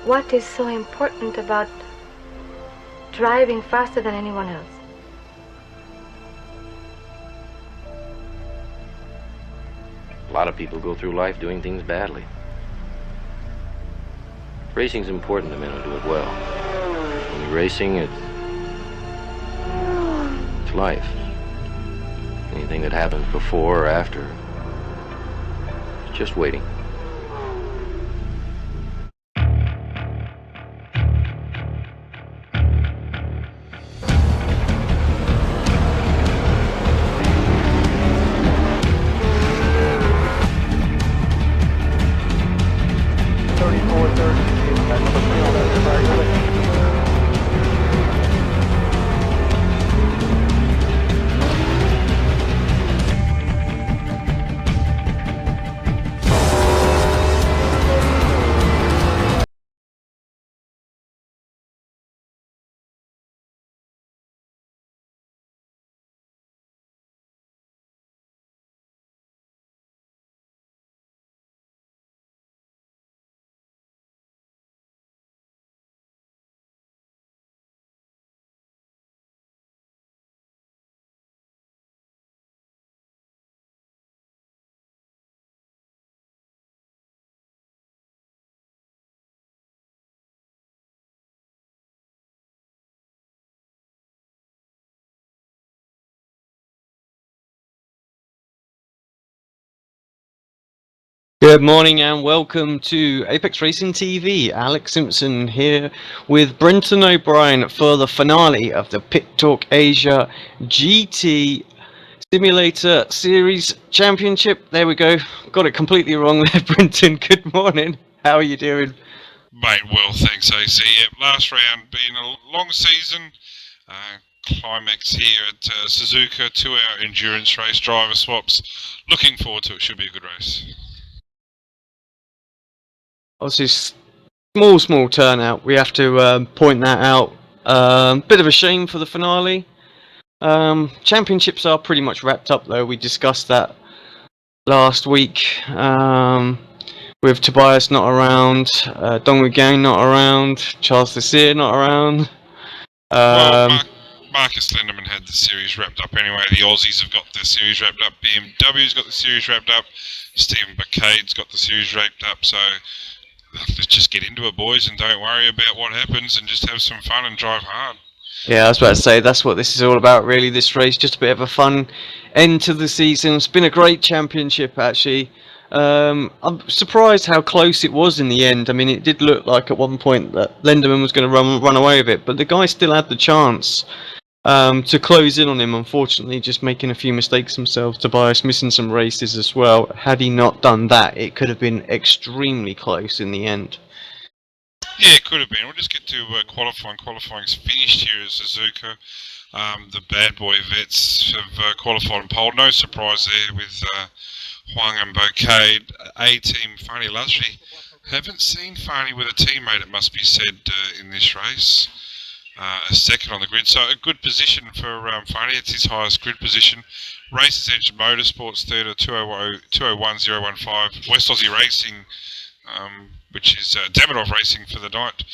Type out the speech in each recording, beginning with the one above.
What is so important about driving faster than anyone else? A lot of people go through life doing things badly. Racing's important to men who do it well. When you're racing, it's life. Anything that happens before or after, it's just waiting. Good morning and welcome to Apex Racing TV. Alex Simpson here with Brenton O'Brien for the finale of the PitTalk Asia GT Simulator Series Championship. There we go. Got it completely wrong there, Brenton. Good morning. How are you doing? Mate, well, thanks, AC. Yep, last round being a long season. Climax here at Suzuka, 2-hour endurance race, driver swaps. Looking forward to it. Should be a good race. Obviously, small turnout. We have to point that out. Bit of a shame for the finale. Championships are pretty much wrapped up though. We discussed that last week with Tobias not around, Dongwu Gang not around, Charles Desir not around. Marcus Lindemann had the series wrapped up anyway. The Aussies have got the series wrapped up. BMW's got the series wrapped up. Stephen Bacade's got the series wrapped up. So let's just get into it, boys, and don't worry about what happens and just have some fun and drive hard. Yeah, I was about to say, that's what this is all about, really, this race. Just a bit of a fun end to the season. It's been a great championship, actually. I'm surprised how close it was in the end. I mean, it did look like at one point that Lindemann was going to run away with it, but the guy still had the chance to close in on him, unfortunately, just making a few mistakes himself. Tobias missing some races as well. Had he not done that, it could have been extremely close in the end. Yeah, it could have been. We'll just get to qualifying. Qualifying's finished here at Suzuka. The bad boy vets have qualified and pole. No surprise there with Huang and Bocade. A-team, Fani Luxury. Haven't seen Fani with a teammate, it must be said, in this race. A second on the grid, so a good position for Fani. It's his highest grid position. Races Edge Motorsports third at 201.015. West Aussie Racing, which is Davidoff Racing for the night,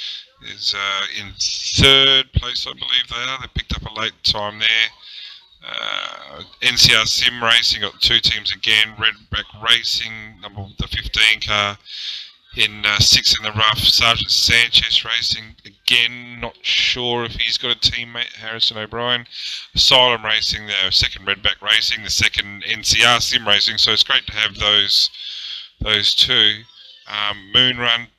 is in third place, I believe they are. They picked up a late time there. NCR Sim Racing got two teams again. Redback Racing, the 15 car. In sixth in the rough, Sergeant Sanchez Racing, again, not sure if he's got a teammate, Harrison O'Brien. Asylum Racing, their second Redback Racing, the second NCR Sim Racing, so it's great to have those two. Moonrun,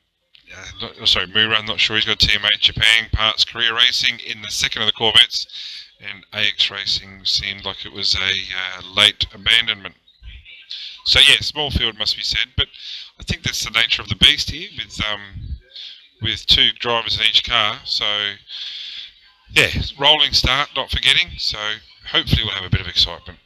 not sure he's got a teammate. Japan Parts Korea Racing in the second of the Corvettes, and AX Racing seemed like it was a late abandonment. So yeah, small field must be said, but I think that's the nature of the beast here with two drivers in each car. So yeah, rolling start, not forgetting. So hopefully we'll have a bit of excitement.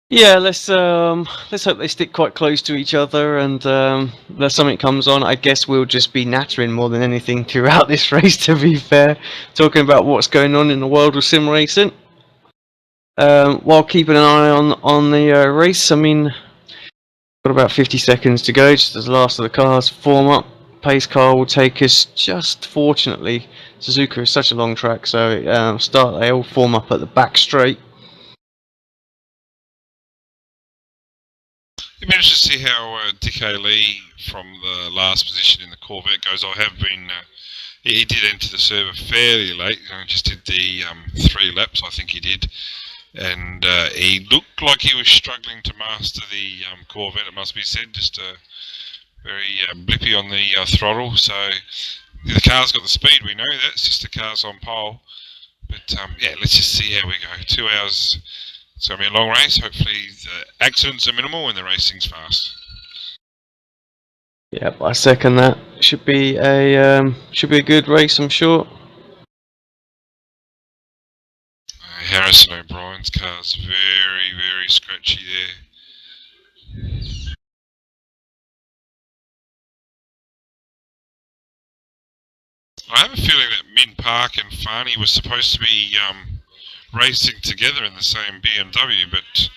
Yeah, let's hope they stick quite close to each other, and that something comes on. I guess we'll just be nattering more than anything throughout this race, to be fair, talking about what's going on in the world of sim racing. While keeping an eye on the race. I mean, got about 50 seconds to go, just as the last of the cars form up. pace car will take us. Just fortunately, Suzuka is such a long track, so they all form up at the back straight. You managed to see how Dick Lee from the last position in the Corvette goes. I have been. He did enter the server fairly late. Just did the 3 laps, I think he did, and he looked like he was struggling to master the Corvette. It must be said, just very blippy on the throttle. So the car's got the speed. We know that. It's just the car's on pole. But yeah, let's just see how we go. 2 hours. It's going to be a long race. Hopefully the accidents are minimal and the racing's fast. Yep, I second that. Should be a good race, I'm sure. Harrison O'Brien's car's very, very scratchy there. I have a feeling that Min Park and Farney were supposed to be racing together in the same BMW, but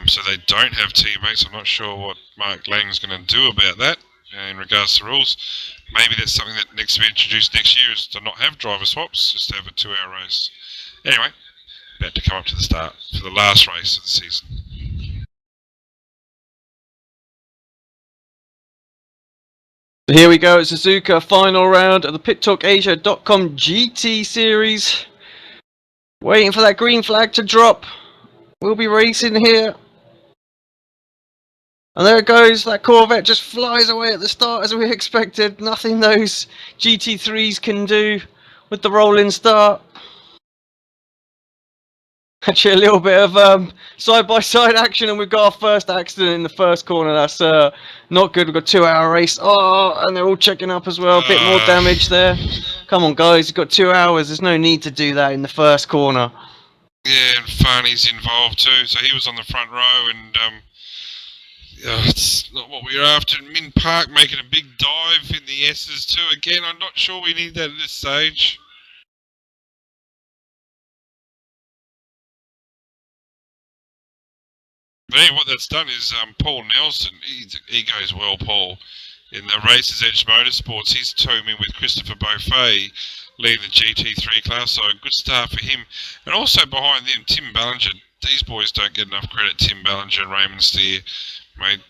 so they don't have teammates. I'm not sure what Mark Lang's going to do about that in regards to rules. Maybe that's something that needs to be introduced next year, is to not have driver swaps, just to have a 2-hour race. Anyway, about to come up to the start for the last race of the season. Here we go, Suzuka, final round of the PitTalkAsia.com GT Series. Waiting for that green flag to drop. We'll be racing here. And there it goes, that Corvette just flies away at the start as we expected. Nothing those GT3s can do with the rolling start. Actually, a little bit of side-by-side action, and we've got our first accident in the first corner. That's not good. We've got a 2-hour race. Oh, and they're all checking up as well. A bit more damage there. Come on, guys. You've got 2 hours. There's no need to do that in the first corner. Yeah, and Farney's involved too. So he was on the front row, and it's not what we were after. Min Park making a big dive in the S's too. Again, I'm not sure we need that at this stage. But anyway, what that's done is Paul Nelson, he goes well, Paul. In the Races Edge Motorsports, he's teaming with Christopher Beaufet, leading the GT3 class, so a good start for him. And also behind them, Tim Ballinger. These boys don't get enough credit, Tim Ballinger and Raymond Steer, mate,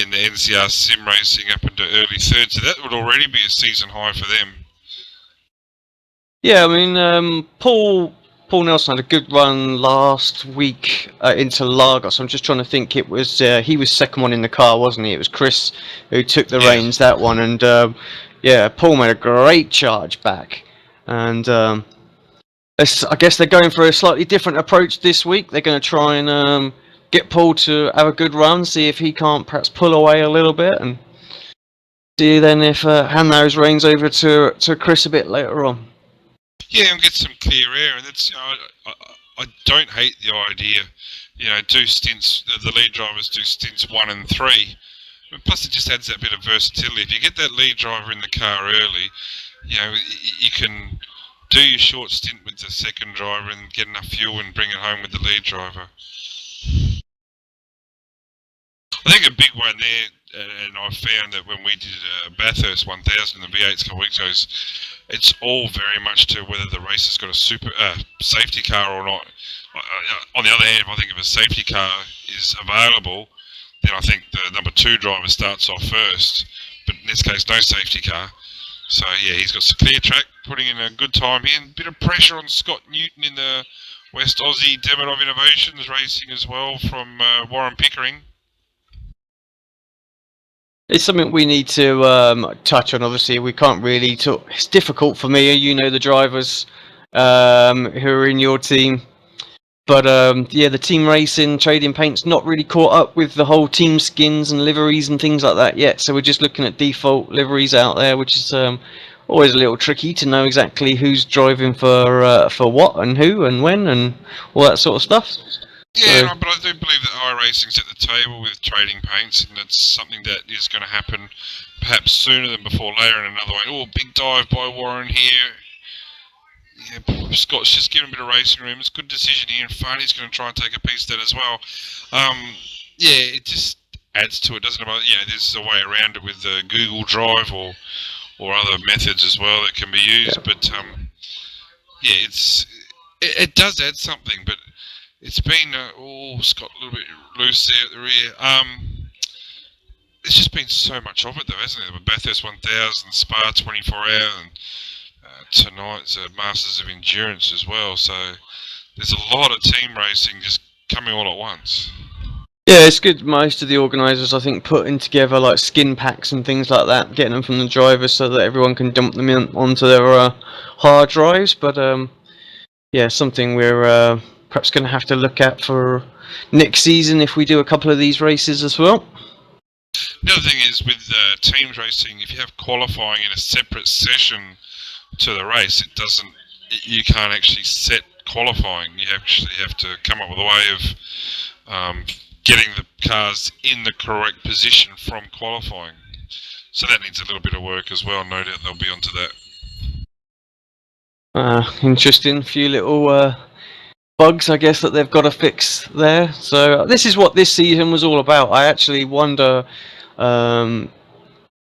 in the NCR sim racing up into early third, so that would already be a season high for them. Yeah, I mean, Paul Nelson had a good run last week into Lagos. I'm just trying to think. It was he was second one in the car, wasn't he? It was Chris who took the reins that one, and yeah, Paul made a great charge back. And I guess they're going for a slightly different approach this week. They're going to try and get Paul to have a good run, see if he can't perhaps pull away a little bit, and see then if hand those reins over to Chris a bit later on. Yeah, and get some clear air, and that's I don't hate the idea. Do stints. The lead drivers do stints 1 and 3. Plus, it just adds that bit of versatility. If you get that lead driver in the car early, you can do your short stint with the second driver and get enough fuel and bring it home with the lead driver. I think a big one there, and I found that when we did Bathurst 1000 in the V8s a couple weeks ago, it's all very much to whether the race has got a super safety car or not. On the other hand, if I think if a safety car is available, then I think the number 2 driver starts off first. But in this case, no safety car. So yeah, he's got some clear track, putting in a good time here. And a bit of pressure on Scott Newton in the West Aussie Demidov Innovations racing as well from Warren Pickering. It's something we need to touch on. Obviously, we can't really talk. It's difficult for me. The drivers who are in your team. But yeah, the team racing, trading paint's not really caught up with the whole team skins and liveries and things like that yet. So we're just looking at default liveries out there, which is always a little tricky to know exactly who's driving for what and who and when and all that sort of stuff. Yeah, but I do believe that iRacing's at the table with trading paints, and it's something that is going to happen perhaps sooner than before later in another way. Oh, big dive by Warren here. Yeah, Scott's just given a bit of racing room. It's a good decision here, and Farney's going to try and take a piece of that as well. Yeah, it just adds to it, doesn't it? There's a way around it with Google Drive or other methods as well that can be used. Yeah. But it does add something, but it's been it's got a little bit loose there at the rear. There's just been so much of it though, hasn't there? With Bathurst 1000, Spa 24 Hour, and tonight's Masters of Endurance as well. So there's a lot of team racing just coming all at once. Yeah, it's good. Most of the organisers, I think, putting together like skin packs and things like that, getting them from the drivers so that everyone can dump them in onto their hard drives. But yeah, something we're perhaps going to have to look at for next season if we do a couple of these races as well. The other thing is with teams racing, if you have qualifying in a separate session to the race, you can't actually set qualifying. You actually have to come up with a way of getting the cars in the correct position from qualifying. So that needs a little bit of work as well. No doubt they'll be onto that. Interesting. Few little bugs, I guess, that they've got to fix there. So this is what this season was all about. I actually wonder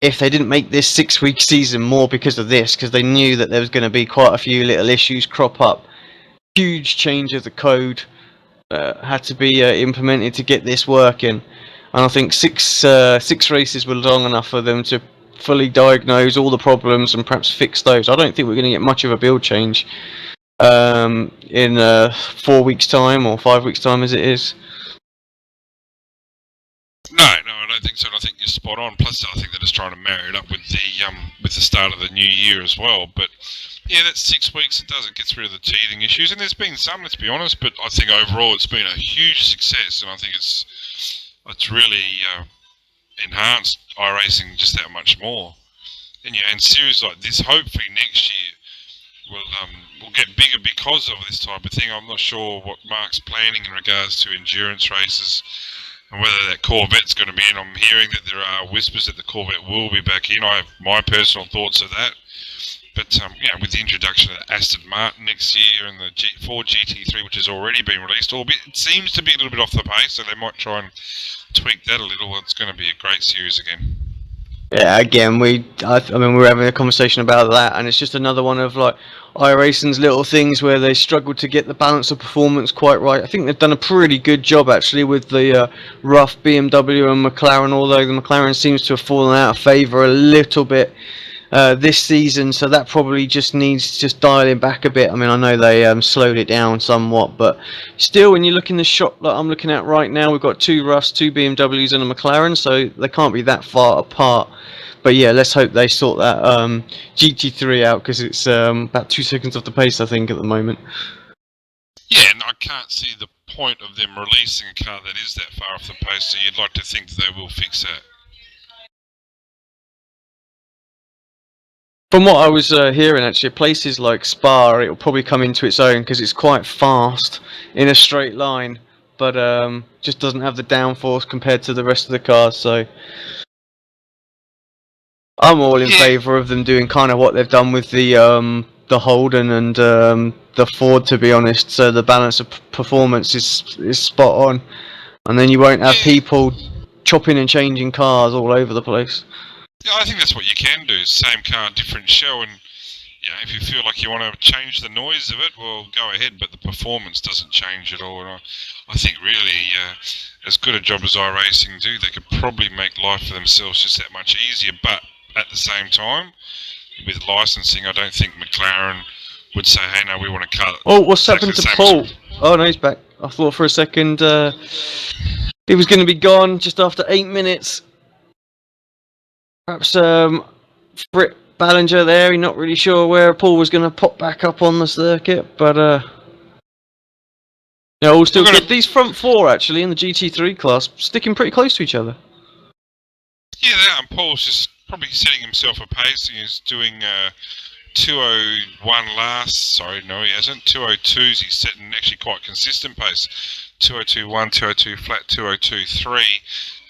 if they didn't make this 6-week season more because of this, because they knew that there was going to be quite a few little issues crop up. Huge change of the code had to be implemented to get this working, and I think six races were long enough for them to fully diagnose all the problems and perhaps fix those. I don't think we're going to get much of a build change in 4 weeks' time or 5 weeks' time as it is. No, I don't think so. I think you're spot on. Plus, I think they're just trying to marry it up with the start of the new year as well. But yeah, that's 6 weeks. It gets rid of the teething issues, and there's been some, let's be honest. But I think overall it's been a huge success, and I think it's really enhanced iRacing just that much more. And series like this, hopefully next year will get bigger because of this type of thing. I'm not sure what Mark's planning in regards to endurance races and whether that Corvette's going to be in. I'm hearing that there are whispers that the Corvette will be back in. I have my personal thoughts of that. But with the introduction of the Aston Martin next year and the Ford GT3, which has already been released, albeit it seems to be a little bit off the pace, so they might try and tweak that a little. It's going to be a great series again. Yeah, again, we were having a conversation about that, and it's just another one of like iRacing's little things where they struggled to get the balance of performance quite right. I think they've done a pretty good job actually with the rough BMW and McLaren, although the McLaren seems to have fallen out of favour a little bit this season, so that probably just needs just dialing back a bit. I mean, I know they slowed it down somewhat, but still, when you look in the shot that I'm looking at right now, we've got 2 Roughs, 2 BMWs and a McLaren, so they can't be that far apart. But yeah, let's hope they sort that GT3 out, because it's about 2 seconds off the pace, I think, at the moment. Yeah, and I can't see the point of them releasing a car that is that far off the pace, so you'd like to think that they will fix that. From what I was hearing, actually, places like Spa, it will probably come into its own because it's quite fast in a straight line, but just doesn't have the downforce compared to the rest of the cars. So I'm all in favour of them doing kind of what they've done with the Holden and the Ford, to be honest. So the balance of performance is spot on, and then you won't have people chopping and changing cars all over the place. Yeah, I think that's what you can do. Same car, different shell, and if you feel like you want to change the noise of it, well, go ahead. But the performance doesn't change at all. And I think really, as good a job as iRacing do, they could probably make life for themselves just that much easier. But at the same time, with licensing, I don't think McLaren would say, "Hey, no, we want to cut." Oh, what's happened to Paul? Oh no, he's back. I thought for a second he was going to be gone just after 8 minutes. Perhaps Britt Ballinger there, he's not really sure where Paul was going to pop back up on the circuit, but all still good. These front 4 actually in the GT3 class sticking pretty close to each other. Yeah, they are, and Paul's just probably setting himself a pace. He's doing 2:01 last. Sorry, no, he hasn't. 2:02s. He's setting actually quite consistent pace. 2:02.1, 2:02 flat, 2:02.3.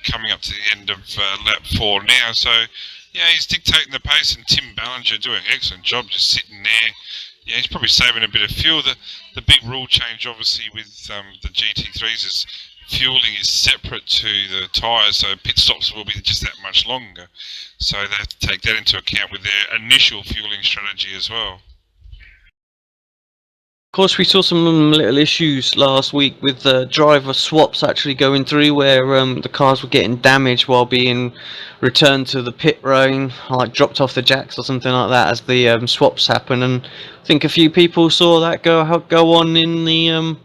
Coming up to the end of lap 4 now, so he's dictating the pace, and Tim Ballinger doing an excellent job just sitting there. Yeah, he's probably saving a bit of fuel. The big rule change, obviously, with the GT3s is fueling is separate to the tyres, so pit stops will be just that much longer. So they have to take that into account with their initial fueling strategy as well. Of course, we saw some little issues last week with driver swaps actually going through, where the cars were getting damaged while being returned to the pit lane, like dropped off the jacks or something like that, as the swaps happen. And I think a few people saw that go on in the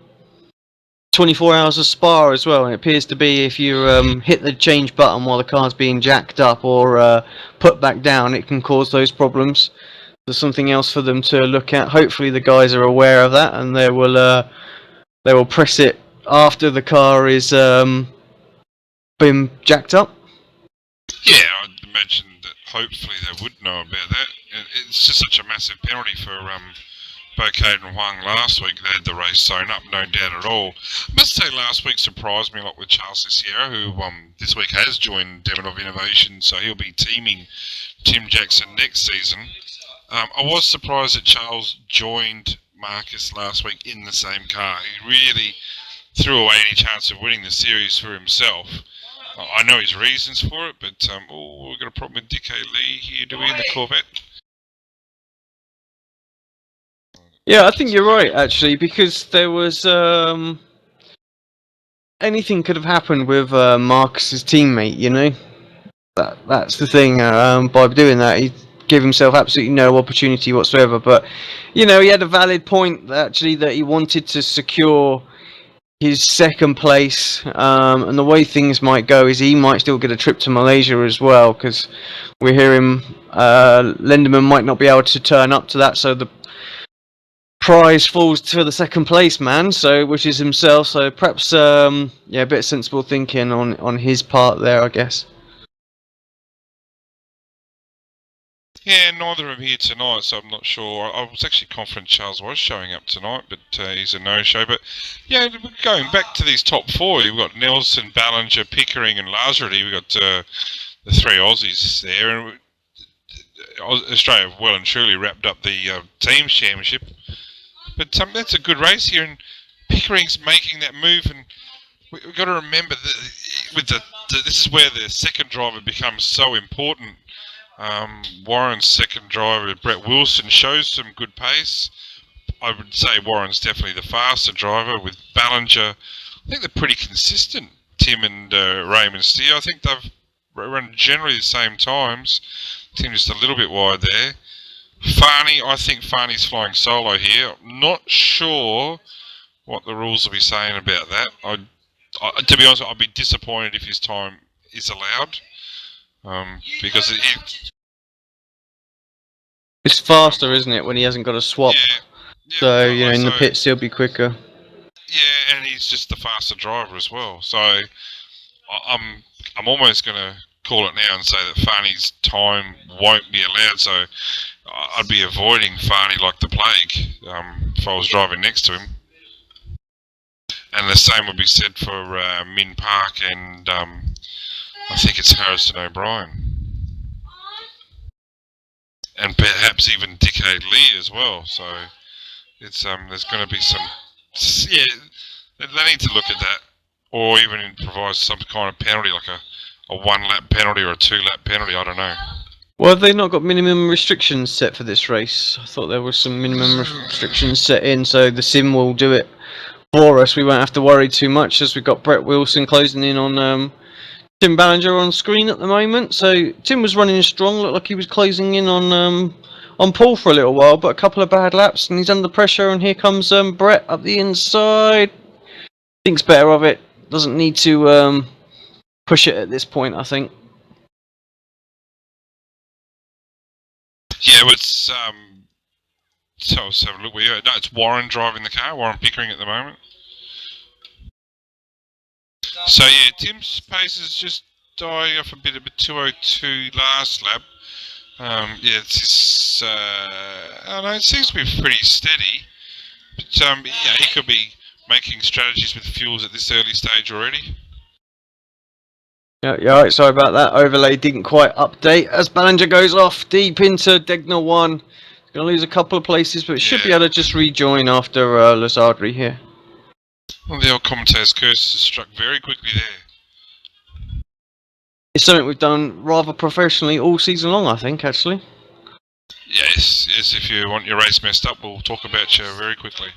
24 hours of Spa as well. And it appears to be if you hit the change button while the car's being jacked up or put back down, it can cause those problems. There's something else for them to look at. Hopefully the guys are aware of that, and they will press it after the car is been jacked up. Yeah, I'd imagine that hopefully they would know about that. It's just such a massive penalty for Bouquet and Huang last week. They had the race sewn up, no doubt at all. I must say last week surprised me a lot with Charles Cicero, who this week has joined Demonov Innovation, so he'll be teaming Tim Jackson next season. I was surprised that Charles joined Marcus last week in the same car. He really threw away any chance of winning the series for himself. I know his reasons for it, but we've got a problem with Dickie Lee here, do we, in the Corvette? Yeah, I think you're right, actually, because there was anything could have happened with Marcus's teammate, you know. That's the thing. By doing that, he gave himself absolutely no opportunity whatsoever. But you know, he had a valid point actually that he wanted to secure his second place. And the way things might go is he might still get a trip to Malaysia as well, because we're hearing Lindemann might not be able to turn up to that, so the prize falls to the second place man, so which is himself. So perhaps a bit of sensible thinking on his part there, I guess. Yeah, neither of them here tonight, so I'm not sure. I was actually confident Charles was showing up tonight, but he's a no-show. But yeah, going back to these top four, you've got Nelson, Ballinger, Pickering, and Lazarity. We've got the three Aussies there, and Australia have well and truly wrapped up the teams championship. But that's a good race here, and Pickering's making that move, and we've got to remember that this is where the second driver becomes so important. Warren's second driver, Brett Wilson, shows some good pace. I would say Warren's definitely the faster driver. With Ballinger, I think they're pretty consistent, Tim and Raymond Steer. I think they've run generally the same times. Tim just a little bit wide there. Farney, I think Farney's flying solo here. I'm not sure what the rules will be saying about that. To be honest, I'd be disappointed if his time is allowed. Because it's faster, isn't it, when he hasn't got a swap? Yeah, so you know, in the pits he'll be quicker. Yeah, and he's just the faster driver as well. So I'm almost going to call it now and say that Farney's time won't be allowed. So I'd be avoiding Farney like the plague if I was driving next to him. And the same would be said for Min Park and I think it's Harrison O'Brien. And perhaps even Dickie Lee as well. So it's there's going to be some... Yeah, they need to look at that. Or even provide some kind of penalty, like a one-lap penalty or a two-lap penalty, I don't know. Well, have they not got minimum restrictions set for this race? I thought there were some minimum restrictions set in, so the sim will do it for us. We won't have to worry too much, as we've got Brett Wilson closing in on Tim Ballinger on screen at the moment. So Tim was running strong, looked like he was closing in on Paul for a little while, but a couple of bad laps and he's under pressure, and here comes Brett up the inside. Thinks better of it, doesn't need to push it at this point, I think. Yeah, it's so look, no, it's Warren driving the car, Warren Pickering at the moment. So yeah, Tim's pace is just dying off a bit of a 2:02 last lap. Yeah, it's I don't know, it seems to be pretty steady. But yeah, he could be making strategies with fuels at this early stage already. Yeah, right, sorry about that. Overlay didn't quite update as Ballinger goes off deep into Degner 1. He's going to lose a couple of places, but should be able to just rejoin after Lazardri here. Well, the old commentator's curse is struck very quickly there. It's something we've done rather professionally all season long, I think, actually. Yes, if you want your race messed up, we'll talk about you very quickly.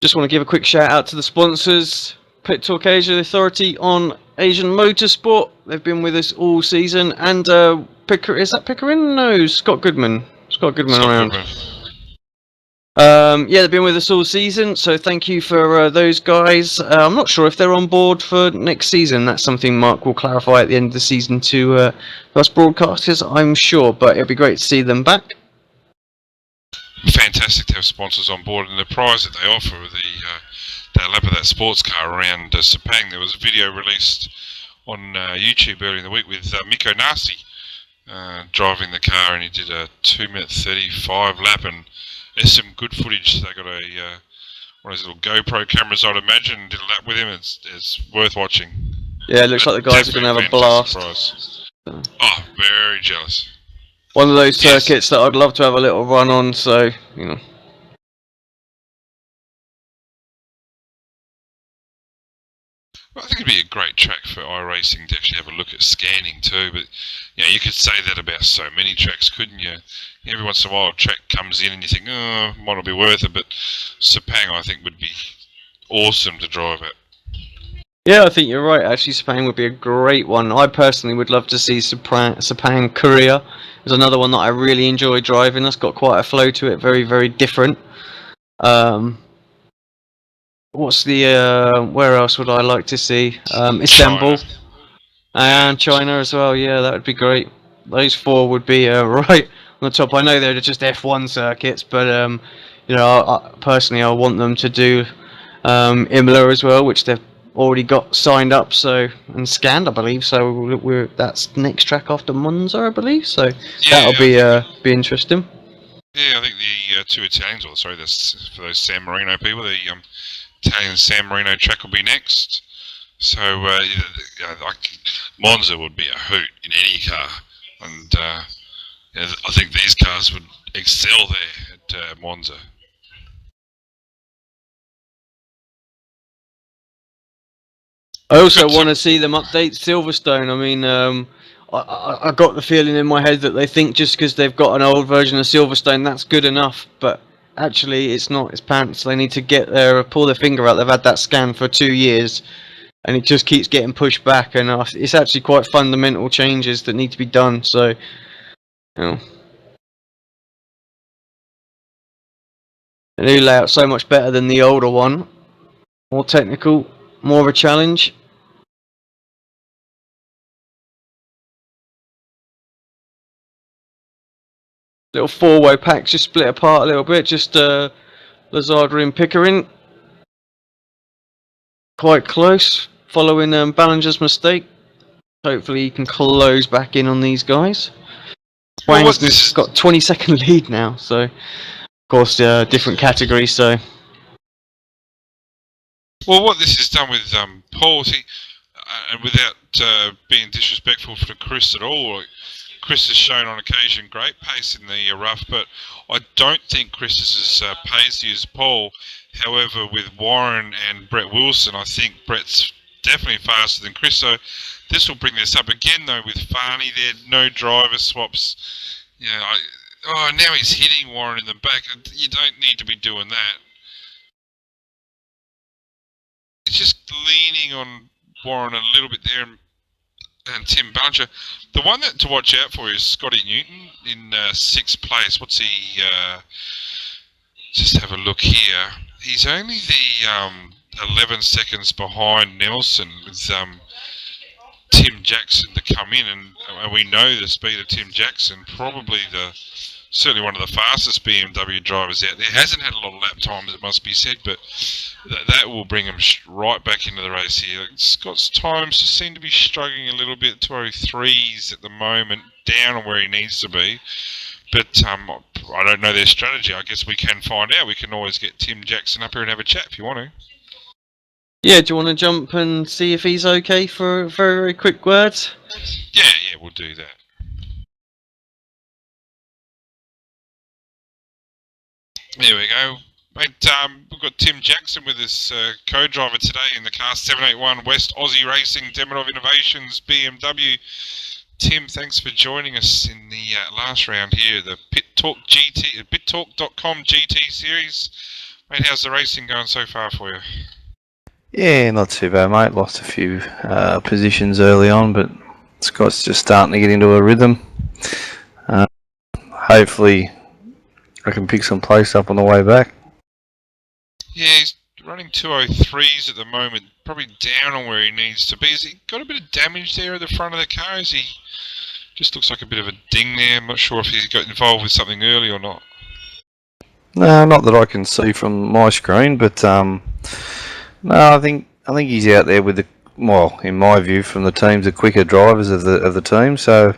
Just want to give a quick shout out to the sponsors. PitTalk Asia, the authority on Asian motorsport. They've been with us all season. And is that Pickering? No, Scott Goodman. Scott Goodman around. Yeah, they've been with us all season, so thank you for those guys. I'm not sure if they're on board for next season. That's something Mark will clarify at the end of the season to us broadcasters, I'm sure, but it'll be great to see them back. Fantastic to have sponsors on board, and the prize that they offer, the lap of that sports car around Sepang. There was a video released on YouTube earlier in the week with Miko Nasi driving the car, and he did a 2-minute 35 lap, and there's some good footage. They got one of those little GoPro cameras, I'd imagine, and did a lap with him. It's worth watching. Yeah, it looks like the guys are going to have a blast. Oh, very jealous. One of those circuits that I'd love to have a little run on, so, you know. Well, I think it'd be a great track for iRacing to actually have a look at scanning too, but you could say that about so many tracks, couldn't you? Every once in a while a track comes in and you think, oh, might not be worth it, but Sepang I think would be awesome to drive at. Yeah, I think you're right. Actually, Sepang would be a great one. I personally would love to see Sepang Korea. There's another one that I really enjoy driving. That's got quite a flow to it. Very, very different. What's the? Where else would I like to see? Istanbul and China as well. Yeah, that would be great. Those four would be right on the top. I know they're just F1 circuits, but I personally, I want them to do Imola as well, which they've already got signed up, and scanned, I believe. So that's next track after Monza, I believe. So that'll be interesting. Yeah, I think the two Italians, for those San Marino people, the Italian San Marino track will be next. So Monza would be a hoot in any car, and I think these cars would excel there at Monza. I also want to see them update Silverstone. I mean, I got the feeling in my head that they think just because they've got an old version of Silverstone, that's good enough. But actually, it's not. It's pants. They need to pull their finger out. They've had that scan for 2 years, and it just keeps getting pushed back. And it's actually quite fundamental changes that need to be done. So, the new layout's so much better than the older one. More technical, more of a challenge. Little four-way packs just split apart a little bit. Just Lazarda and Pickering. Quite close, following Ballinger's mistake. Hopefully he can close back in on these guys. Wang's got 20-second lead now, so of course different category. So. Well, what this has done with Paul, and without being disrespectful for Chris at all, Chris has shown on occasion great pace in the rough, but I don't think Chris is as pacey as Paul. However, with Warren and Brett Wilson, I think Brett's definitely faster than Chris. So this will bring this up again, though, with Farney there, no driver swaps. Now he's hitting Warren in the back. You don't need to be doing that. It's just leaning on Warren a little bit there, and Tim Ballinger. The one to watch out for is Scotty Newton in 6th place. What's he? Just have a look here. He's only the 11 seconds behind Nelson with Tim Jackson to come in, and we know the speed of Tim Jackson. Probably certainly one of the fastest BMW drivers out there. Hasn't had a lot of lap times, it must be said, but that will bring him right back into the race here. Scott's times just seem to be struggling a little bit. 203s at the moment, down on where he needs to be. But I don't know their strategy. I guess we can find out. We can always get Tim Jackson up here and have a chat if you want to. Yeah, do you want to jump and see if he's okay for very, very quick words? Yeah, we'll do that. There we go. Mate, we've got Tim Jackson with us, co-driver today in the car 781 West Aussie Racing, Demonov Innovations, BMW. Tim, thanks for joining us in the last round here, the PitTalk GT, PitTalk.com GT series. Mate, how's the racing going so far for you? Yeah, not too bad, mate. Lost a few positions early on, but Scott's just starting to get into a rhythm. Hopefully, I can pick some place up on the way back. Yeah, he's running 203s at the moment, probably down on where he needs to be. Has he got a bit of damage there at the front of the car? Is he just looks like a bit of a ding there? I'm not sure if he's got involved with something early or not. No, not that I can see from my screen, but no, I think he's out there with in my view, from the teams, the quicker drivers of the team. So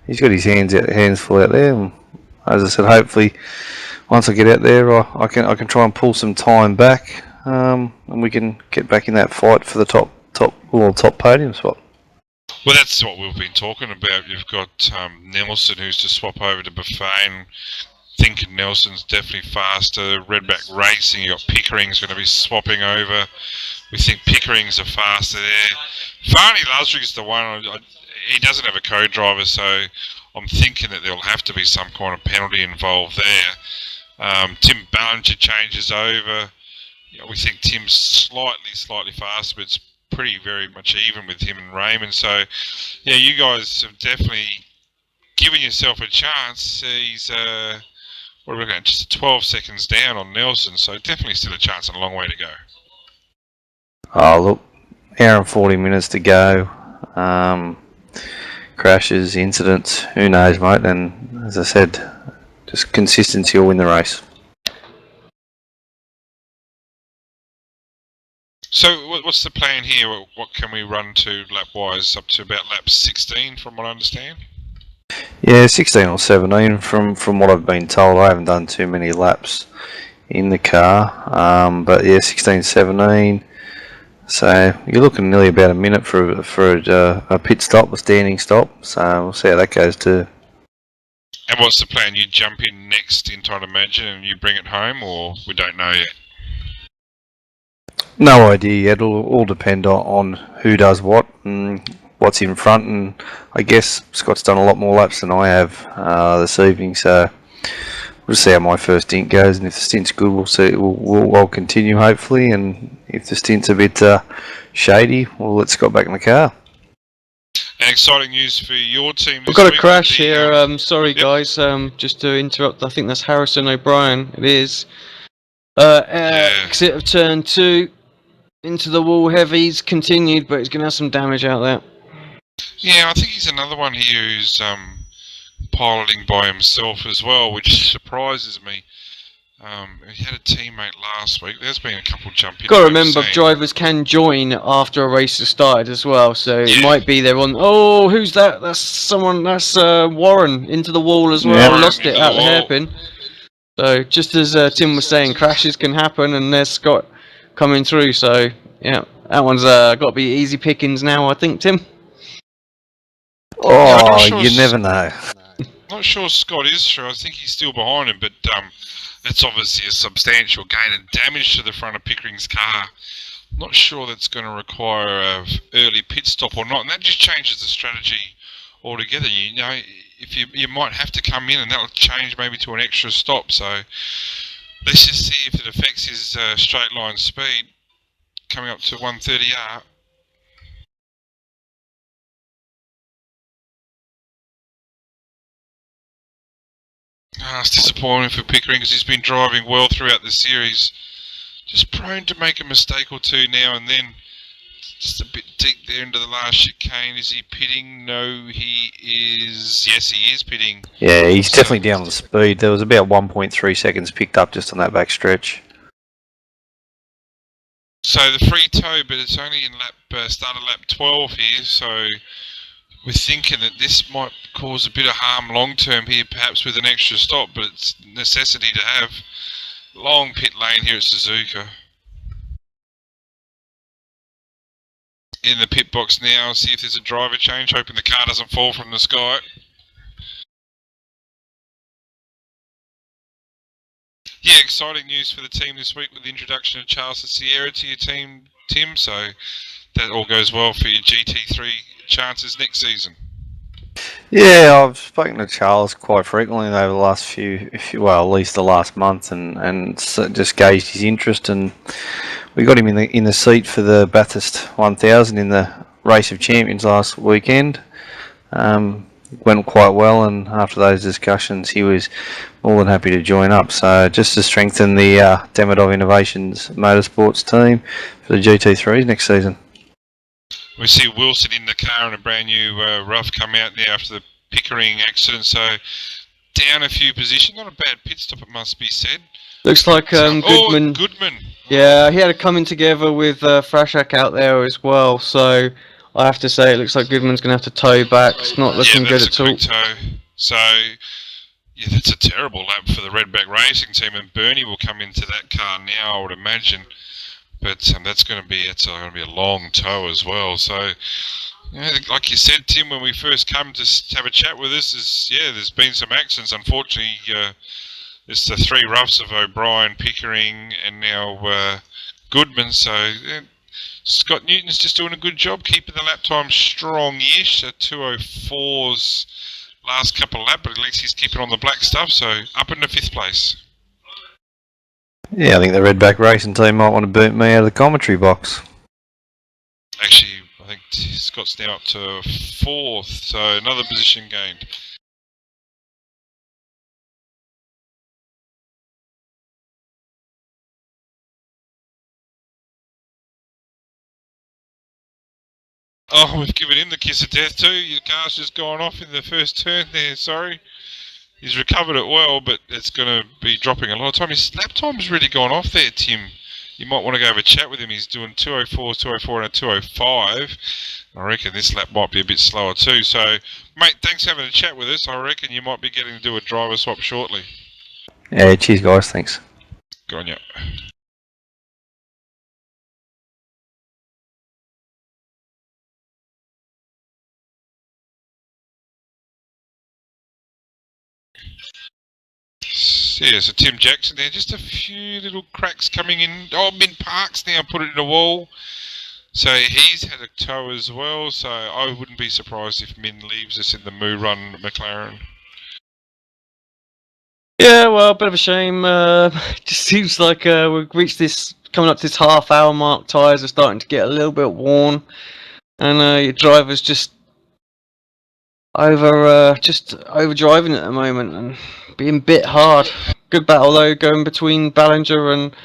he's got his hands full out there. And as I said, hopefully, once I get out there, I can try and pull some time back, and we can get back in that fight for the top podium spot. Well, that's what we've been talking about. You've got Nelson, who's to swap over to Buffet, and thinking Nelson's definitely faster. Redback Racing, you've got Pickering's going to be swapping over. We think Pickering's are faster there. Farney Lusrig's the one. He doesn't have a co-driver, so I'm thinking that there'll have to be some kind of penalty involved there. Tim Ballinger changes over. We think Tim's slightly faster, but it's very much even with him and Raymond. So, yeah, you guys have definitely given yourself a chance. He's what are we looking at? Just 12 seconds down on Nelson, so definitely still a chance and a long way to go. Oh, look, hour and 40 minutes to go. Crashes, incidents, who knows, mate? And as I said, just consistency will win the race. So what's the plan here? What can we run to lap-wise? Up to about lap 16 from what I understand? Yeah, 16 or 17 from what I've been told. I haven't done too many laps in the car, but yeah, 16, 17. So you're looking nearly about a minute for a pit stop, a standing stop. So we'll see how that goes too. And what's the plan? You jump in next in time to imagine and you bring it home, or we don't know yet? No idea yet. It'll all depend on who does what and what's in front. And I guess Scott's done a lot more laps than I have this evening. So we'll see how my first stint goes. And if the stint's good, we'll see. We'll continue hopefully. And if the stint's a bit shady, we'll let Scott back in the car. And exciting news for your team. We've got a crash here. Sorry, guys. Just to interrupt. I think that's Harrison O'Brien. It is. Exit of turn 2 into the wall. Heavies continued, but he's going to have some damage out there. Yeah, I think he's another one here who's piloting by himself as well, which surprises me. He had a teammate last week. There's been a couple jumping. Got to remember, drivers can join after a race has started as well, so it might be they're on. Oh, who's that? That's someone. That's Warren into the wall as well. Yeah. Lost it out the hairpin. So just as Tim was saying, crashes can happen, and there's Scott coming through. So yeah, that one's got to be easy pickings now, I think, Tim. Oh, you never know. Not sure Scott is sure. I think he's still behind him, but that's obviously a substantial gain and damage to the front of Pickering's car. I'm not sure that's going to require an early pit stop or not, and that just changes the strategy altogether. You know, if you might have to come in, and that'll change maybe to an extra stop. So let's just see if it affects his straight line speed coming up to 130R. It's disappointing for Pickering because he's been driving well throughout the series. Just prone to make a mistake or two now and then. Just a bit deep there into the last chicane. Is he pitting? No, he is. Yes, he is pitting. Yeah, he's definitely down on the speed. There was about 1.3 seconds picked up just on that back stretch. So the free toe, but it's only in start of lap 12 here, so we're thinking that this might cause a bit of harm long term here, perhaps with an extra stop, but it's a necessity to have long pit lane here at Suzuka. In the pit box now, see if there's a driver change, hoping the car doesn't fall from the sky. Yeah, exciting news for the team this week with the introduction of Charles Sierra to your team, Tim. So that all goes well for your GT3 chances next season. Yeah, I've spoken to Charles quite frequently over the last well, at least the last month, and just gauged his interest, and we got him in the seat for the Bathurst 1000 in the Race of Champions last weekend. Went quite well, and after those discussions, he was more than happy to join up. So just to strengthen the Demidov Innovations Motorsports team for the GT3s next season. We see Wilson in the car and a brand new rough come out there after the Pickering accident, so down a few positions. Not a bad pit stop, it must be said. Looks like Goodman. Oh, Goodman. Yeah, he had a coming together with Frashak out there as well, so I have to say it looks like Goodman's going to have to tow back. It's not looking good at all. Quick tow. So, yeah, that's a terrible lap for the Redback Racing team, and Bernie will come into that car now, I would imagine. But that's going to be a long tow as well. So, like you said, Tim, when we first come to have a chat with us, there's been some accidents. Unfortunately, it's the three roughs of O'Brien, Pickering, and now Goodman. So Scott Newton's just doing a good job keeping the lap time strong-ish. 2:04's last couple of laps, but at least he's keeping on the black stuff. So up into 5th place. Yeah, I think the Redback Racing team might want to boot me out of the commentary box. Actually, I think Scott's now up to 4th, so another position gained. Oh, we've given him the kiss of death too. Your car's just gone off in the first turn there, sorry. He's recovered it well, but it's going to be dropping a lot of time. His lap time's really gone off there, Tim. You might want to go have a chat with him. He's doing 2:04, 2:04 and a 2:05. I reckon this lap might be a bit slower too. So, mate, thanks for having a chat with us. I reckon you might be getting to do a driver swap shortly. Yeah, cheers guys, thanks. Go on, yeah. Yeah, so Tim Jackson there, just a few little cracks coming in. Oh, Min Park's now put it in a wall. So he's had a tow as well, so I wouldn't be surprised if Min leaves us in the Moo Run McLaren. Yeah, well, a bit of a shame. It just seems like we've reached this, coming up to this half-hour mark. Tyres are starting to get a little bit worn, and your driver's just overdriving at the moment and being bit hard. Good battle though, going between Ballinger and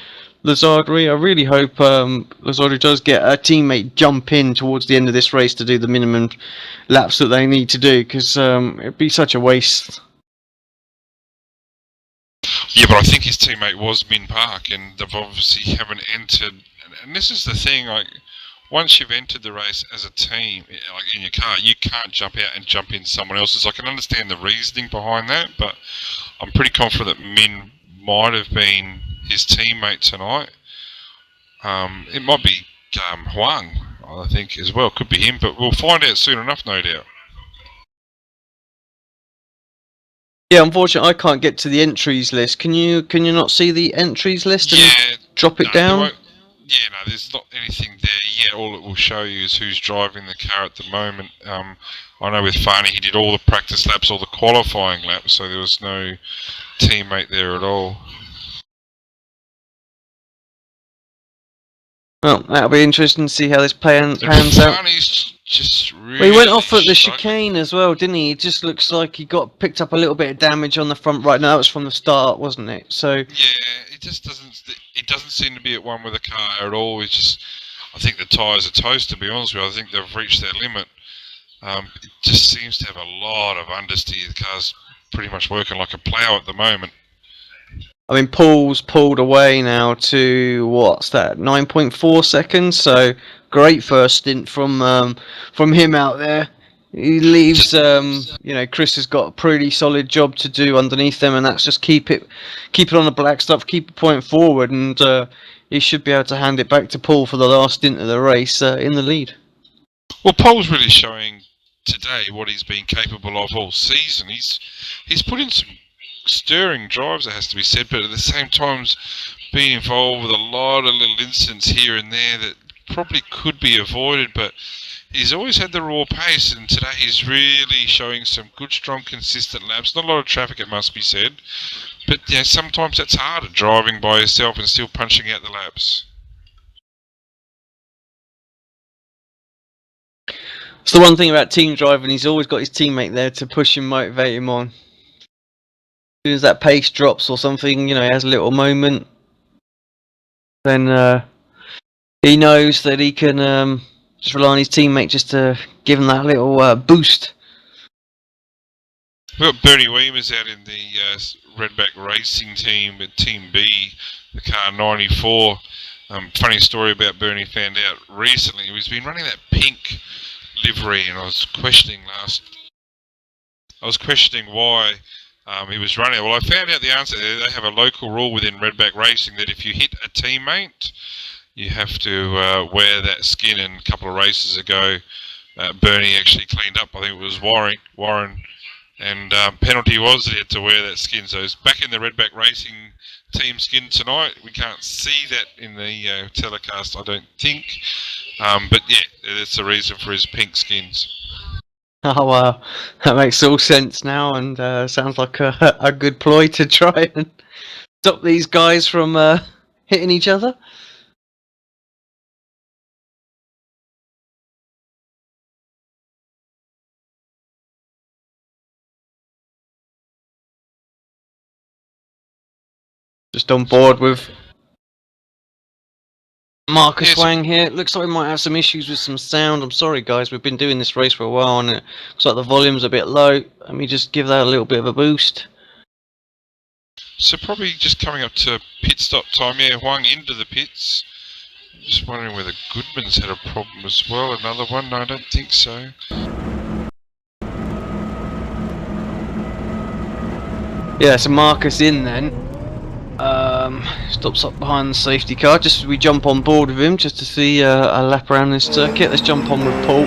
Lazardri. I really hope Lazardri does get a teammate jump in towards the end of this race to do the minimum laps that they need to do, because it'd be such a waste. Yeah, but I think his teammate was Min Park, and they've obviously haven't entered. And this is the thing, like, once you've entered the race as a team, like in your car, you can't jump out and jump in someone else's. I can understand the reasoning behind that, but I'm pretty confident that Min might have been his teammate tonight. It might be Huang, I think, as well. Could be him, but we'll find out soon enough, no doubt. Yeah, unfortunately, I can't get to the entries list. Can you not see the entries list and drop it down? Yeah, no, there's not anything there yet. All it will show you is who's driving the car at the moment. I know with Farney, he did all the practice laps, all the qualifying laps, so there was no teammate there at all. Well, that'll be interesting to see how this pans out. Farney's just really Well, he went off at the chicane as well, didn't he? It just looks like he got picked up a little bit of damage on the front right. No, that was from the start, wasn't it? So yeah, it just doesn't. It doesn't seem to be at one with the car at all. It's just, I think the tyres are toast. To be honest with you, I think they've reached their limit. It just seems to have a lot of understeer. The car's pretty much working like a plough at the moment. I mean, Paul's pulled away now to, what's that, 9.4 seconds. So great first stint from him out there. He leaves, Chris has got a pretty solid job to do underneath them, and that's just keep it on the black stuff, keep it point forward, and he should be able to hand it back to Paul for the last stint of the race in the lead. Well, Paul's really showing today what he's been capable of all season. He's put in stirring drives, it has to be said, but at the same time, being involved with a lot of little incidents here and there that probably could be avoided, but he's always had the raw pace, and today he's really showing some good, strong, consistent laps. Not a lot of traffic, it must be said, but sometimes that's harder, driving by yourself and still punching out the laps. It's the one thing about team driving, he's always got his teammate there to push and motivate him on. As soon as that pace drops or something, he has a little moment, then he knows that he can just rely on his teammate just to give him that little boost. We've got Bernie Weemers out in the Redback Racing team with Team B, the car 94. Funny story about Bernie, found out recently he's been running that pink livery, and I was questioning why he was running it. Well, I found out the answer. They have a local rule within Redback Racing that if you hit a teammate, you have to wear that skin. And a couple of races ago, Bernie actually cleaned up. I think it was Warren, and penalty was that he had to wear that skin. So it's back in the Redback Racing team skin tonight. We can't see that in the telecast, I don't think. But yeah, that's the reason for his pink skins. Oh wow, that makes all sense now, and sounds like a good ploy to try and stop these guys from hitting each other. Just on board with Marcus Wang here. It looks like we might have some issues with some sound. I'm sorry guys, we've been doing this race for a while and it looks like the volume's a bit low. Let me just give that a little bit of a boost. So probably just coming up to pit stop time. Yeah, Huang into the pits. Just wondering whether Goodman's had a problem as well. Another one? No, I don't think so. Yeah, so Marcus in then. Stops up behind the safety car just as we jump on board with him just to see a lap around this circuit. Let's jump on with Paul.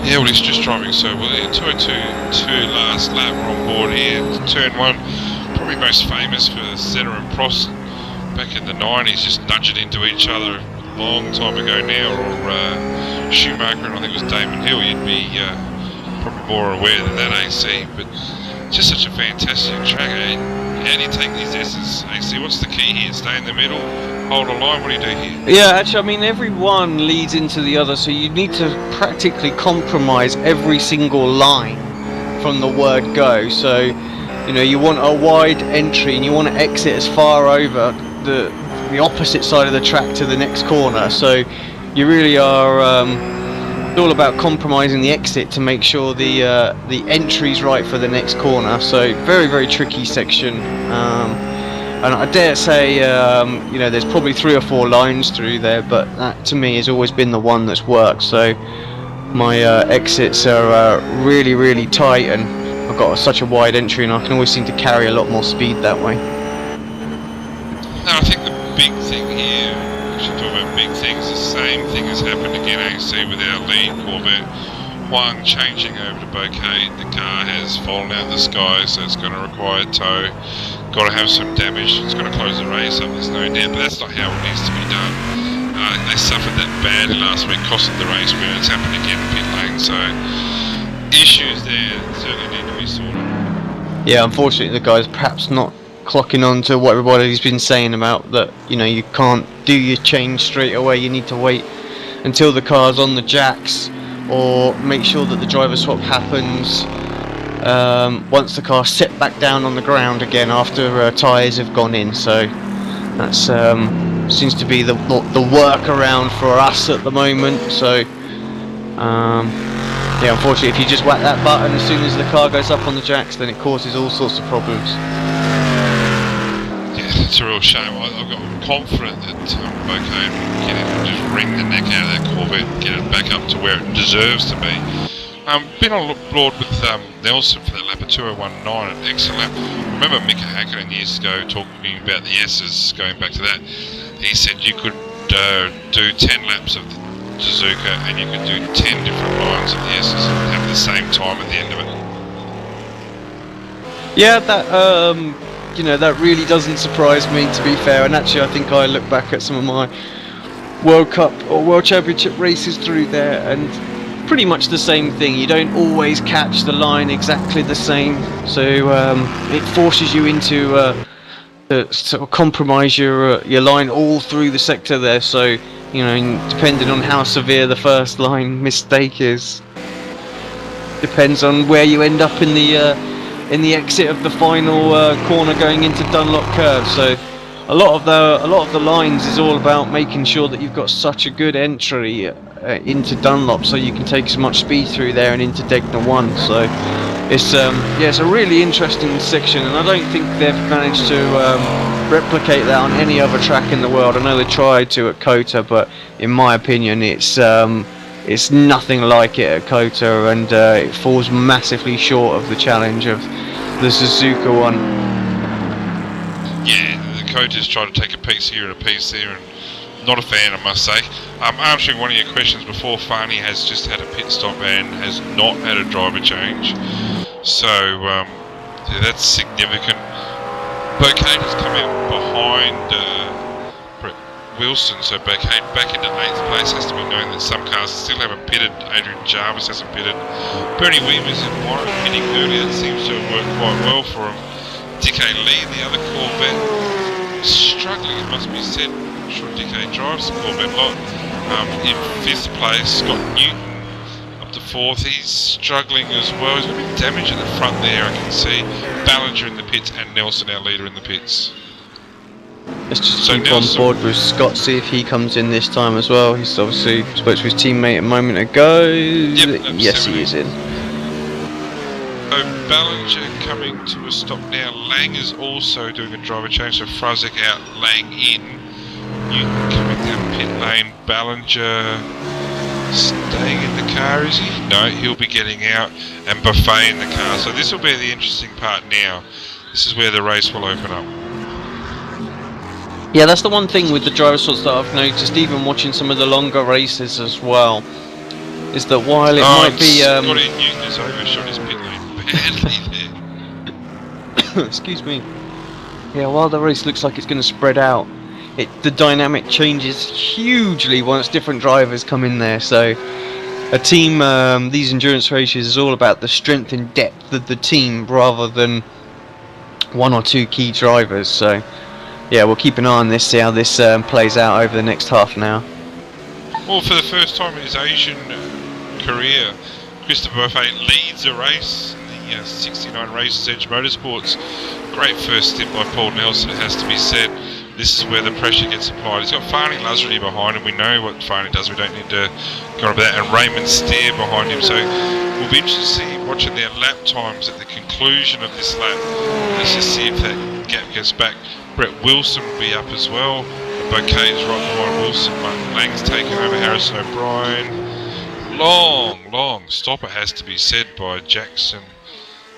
Yeah, well, he's just driving so well. Yeah, 202 last lap, we're on board here. Turn 1, probably most famous for Senna and Prost back in the 90s, just nudging into each other a long time ago now, or Schumacher and I think it was Damon Hill. You'd be probably more aware than that, AC, but just such a fantastic track. How do you take these S's, AC? What's the key here? Stay in the middle, hold a line, what do you do here? Yeah, actually, I mean, every one leads into the other, so you need to practically compromise every single line from the word go. So, you want a wide entry and you want to exit as far over the opposite side of the track to the next corner. So, you really are it's all about compromising the exit to make sure the entry's right for the next corner. So, very, very tricky section. And I dare say, there's probably 3 or 4 lines through there, but that to me has always been the one that's worked. So my exits are really, really tight, and I've got such a wide entry, and I can always seem to carry a lot more speed that way. No, I think the big thing here, actually talking about big things, the same thing has happened again, AC, with our lead Corvette. Huang changing over to Bouquet, the car has fallen out of the sky, so it's going to require tow. Got to have some damage. It's going to close the race up, there's no doubt, but that's not how it needs to be done. They suffered that badly last week, costing the race win. It's happened again in pit lane, so issues there certainly need to be sorted. Yeah, unfortunately the guy's perhaps not clocking on to what everybody's been saying about that, you can't do your change straight away, you need to wait until the car's on the jacks, or make sure that the driver swap happens once the car's set back down on the ground again after tyres have gone in. So that's seems to be the workaround for us at the moment. So yeah, unfortunately, if you just whack that button as soon as the car goes up on the jacks, then it causes all sorts of problems. Yeah, it's a real shame. I've got confident that Bouquet will get it and just wring the neck out of that Corvette and get it back up to where it deserves to be. Been on board with Nelson for that lap of 2019, an excellent lap. I remember Mika Hakkinen years ago talking about the S's, going back to that. He said you could do 10 laps of Suzuka, and you could do 10 different lines of the S's and have the same time at the end of it. Yeah, that that really doesn't surprise me, to be fair. And actually, I think I look back at some of my World Cup or World Championship races through there, and pretty much the same thing. You don't always catch the line exactly the same, so it forces you into to sort of compromise your line all through the sector there. So depending on how severe the first line mistake is, depends on where you end up in the exit of the final corner going into Dunlop curve. So a lot of the lines is all about making sure that you've got such a good entry into Dunlop, so you can take as much speed through there and into Degner 1. So it's it's a really interesting section, and I don't think they've managed to replicate that on any other track in the world. I know they tried to at Kota, but in my opinion, it's nothing like it at Kota, and it falls massively short of the challenge of the Suzuka one. Yeah, the Kota's tried to take a piece here and a piece there, and not a fan, I must say. Answering one of your questions before, Farney has just had a pit stop and has not had a driver change, so yeah, that's significant. Bocade has come out behind Brett Wilson, so Bocade back into 8th place. Has to be known that some cars still haven't pitted. Adrian Jarvis hasn't pitted. Bernie Weaver's in Warren pitting earlier. It seems to have worked quite well for him. Dickie Lee, the other Corvette, struggling, it must be said. I'm sure Dickie drives the Corvette a lot. In 5th place, Scott Newton up to 4th. He's struggling as well. He's got a bit of damage at the front there, I can see. Ballinger in the pits and Nelson, our leader, in the pits. Let's just keep on board with Scott, see if he comes in this time as well. He's obviously spoke to his teammate a moment ago. Yep, yes, he is in. So Ballinger coming to a stop now. Lang is also doing a driver change, so Fruzik out, Lang in. Newton coming down pit lane. Ballinger staying in the car, is he? No, he'll be getting out, and Buffet in the car. So this will be the interesting part now. This is where the race will open up. Yeah, that's the one thing with the driver sorts that I've noticed, even watching some of the longer races as well, is that while it might be... Scotty Newton has overshot his pit lane badly there. Excuse me. Yeah, while the race looks like it's going to spread out, the dynamic changes hugely once different drivers come in there. So a team, these endurance races is all about the strength and depth of the team rather than one or two key drivers. So yeah, we'll keep an eye on this, see how this plays out over the next half an hour. Well, for the first time in his Asian career, Christopher Buffet leads a race in the 69 Races Edge Motorsports. Great first stint by Paul Nelson, it has to be said. This is where the pressure gets applied. He's got Farney Lazarity behind him. We know what Farney does. We don't need to go on about that. And Raymond Steer behind him. So we'll be interested to see, watching their lap times at the conclusion of this lap. Let's just see if that gap gets back. Brett Wilson will be up as well. Bouquet is right behind Wilson. Martin Lang's taken over Harrison O'Brien. Long stop, it has to be said, by Jackson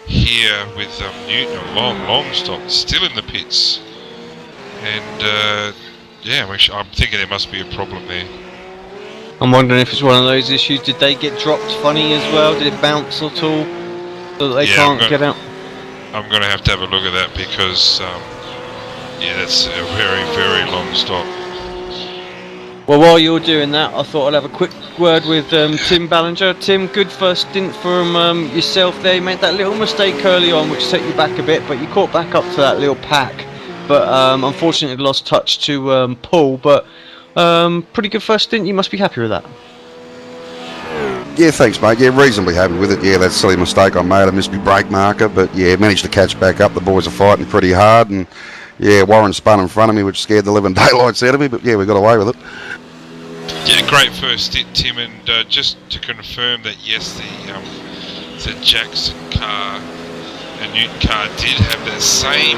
here with Newton. A long stop. Still in the pits. And yeah, I'm thinking there must be a problem there. I'm wondering if it's one of those issues. Did they get dropped funny as well? Did it bounce at all so that they can't get out? I'm going to have a look at that because yeah, that's a very long stop. Well, while you're doing that, I thought I'd have a quick word with Tim Ballinger. Tim, good first stint from yourself there. You made that little mistake early on which set you back a bit, but you caught back up to that little pack. But unfortunately lost touch to Paul, but pretty good first stint. You must be happy with that. Yeah, thanks, mate. Yeah, reasonably happy with it. Yeah, that's a silly mistake I made. I missed my brake marker, but yeah, managed to catch back up. The boys are fighting pretty hard, and yeah, Warren spun in front of me, which scared the living daylights out of me, but yeah, we got away with it. Yeah, great first stint, Tim, and just to confirm that, yes, the Jackson car and Newton car did have that same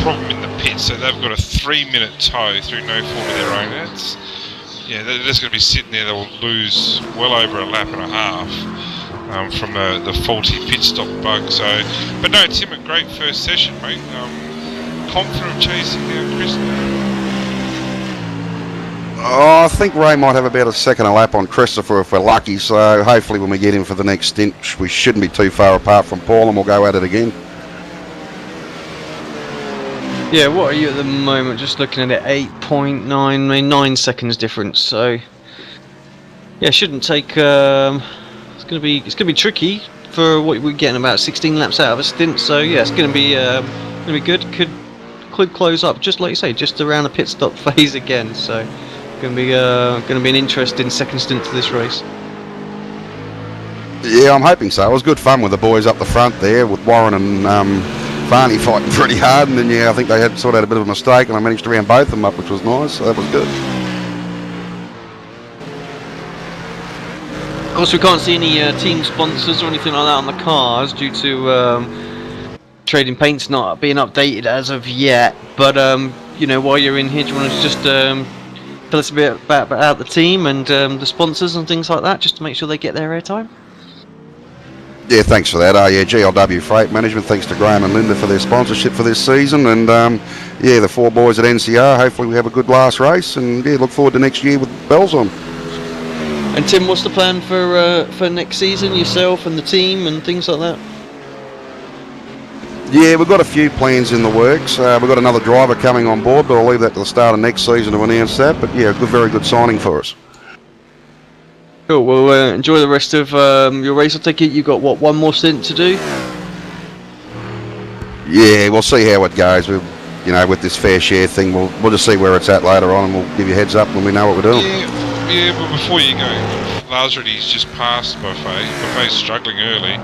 problem in the pit, so they've got a 3-minute tow through no fault of their own. That's, yeah, they're just going to be sitting there. They'll lose well over a lap and a half from the faulty pit stop bug. So, but no, Tim, a great first session, mate. Confident of chasing now, Chris? Oh, I think Ray might have about a second a lap on Christopher if we're lucky, so hopefully when we get him for the next stint, we shouldn't be too far apart from Paul and we'll go at it again. Yeah, what are you at the moment? Just looking at it, 8.9, 9 seconds difference. So, yeah, shouldn't take. It's gonna be tricky for what we're getting about 16 laps out of a stint. So yeah, it's gonna be good. Could close up just like you say, just around the pit stop phase again. So, gonna be an interesting second stint to this race. Yeah, I'm hoping so. It was good fun with the boys up the front there, with Warren and Barney fighting pretty hard, and then I think they had sort of had a bit of a mistake, and I managed to round both of them up, which was nice. So that was good. Of course, we can't see any team sponsors or anything like that on the cars due to trading paints not being updated as of yet. But while you're in here, do you want to just tell us a bit about the team and the sponsors and things like that, just to make sure they get their airtime? Yeah, thanks for that. GLW Freight Management, thanks to Graham and Linda for their sponsorship for this season. And the 4 boys at NCR, hopefully we have a good last race. And look forward to next year with bells on. And Tim, what's the plan for next season, yourself and the team and things like that? Yeah, we've got a few plans in the works. We've got another driver coming on board, but I'll leave that to the start of next season to announce that. But yeah, very good signing for us. Cool, well enjoy the rest of your race. I take it you got one more stint to do? Yeah, we'll see how it goes. With this fair share thing, we'll just see where it's at later on, and we'll give you a heads up when we know what we're doing. Yeah, but before you go, Lazaretti's just passed Buffet. Buffet's struggling early.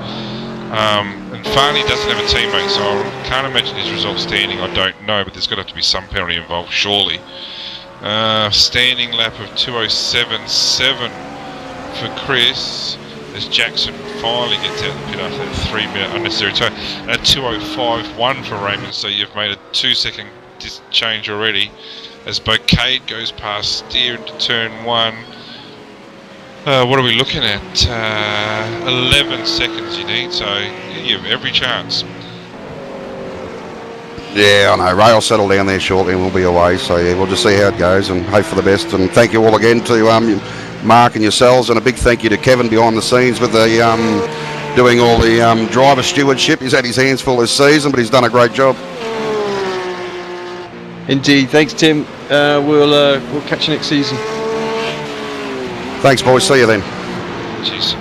And Farney doesn't have a teammate, so I can't imagine his result standing. I don't know, but there's got to have to be some penalty involved, surely. Standing lap of 2:07.7 for Chris, as Jackson finally gets out of the pit after that 3-minute unnecessary time. And a 2:05.1 for Raymond, so you've made a 2-second change already. As Bouquet goes past Steer into turn 1. What are we looking at? 11 seconds you need, so you have every chance. Yeah, I know. Ray will settle down there shortly and we'll be away. So yeah, we'll just see how it goes and hope for the best. And thank you all again to Mark and yourselves, and a big thank you to Kevin behind the scenes with the doing all the driver stewardship. He's had his hands full this season, but he's done a great job. Indeed, thanks Tim. We'll catch you next season. Thanks, boys. See you then. Cheers.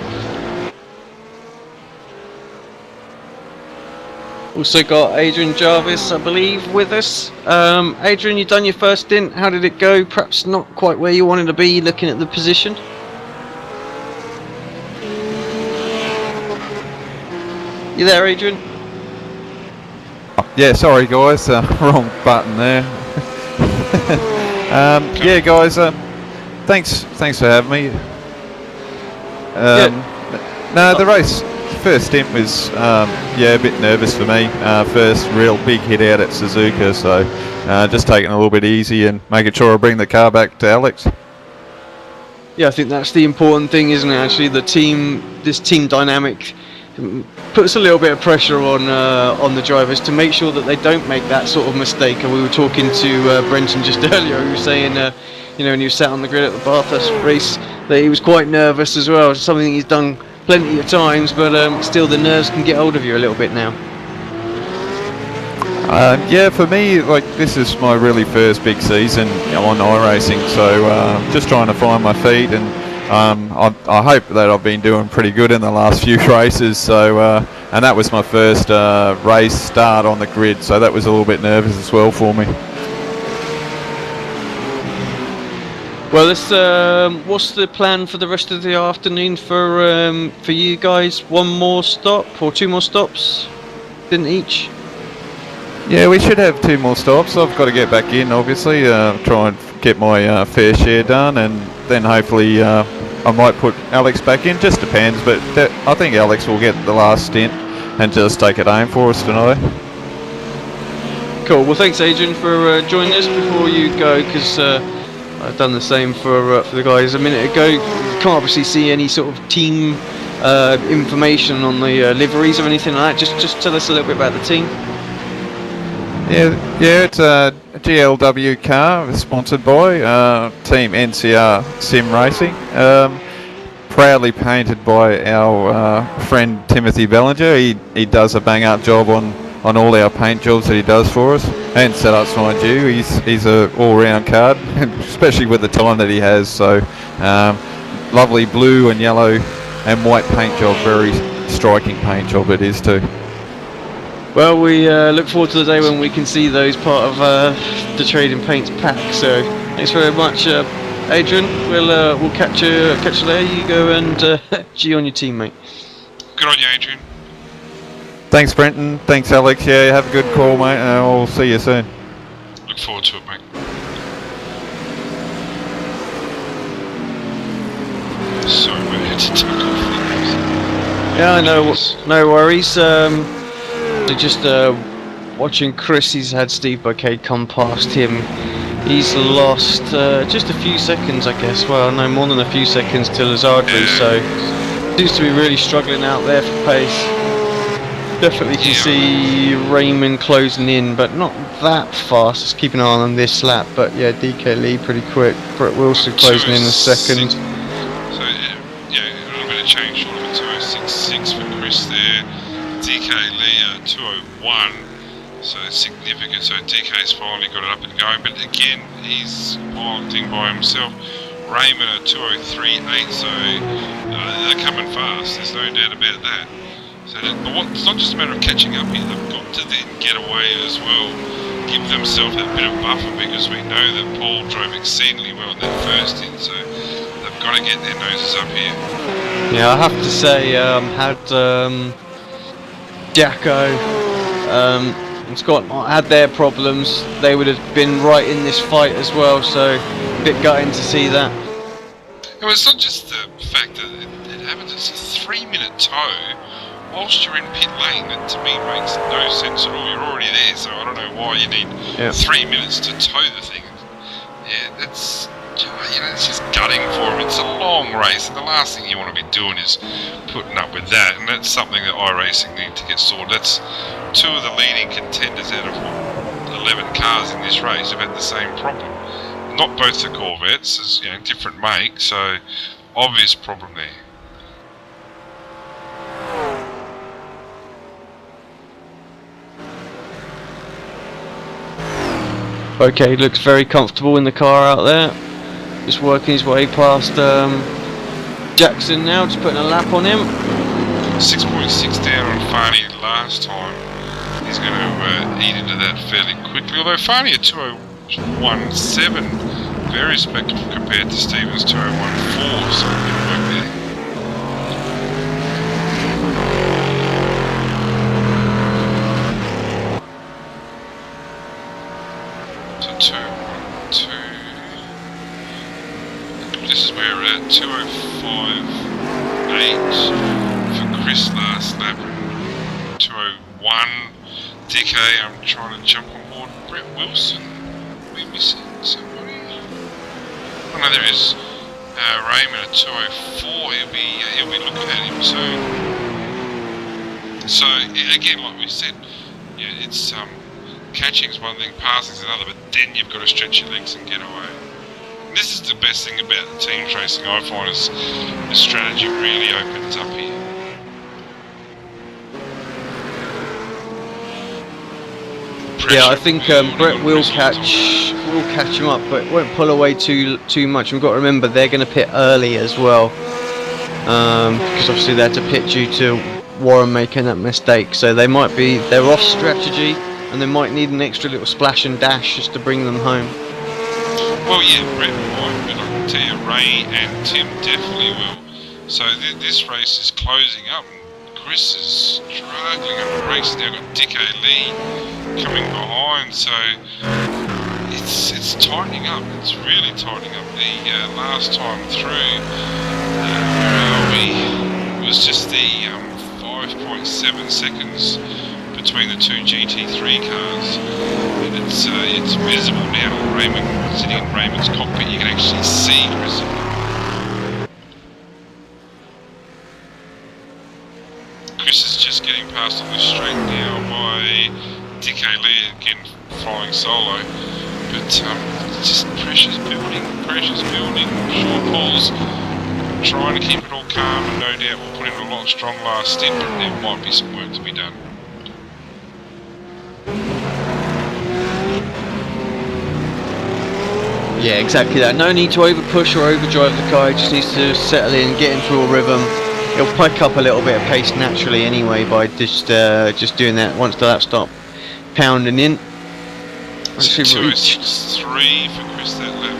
Also got Adrian Jarvis, I believe, with us. Adrian, you've done your first stint. How did it go? Perhaps not quite where you wanted to be, looking at the position. You there, Adrian? Yeah, sorry guys, wrong button there. Yeah, guys, thanks for having me. No, the race. First stint was a bit nervous for me. First real big hit out at Suzuka, so just taking it a little bit easy and making sure I bring the car back to Alex. Yeah, I think that's the important thing, isn't it? Actually, this team dynamic puts a little bit of pressure on the drivers to make sure that they don't make that sort of mistake. And we were talking to Brenton just earlier. He was saying, when he was sat on the grid at the Bathurst race, that he was quite nervous as well. It's something he's done plenty of times, but still the nerves can get hold of you a little bit now. Yeah, for me, this is my really first big season on iRacing, so just trying to find my feet, and I hope that I've been doing pretty good in the last few races. So and that was my first race start on the grid, so that was a little bit nervous as well for me. Well, what's the plan for the rest of the afternoon for you guys? One more stop or two more stops? Didn't each? Yeah, we should have 2 more stops. I've got to get back in, obviously, try and get my fair share done, and then hopefully I might put Alex back in. Just depends, but I think Alex will get the last stint and just take it home for us tonight. Cool. Well, thanks, Adrian, for joining us before you go, because I've done the same for the guys a minute ago. Can't obviously see any sort of team information on the liveries or anything like that. Just tell us a little bit about the team. Yeah, it's a GLW car sponsored by Team NCR Sim Racing. Proudly painted by our friend Timothy Bellinger. He does a bang up job on all our paint jobs that he does for us, and setups, mind you. He's a all round card, especially with the time that he has. So lovely blue and yellow and white paint job, very striking paint job it is too. Well, we look forward to the day when we can see those part of the Trading Paints pack. So thanks very much, Adrian. We'll catch you later. You go and G on your team, mate. Good on you, Adrian. Thanks, Brenton. Thanks, Alex. Yeah, have a good call, mate, and I'll see you soon. Look forward to it, mate. Sorry, mate, I had to tuck off. Yeah, I know. No worries. Just watching Chris, he's had Steve Bouquet come past him. He's lost just a few seconds, I guess. Well, no more than a few seconds till Azardri, so seems to be really struggling out there for pace. Definitely can see Raymond closing in, but not that fast. Just keep an eye on this lap. But yeah, DK Lee pretty quick. Brett Wilson closing in a second. So yeah, a little bit of change short of a 206.6 for Chris there. DK Lee 201, so significant. So DK's finally got it up and going, but again, he's piloting by himself. Raymond at 203.8, so they're coming fast. There's no doubt about that. So, but it's not just a matter of catching up here. They've got to then get away as well, give themselves that bit of buffer, because we know that Paul drove exceedingly well in that first in. So they've got to get their noses up here. Yeah, I have to say, had Jacko and Scott not had their problems, they would have been right in this fight as well, so a bit gutting to see that. Well, it's not just the fact that it happens, it's a 3-minute tow whilst you're in pit lane. That to me makes no sense at all. You're already there, so I don't know why you need 3 minutes to tow the thing. Yeah, that's, it's just gutting for him. It's a long race, and the last thing you want to be doing is putting up with that, and that's something that iRacing need to get sorted. That's two of the leading contenders out of 11 cars in this race have had the same problem. Not both the Corvettes, as different make, so obvious problem there. Okay, looks very comfortable in the car out there. Just working his way past Jackson now, just putting a lap on him. 6.6 down on Farney last time. He's going to eat into that fairly quickly, although Farney at 201.7, very respectable compared to Stevens 201.4, so good work there. So 212. This is where we're at, 205.8 for Chris last lap. 201. DK, I'm trying to jump on board. Brett Wilson. Are we missing somebody? Oh no, there is. Raymond at 204. He'll be looking at him soon. So again, like we said, it's catching's one thing, passing's another, but then you've got to stretch your legs and get away. And this is the best thing about the team racing, I find, is the strategy really opens up here. Yeah, I think Brett will catch him up, but won't pull away too much. We've got to remember they're going to pit early as well, because obviously they had to pit due to Warren making that mistake. So they're off strategy, and they might need an extra little splash and dash just to bring them home. Well, yeah, Brett might, but I can tell you, Ray and Tim definitely will. So this race is closing up. Chris is struggling on the race now. Got Dick Lee coming behind, so it's tightening up. It's really tightening up. The last time through, where are we? It was just the 5.7 seconds between the two GT3 cars, and it's visible now. Raymond, sitting in Raymond's cockpit, you can actually see Chris. Chris is just getting passed on the straight now by DK Lee again flying solo, but just pressure's building. Sean Paul's trying to keep it all calm, and no doubt will put in a lot of strong last stint, but there might be some work to be done. Yeah, exactly that. No need to over push or overdrive the car. He just needs to settle in, get into a rhythm. He'll pick up a little bit of pace naturally anyway by just doing that once the lap stop pounding in. So 206.3 for Chris that lap.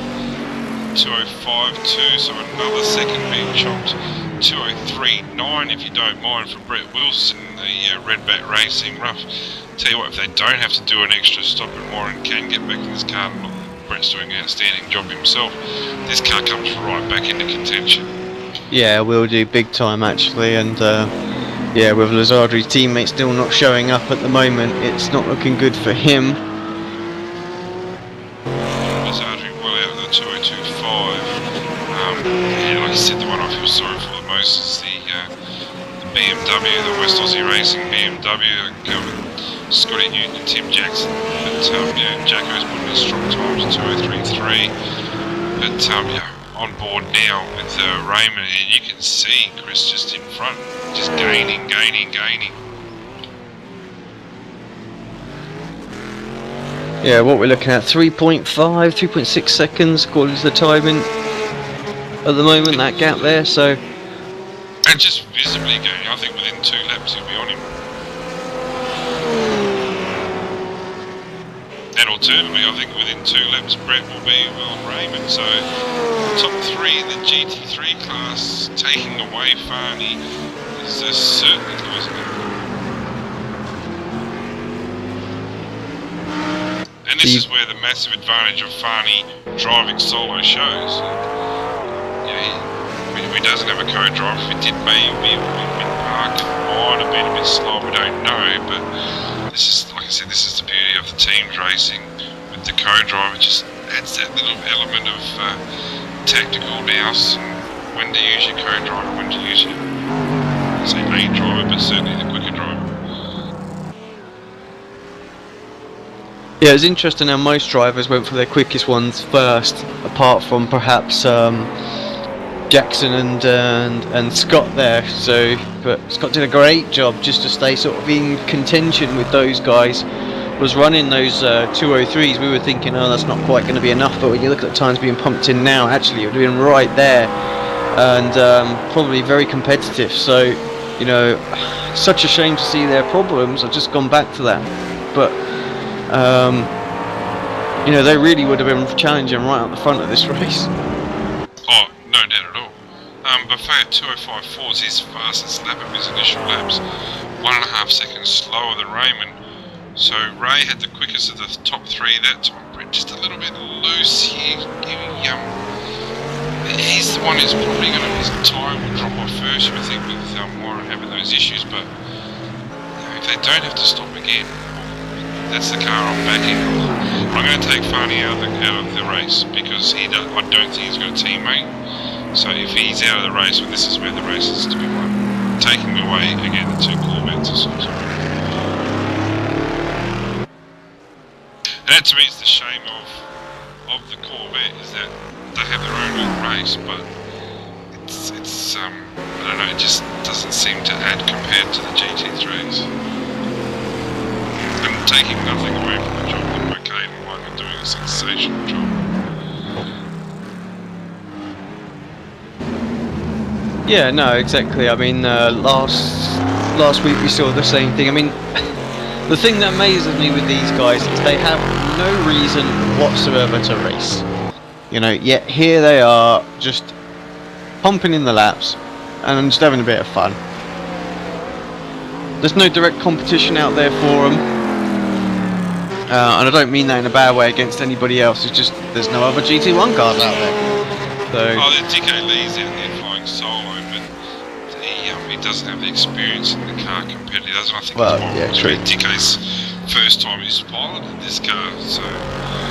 205.2, so another second being chopped. 203.9 if you don't mind for Brett Wilson, the Redback Racing rough. Tell you what, if they don't have to do an extra stop and Warren can get back in this car, Brett's doing an outstanding job himself, this car comes right back into contention. Yeah, we'll do big time actually, and yeah, with Lazzardi's teammates still not showing up at the moment, it's not looking good for him. Lazzardi well out of the 202.5. Yeah, like I said, the one I feel sorry for the most is the BMW, the West Aussie Racing BMW, Scotty Newton and Tim Jackson. But yeah, Jacko's putting in strong times, 203.3. But yeah, on board now with Raymond, and you can see Chris just in front, just gaining. Yeah, what we're looking at, 3.6 seconds according to the timing at the moment, that gap there, so... And just visibly gaining, I think within 2 laps he'll be on him. And alternatively, I think within 2 laps Brett will be on Raymond, so top 3 in the GT3 class, taking away Farney is certainly losing it. And this is where the massive advantage of Farney driving solo shows. He doesn't have a co-driver. If it did, maybe it would have been parked. It might have been a bit slow, we don't know. But this is, like I said, this is the beauty of the teams racing. With the co-driver, it just adds that little element of tactical nous. When to use your co-driver, when to use your, say, main driver, but certainly the quicker driver. Yeah, it's interesting how most drivers went for their quickest ones first, apart from perhaps Jackson and Scott there. So, but Scott did a great job just to stay sort of in contention with those guys. Was running those 203s. We were thinking, oh, that's not quite going to be enough. But when you look at the times being pumped in now, actually, it would have been right there, and probably very competitive. So, you know, such a shame to see their problems. I've just gone back to that, but. You know, they really would have been challenging right at the front of this race. Oh, no doubt at all. Buffet 205.4 is his fastest lap of his initial laps, 1.5 seconds slower than Raymond. So Ray had the quickest of the top 3 that time. Brett just a little bit loose here. He's the one who's probably going to, his tyre will drop off first, I think, with Warren having those issues. But if they don't have to stop again, that's the car I'm backing. I'm going to take Farney out of the race because I don't think he's got a teammate. So if he's out of the race, well, this is where the race is to be won. Taking away again the 2 Corvettes or something. And that to me is the shame of the Corvette, is that they have their own little race, but it's I don't know, it just doesn't seem to add compared to the GT3s. And taking nothing away from the job that McCain and Wang are doing a sensational job. Yeah, no, exactly. I mean, last week we saw the same thing. I mean, the thing that amazes me with these guys is they have no reason whatsoever to race. You know, yet here they are, just pumping in the laps and just having a bit of fun. There's no direct competition out there for them. And I don't mean that in a bad way against anybody else, it's just there's no other GT1 cars out there. So, oh, the DK Lee's out there flying solo, but he doesn't have the experience in the car compared to the others. I think it's probably DK's first time he's piloted this car, so...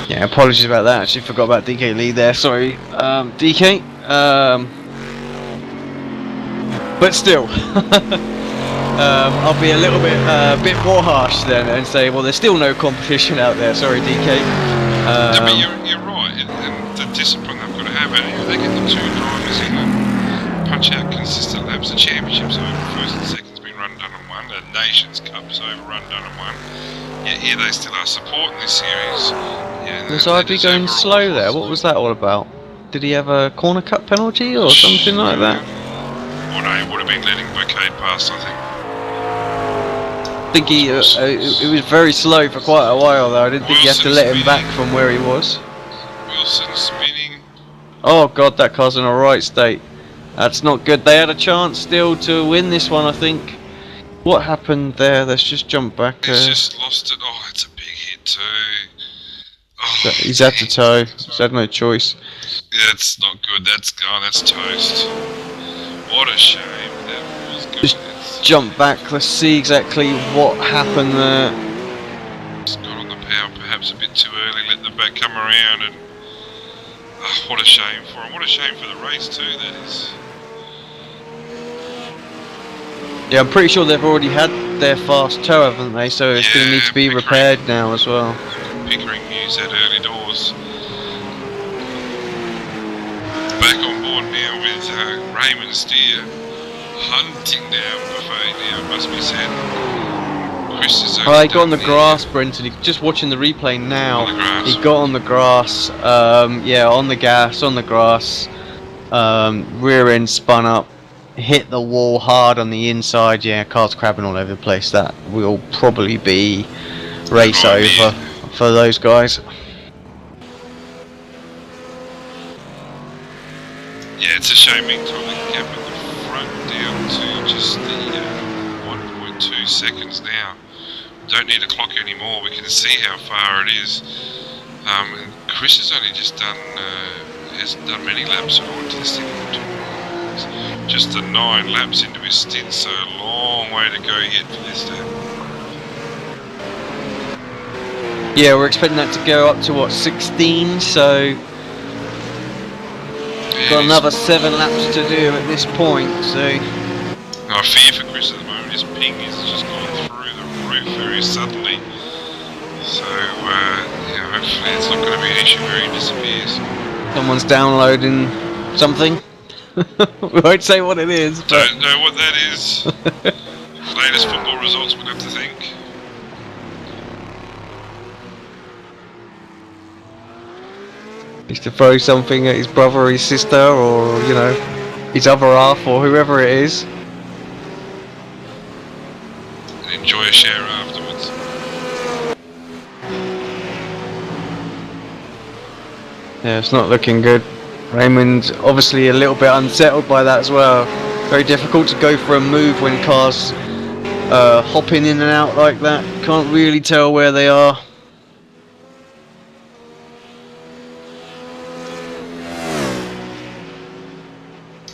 Yeah, apologies about that, actually forgot about DK Lee there, sorry. DK, but still, I'll be a little bit more harsh then and say, well, there's still no competition out there. Sorry, DK. No, but you're right, and the discipline they've got to have. They get the two drivers in and punch out consistent laps. The championships over, first and second's been run, done and won. The Nations Cup's over, run, done and won. Yeah, they still are supporting this series. Yeah, was Ivy going slow there? What was that all about? Did he have a corner cut penalty or something like that? Or no, he would have been letting Bouquet past, I think. I think it was very slow for quite a while though. I didn't think you had to let him back from where he was. Wilson spinning. Oh god, that car's in a right state. That's not good. They had a chance still to win this one, I think. What happened there? Let's just jump back. He's just lost it. Oh, it's a big hit too. Oh, he's had to tow. He's had no choice. That's not good. That's toast. What a shame. That was good. Just jump back. Let's see exactly what happened there. Just got on the power perhaps a bit too early. Let the back come around and what a shame for him. What a shame for the race too. That is. Yeah, I'm pretty sure they've already had their fast tow, haven't they? So it's going to need to be repaired now as well. Pickering used that early doors. Back on board now with Raymond Steer hunting down Buffet now, it must be said. Chris is he got on the grass, Brenton. Just watching the replay now. He got on the grass. Yeah, on the gas, on the grass. Rear end spun up. Hit the wall hard on the inside. Yeah, car's crabbing all over the place. That will probably be race over for those guys. Yeah, it's a shame being told the gap at the front down to just the 1.2 seconds now. Don't need a clock anymore. We can see how far it is. And Chris has only just done many laps on to the second. Just the 9 laps into his stint, so a long way to go yet for this day. Yeah, we're expecting that to go up to what, 16, so yeah, got another 7 laps to do at this point, so I fear for Chris at the moment. His ping is just gone through the roof very suddenly. So yeah, hopefully it's not going to be an issue where he disappears. Someone's downloading something. We won't say what it is. Don't know what that is. Latest football results, we'll have to think. He's to throw something at his brother or his sister or, you know, his other half or whoever it is. And enjoy a share afterwards. Yeah, it's not looking good. Raymond obviously a little bit unsettled by that as well. Very difficult to go for a move when cars hopping in and out like that. Can't really tell where they are.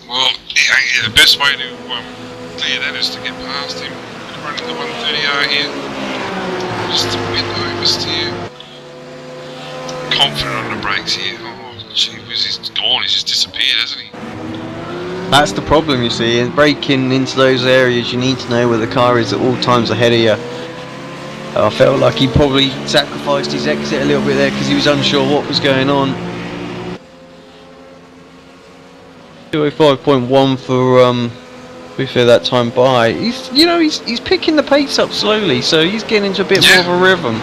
Well, yeah, the best way to clear that is to get past him. Running the 130R here. Just a bit oversteer. Confident on the brakes here. Gee whiz, he's gone, he's just disappeared, hasn't he? That's the problem, you see. In braking into those areas, you need to know where the car is at all times ahead of you. I felt like he probably sacrificed his exit a little bit there because he was unsure what was going on. 205.1 for we feel that time by. He's picking the pace up slowly, so he's getting into a bit more of a rhythm.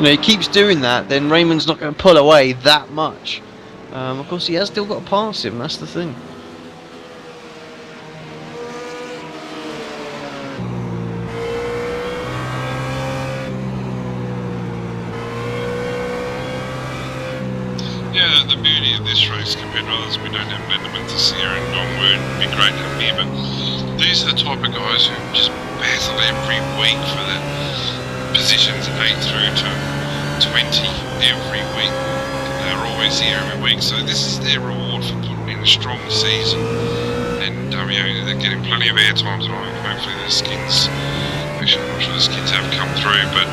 He keeps doing that, then Raymond's not going to pull away that much. Of course, he has still got to pass him, that's the thing. Yeah, the beauty of this race compared to others, we don't have Lindemann, Sierra and Dongwood. It'd be great to have here, but these are the type of guys who just battle every week for the positions 8 through to 20 every week. They're always here every week, so this is their reward for putting in a strong season. And they're getting plenty of airtime tonight. Hopefully the skins, actually I'm not sure the skins have come through, but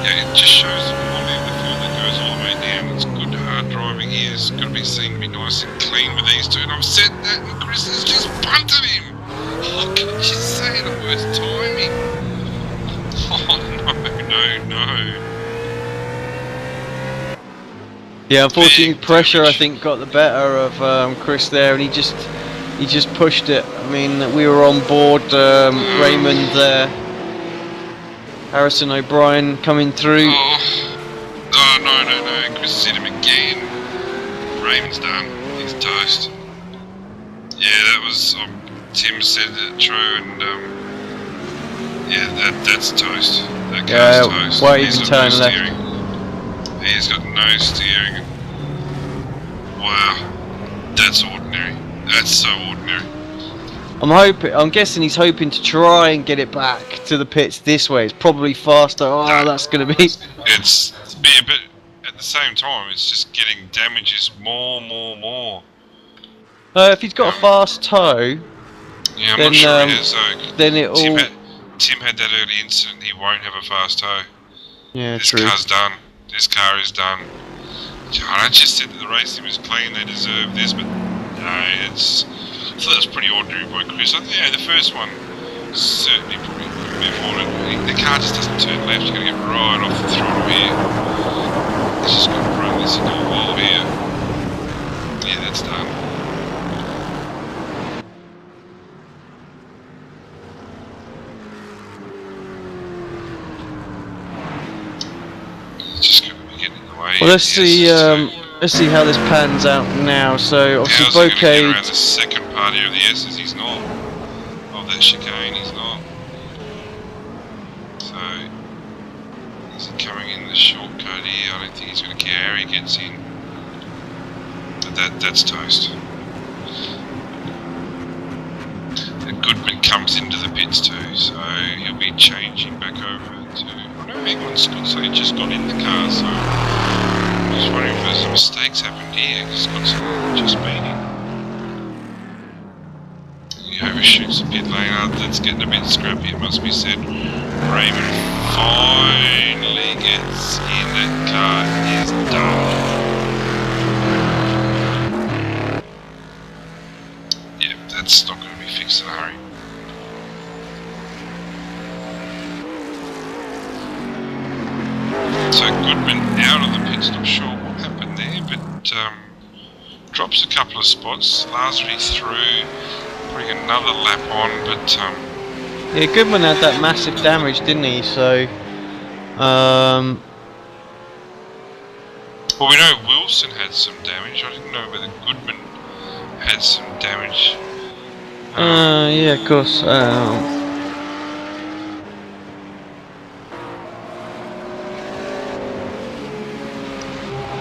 yeah, it just shows the quality of the field that goes all the way down. It's good hard driving here. It's going to be seen to be nice and clean with these two. And I've said that, and Chris has just punted him. Oh, can you just say the worst timing? Oh, no. Yeah, unfortunately, Big pressure I damage. think got the better of Chris there, and he just pushed it. I mean, we were on board. Raymond there, Harrison O'Brien coming through. Oh, no. Chris hit him again. Raymond's done. He's toast. Yeah, that was. Tim said it true, and yeah, that's toast. That car's toast. won't He's even got no turn left. steering. He's got no steering. Wow, that's ordinary. That's so ordinary. I'm guessing he's hoping to try and get it back to the pits this way. It's probably faster. Oh, No. that's going to be. But at the same time, it's just getting damages more. If he's got a fast toe, Yeah, I'm then not sure he is though. then it'll. Tim had that early incident. He won't have a fast toe. Yeah, This true. car's done. This car is done. I just said that the racing was clean. They deserve this, but no, it's. I thought that was pretty ordinary by Chris. I think the first one certainly probably could be avoided. The car just doesn't turn left. You're gonna get right off the throttle here. It's just gonna run this into a wall here. Yeah, that's done. Just gonna be getting in the way. Well, let's see how this pans out now. So obviously How's he gonna get around Bouquet. the second part here of the S's? He's not. Of that chicane, he's not. So, is he coming in the shortcut here? I don't think he's gonna care how he gets in. But that's toast. And Goodman comes into the pits too, so he'll be changing back over to. Oh no, hang on, Scott's only just got in the car, so I'm just wondering if there's mistakes happened here. Scott's just been in. He overshoots the pit lane. That's getting a bit scrappy, it must be said. Raymond finally gets in. That car is done. Yeah, that's not going to be fixed in a hurry. So Goodman out of the pits, not sure what happened there, but drops a couple of spots. Lasry through, putting another lap on, but Yeah, Goodman had that massive damage, didn't he? So, well, we know Wilson had some damage. I didn't know whether Goodman had some damage. yeah, of course.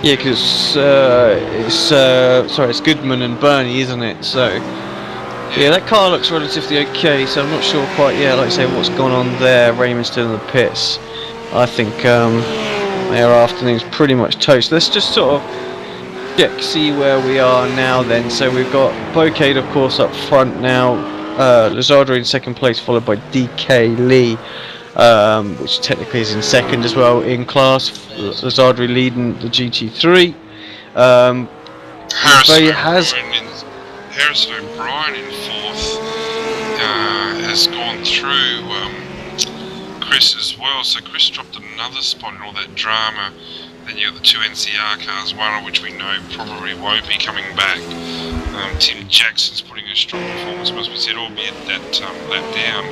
Yeah, because it's Goodman and Bernie, isn't it? So, yeah, that car looks relatively okay. So I'm not sure quite. Yeah, like I say, what's gone on there. Raymond's still in the pits. I think their afternoon's pretty much toast. Let's just sort of see where we are now. Then, so we've got Bouquet, of course, up front now. Lazardri in second place, followed by DK Lee. Which technically is in second as well in class. Lazardri leading the GT3. Harrison O'Brien in fourth has gone through Chris as well. So Chris dropped another spot in all that drama. Then you got the two NCR cars, one of which we know probably won't be coming back. Tim Jackson's putting a strong performance, must be said, albeit that lap down.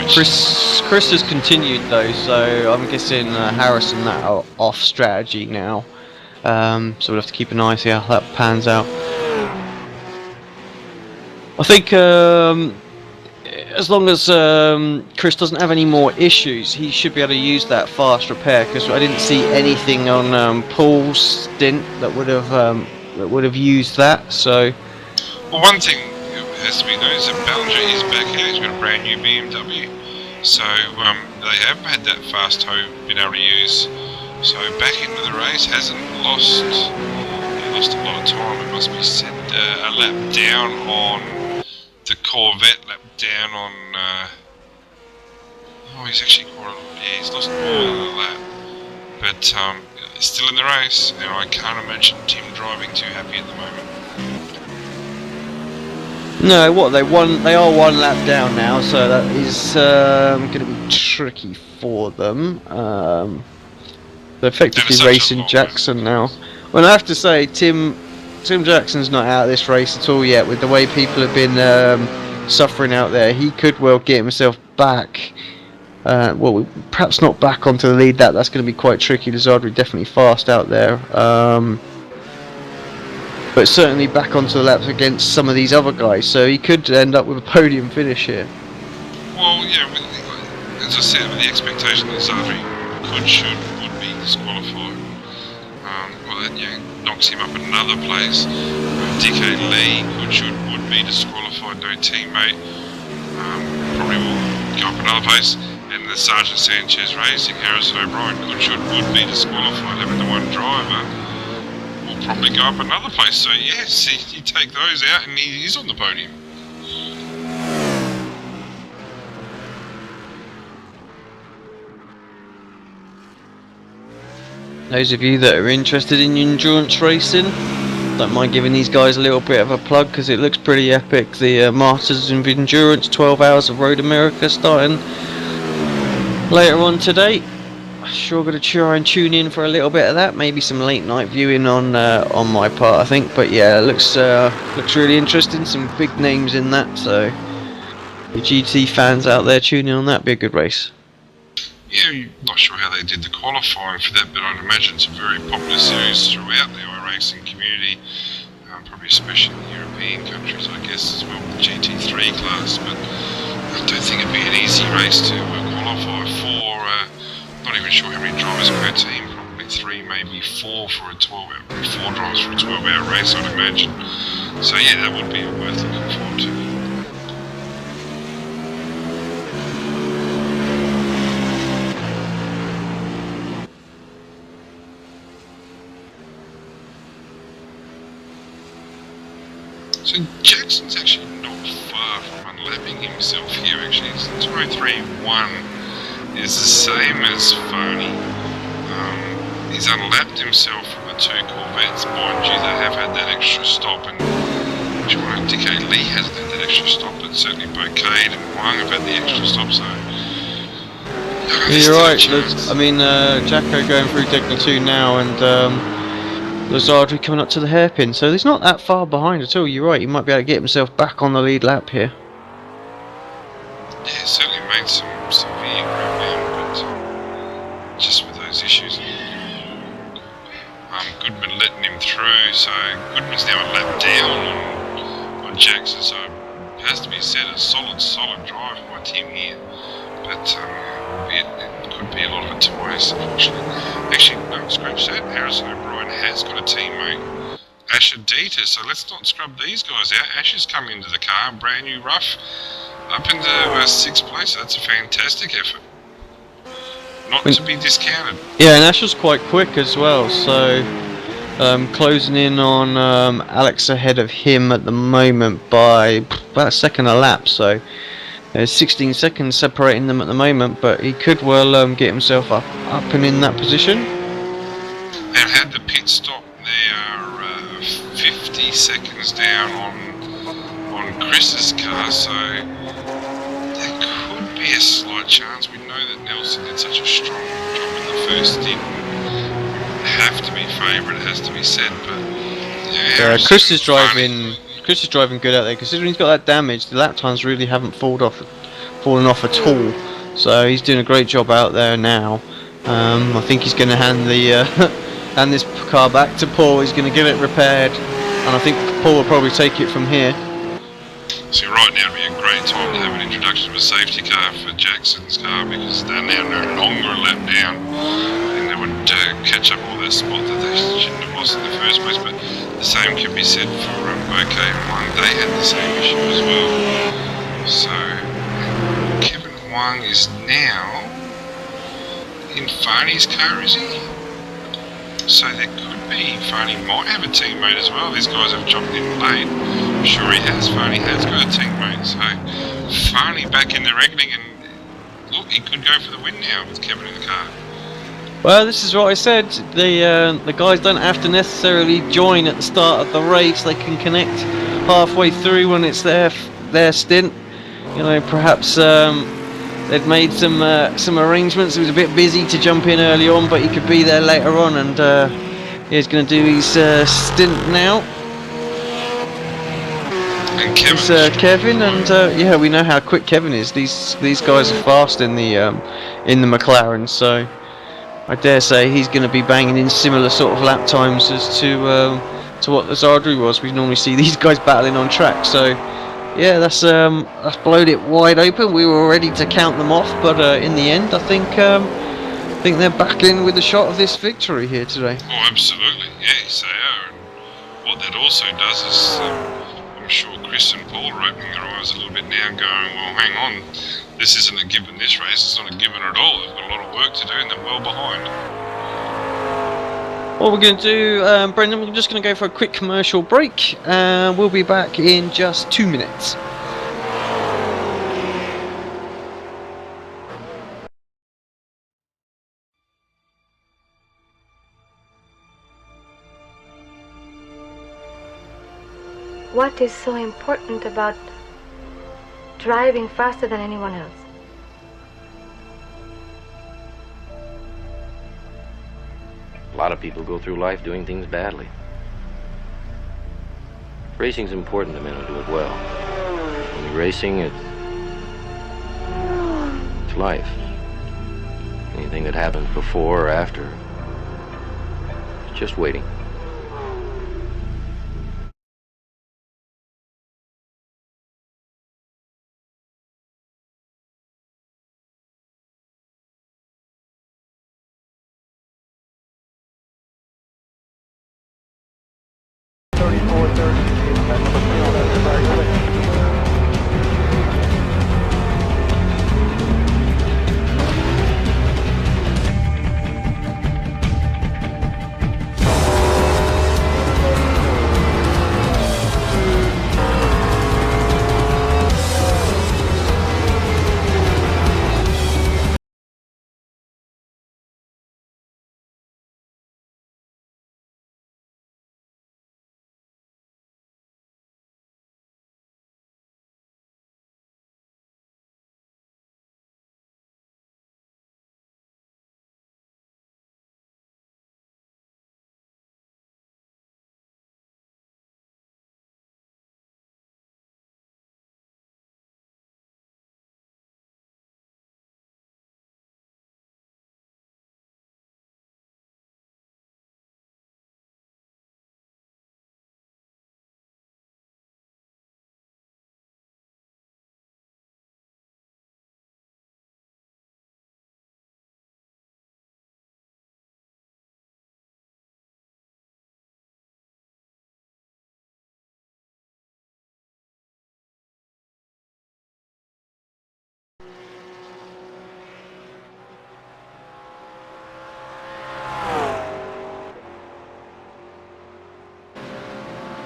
Chris has continued though, so I'm guessing Harrison that are off strategy now. So we'll have to keep an eye, see how that pans out. I think as long as Chris doesn't have any more issues, he should be able to use that fast repair. Because I didn't see anything on Paul's stint that would have used that. So, well, one thing has to be noted is that Ballinger is back out. He's got a brand new BMW, so they have had that fast toe been able to use. So back into the race, hasn't lost. He lost a lot of time. It must be said. A lap down on the Corvette, lap down on. He's actually he's lost more than a lap, but still in the race. And I can't imagine Tim driving too happy at the moment. No, what they won? They are one lap down now, so that is going to be tricky for them. They're effectively such a racing long Jackson now. Well, I have to say, Tim Jackson's not out of this race at all yet. With the way people have been suffering out there, he could well get himself back. Well, perhaps not back onto the lead. That's going to be quite tricky. Lazardri definitely fast out there. But certainly back onto the laps against some of these other guys, so he could end up with a podium finish here. Well, yeah, as I said, with the expectation that Zadri would be disqualified, well, that knocks him up at another place. DK Lee would be disqualified, no teammate. Probably will go up another place. And the Sergeant Sanchez Racing, Harrison O'Brien, would be disqualified, having the one driver. Will probably go up another place. So yes, you take those out, and he is on the podium. Those of you that are interested in endurance racing, don't mind giving these guys a little bit of a plug because it looks pretty epic. The Masters of Endurance 12 Hours of Road America starting later on today. Sure, going to try and tune in for a little bit of that. Maybe some late night viewing on my part, I think. But yeah, it looks really interesting. Some big names in that. So the GT fans out there tuning in on that, be a good race. Yeah, I'm not sure how they did the qualifying for that, but I'd imagine it's a very popular series throughout the iRacing community, probably especially in the European countries, I guess, as well, with the GT3 class. But I don't think it'd be an easy race to qualify for. Not even sure how many drivers per team, probably 3, maybe 4 for a 12-hour, 4 drivers for a 12-hour race, I'd imagine. So yeah, that would be worth looking forward to. So Jackson's actually not far from unlapping himself here, actually. It's 203.1 is the same as Farney. He's unlapped himself from the 2 Corvettes. Mind you, they have had that extra stop, and DK Lee hasn't had that extra stop, but certainly Bouquet and Wang have had the extra stop, so... You're right, I mean, Jacko going through Degner 2 now, and Lazardri coming up to the hairpin, so he's not that far behind at all. You're right, he might be able to get himself back on the lead lap here. Yeah, certainly made some severe ground, but just with those issues. Goodman letting him through, so Goodman's now a lap down on Jackson, so it has to be said a solid drive by Tim here. But it could be a lot of it to waste, unfortunately. Actually, no, scratch that. Harrison O'Brien has got a teammate, Asher Dieter, so let's not scrub these guys out. Asher's come into the car, brand new rough, up into 6th place. So that's a fantastic effort. Not to be discounted. Yeah, and Asher's quite quick as well, so closing in on Alex ahead of him at the moment by about a second a lap, so there's 16 seconds separating them at the moment, but he could well get himself up and in that position. And had the pit stop there 50 seconds down on Chris's car, so there could be a slight chance. We know that Nelson did such a strong job in the first stint. Have to be favourite, has to be said, but yeah, Chris is driving good out there, considering he's got that damage. The lap times really haven't fallen off at all, so he's doing a great job out there now. I think he's going to hand this car back to Paul. He's going to get it repaired, and I think Paul will probably take it from here. So right now would be a great time to have an introduction of a safety car for Jackson's car, because they're now no longer a lap down, and they would catch up all that spot that they shouldn't have lost in the first place. But the same can be said for Bouquet and Wang. They had the same issue as well. So Kevin Wang is now in Farney's car, is he? So there could be, Farney might have a teammate as well. These guys have jumped in late. I'm sure he has. Farney has got a teammate. So Farney back in the reckoning, and look, he could go for the win now with Kevin in the car. Well, this is what I said. The guys don't have to necessarily join at the start of the race. They can connect halfway through when it's their stint. You know, perhaps they'd made some arrangements. He was a bit busy to jump in early on, but he could be there later on, and he's going to do his stint now. And Kevin. It's Kevin, and yeah, we know how quick Kevin is. These guys are fast in the McLaren, so I dare say he's going to be banging in similar sort of lap times as to what the Zardru was. We normally see these guys battling on track, so yeah, that's blowed it wide open. We were ready to count them off, but in the end, I think they're battling with a shot of this victory here today. Oh, absolutely, yes, they are. And what that also does is, I'm sure Chris and Paul are opening their eyes a little bit now, and going, well, hang on, this isn't a given. This race is not a given at all. They've got a lot of work to do, and they're well behind. What we're going to do, Brendan, we're just going to go for a quick commercial break, and we'll be back in just 2 minutes. What is so important about driving faster than anyone else? A lot of people go through life doing things badly. Racing's important to men who do it well. When you're racing, it's life. Anything that happens before or after, it's just waiting.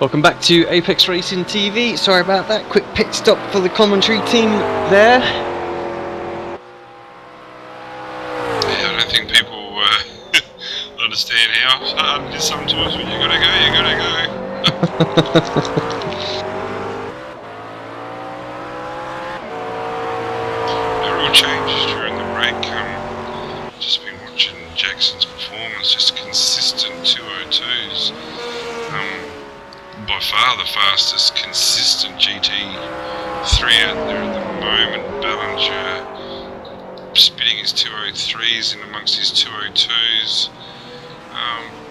Welcome back to Apex Racing TV. Sorry about that. Quick pit stop for the commentary team there. Yeah, I don't think people understand how hard it is sometimes when you gotta go. No real changes during the break. Just been watching Jackson's performance, just consistent 202s. By far the fastest consistent GT3 out there at the moment. Ballinger spitting his 203s in amongst his 202s.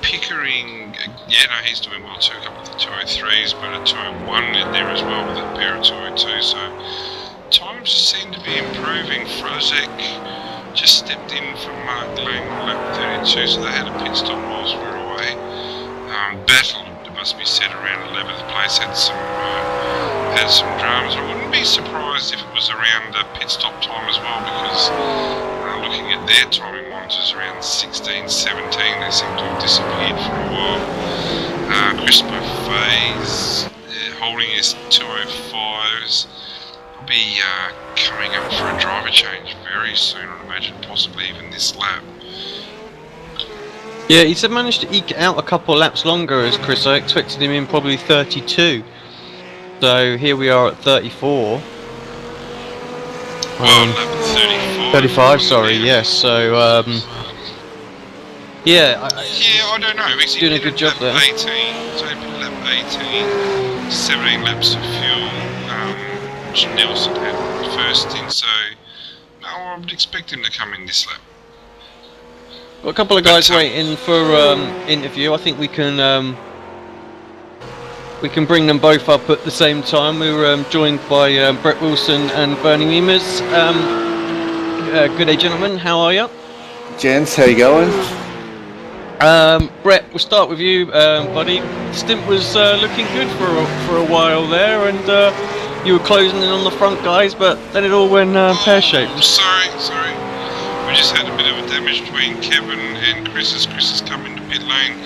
Pickering, yeah, no, he's doing well too, a couple of the 203s, but a 201 in there as well with a pair of 202s. So times seem to be improving. Frozek just stepped in for Mark Lang on lap 32, so they had a pit stop whilst we were away. Battle, must be said, around 11th place, had some dramas. I wouldn't be surprised if it was around pit stop time as well, because looking at their timing monitors around 16, 17, they seem to have disappeared for a while. Chris Buffet's holding his 205s. Will be coming up for a driver change very soon, I'd imagine, possibly even this lap. Yeah, he's managed to eke out a couple of laps longer as Chris. I expected him in probably 32. So here we are at 34. Well, lap 34. 35, sorry, yes. So, yeah. I don't know. He's doing a good job lap there. 18, so he put lap 18, 17 laps of fuel, which Nelson had first in, so no, I would expect him to come in this lap. Got a couple of guys waiting for interview. I think we can bring them both up at the same time. We were joined by Brett Wilson and Bernie Weemers. Good day, gentlemen. How are you? Gents, how you going? Brett, we'll start with you, buddy. Stint was looking good for a while there, and you were closing in on the front guys, but then it all went pear-shaped. Sorry. We just had a bit of a damage between Kevin and Chris as Chris has come into pit lane.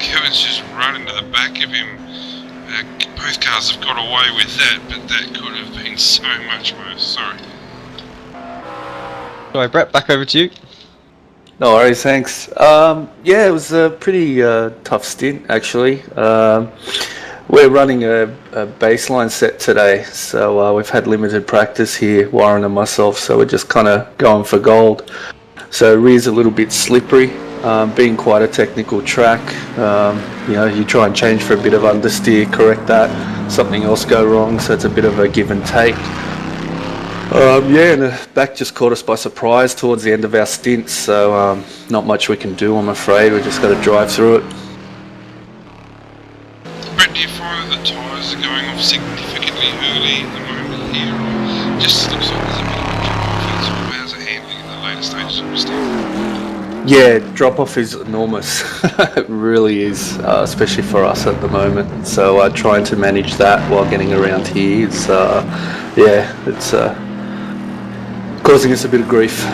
Kevin's just run into the back of him. Both cars have got away with that, but that could have been so much worse. Sorry. Sorry, Brett, back over to you. No worries, thanks. Yeah, it was a pretty tough stint, actually. We're running a baseline set today, so we've had limited practice here, Warren and myself, so we're just kind of going for gold. So rear's a little bit slippery, being quite a technical track. You try and change for a bit of understeer, correct that, something else go wrong, so it's a bit of a give and take. And the back just caught us by surprise towards the end of our stint, so not much we can do, I'm afraid. We just got to drive through it. Brett, do you find that the tyres are going off significantly early at the moment here, or just looks like there's a bit of a drop-off? How's it handling in the later stages of the stint? Yeah, drop-off is enormous. It really is, especially for us at the moment. So trying to manage that while getting around here is, it's causing us a bit of grief.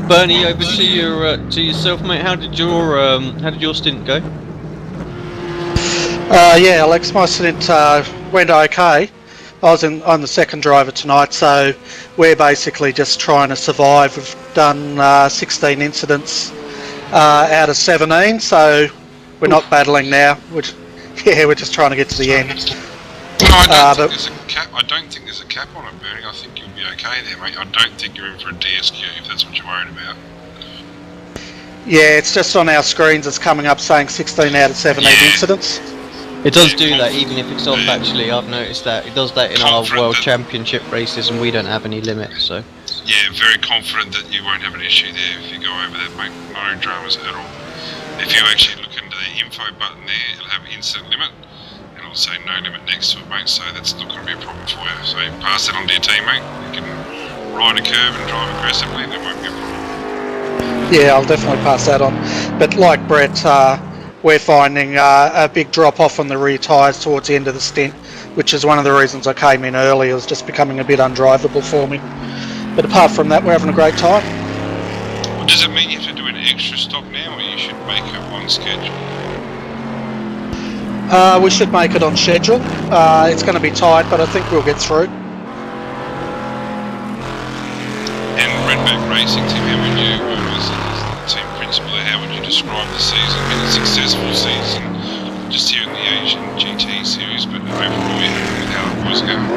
Bernie, over to yourself, mate. How did your stint go? Yeah, Alex, my stint went okay. I'm the second driver tonight, so we're basically just trying to survive. We've done 16 incidents out of 17, so we're not battling now. We're just trying to get to the end. No, I don't think there's a cap on it, Bernie. I think you'll be okay there, mate. I don't think you're in for a DSQ if that's what you're worried about. Yeah, it's just on our screens. It's coming up saying 16 out of 17 incidents. It does do that, even if it's off. Actually, I've noticed that it does that in our World Championship races, and we don't have any limits. So. Yeah, very confident that you won't have an issue there if you go over that, mate. No dramas at all. If you actually look into the info button there, it'll have incident limit. And it'll say no limit next to it, mate, so that's not going to be a problem for you. So pass that on to your team, mate. You can ride a curve and drive aggressively, and there won't be a problem. Yeah, I'll definitely pass that on. But like Brett, we're finding a big drop-off on the rear tyres towards the end of the stint, which is one of the reasons I came in early. It was just becoming a bit undrivable for me. But apart from that, we're having a great time. Well, does it mean you have to do an extra stop now, or you should make it on schedule? We should make it on schedule. It's going to be tight, but I think we'll get through. And Redback Racing Team, how would you, as the team principal, how would you describe the season? Been a successful season, just here in the Asian GT series, but overall you're happy with how it was going?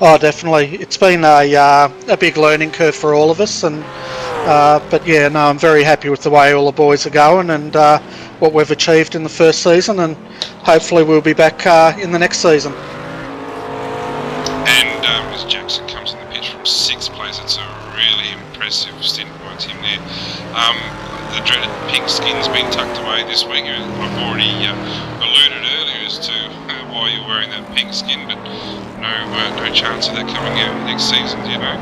Oh, definitely. It's been a big learning curve for all of us, and but yeah, no, I'm very happy with the way all the boys are going and what we've achieved in the first season, and hopefully we'll be back in the next season. And as Jackson comes in the pitch from 6th place, it's a really impressive stint by him there. The dreaded pink skin's been tucked away this week. I've already alluded earlier as to why you're wearing that pink skin, but no chance of that coming out next season, do you know?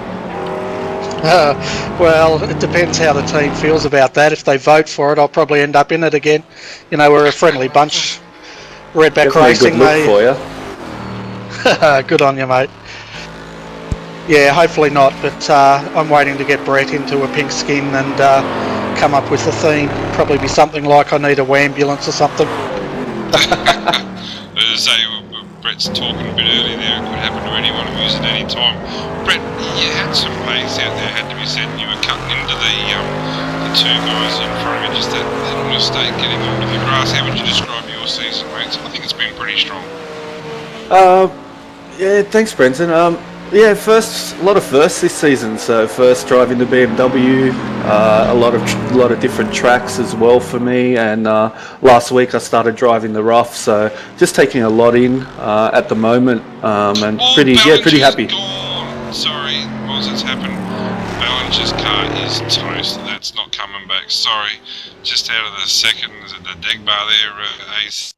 Well, it depends how the team feels about that. If they vote for it, I'll probably end up in it again. You know, we're a friendly bunch. Redback Racing, good look for you. Good on you, mate. Yeah, hopefully not, but I'm waiting to get Brett into a pink skin and come up with a theme. Probably be something like I need a wambulance or something. As I say, Brett's talking a bit early there. It could happen to anyone who uses it at any time. Brett, you had some pace out there, had to be said. You were cutting into the two guys in front of you, just that little mistake getting onto the grass. How would you describe your season, mate? I think strong. Yeah, thanks, Brenton. Yeah, a lot of firsts this season. So first driving the BMW, a lot of different tracks as well for me. And last week I started driving the rough, so just taking a lot in at the moment, and pretty happy. Gone. Sorry, what's happened? Ballinger's car is toast. That's not coming back. Sorry, just out of the second, the deck bar there, AC.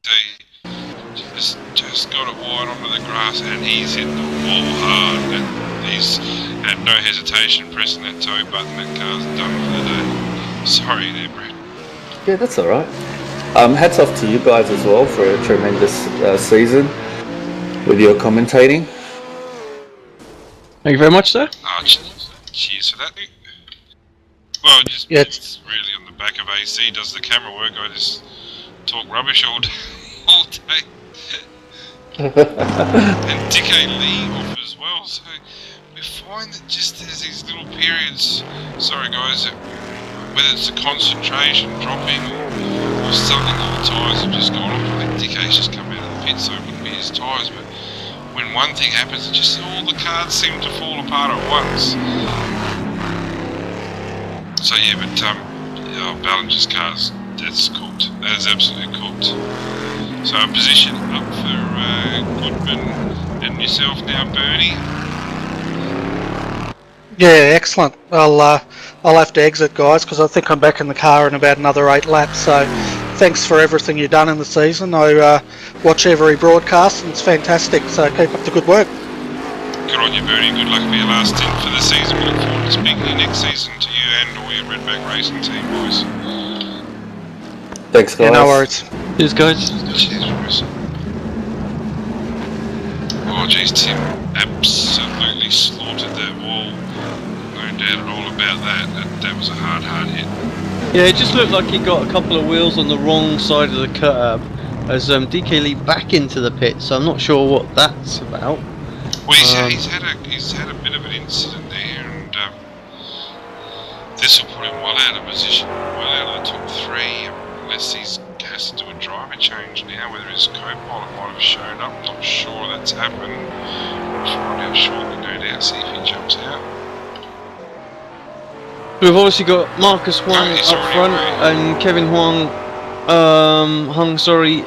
Just got it wide onto the grass, and he's hit the wall hard. And he's had no hesitation pressing that tow button. That car's done for the day. Sorry there, Brett. Yeah, that's all right. Hats off to you guys as well for a tremendous season with your commentating. Thank you very much, sir. Cheers for that. Well, it's really on the back of AC. Does the camera work? I just talk rubbish all day. And Dick A. Lee off as well, so we find that just there's these little periods, sorry guys, whether it's the concentration dropping or something, all the tyres have just gone off. I think Dick A's just come out of the pit, so it wouldn't be his tyres, but when one thing happens, it just all the cards seem to fall apart at once. So yeah, but Ballinger's car's, that's cooked. That is absolutely cooked. So a position up for Goodman and yourself now, Bernie. Yeah, excellent. I'll have to exit, guys, because I think I'm back in the car in about another 8 laps. So thanks for everything you've done in the season. I watch every broadcast and it's fantastic. So keep up the good work. Good on you, Bernie. Good luck for your last stint for the season. We look forward to speaking to you next season, to you and all your Redback Racing team, boys. Thanks, guys. Yeah, no worries. Cheers, guys. Cheers, boys. Oh, geez, Tim absolutely slaughtered that wall. No doubt at all about that. That was a hard hit. Yeah, it just looked like he got a couple of wheels on the wrong side of the curb as DK Lee back into the pit, so I'm not sure what that's about. Well, he's had a bit of an incident there, and this will put him well out of position, well out of the top 3, unless he has to do a driver change now. Whether his co-pilot might have showed up, not sure that's happened. We'll find out shortly, no doubt. See if he jumps out. We've obviously got Marcus Huang up front and Kevin Huang,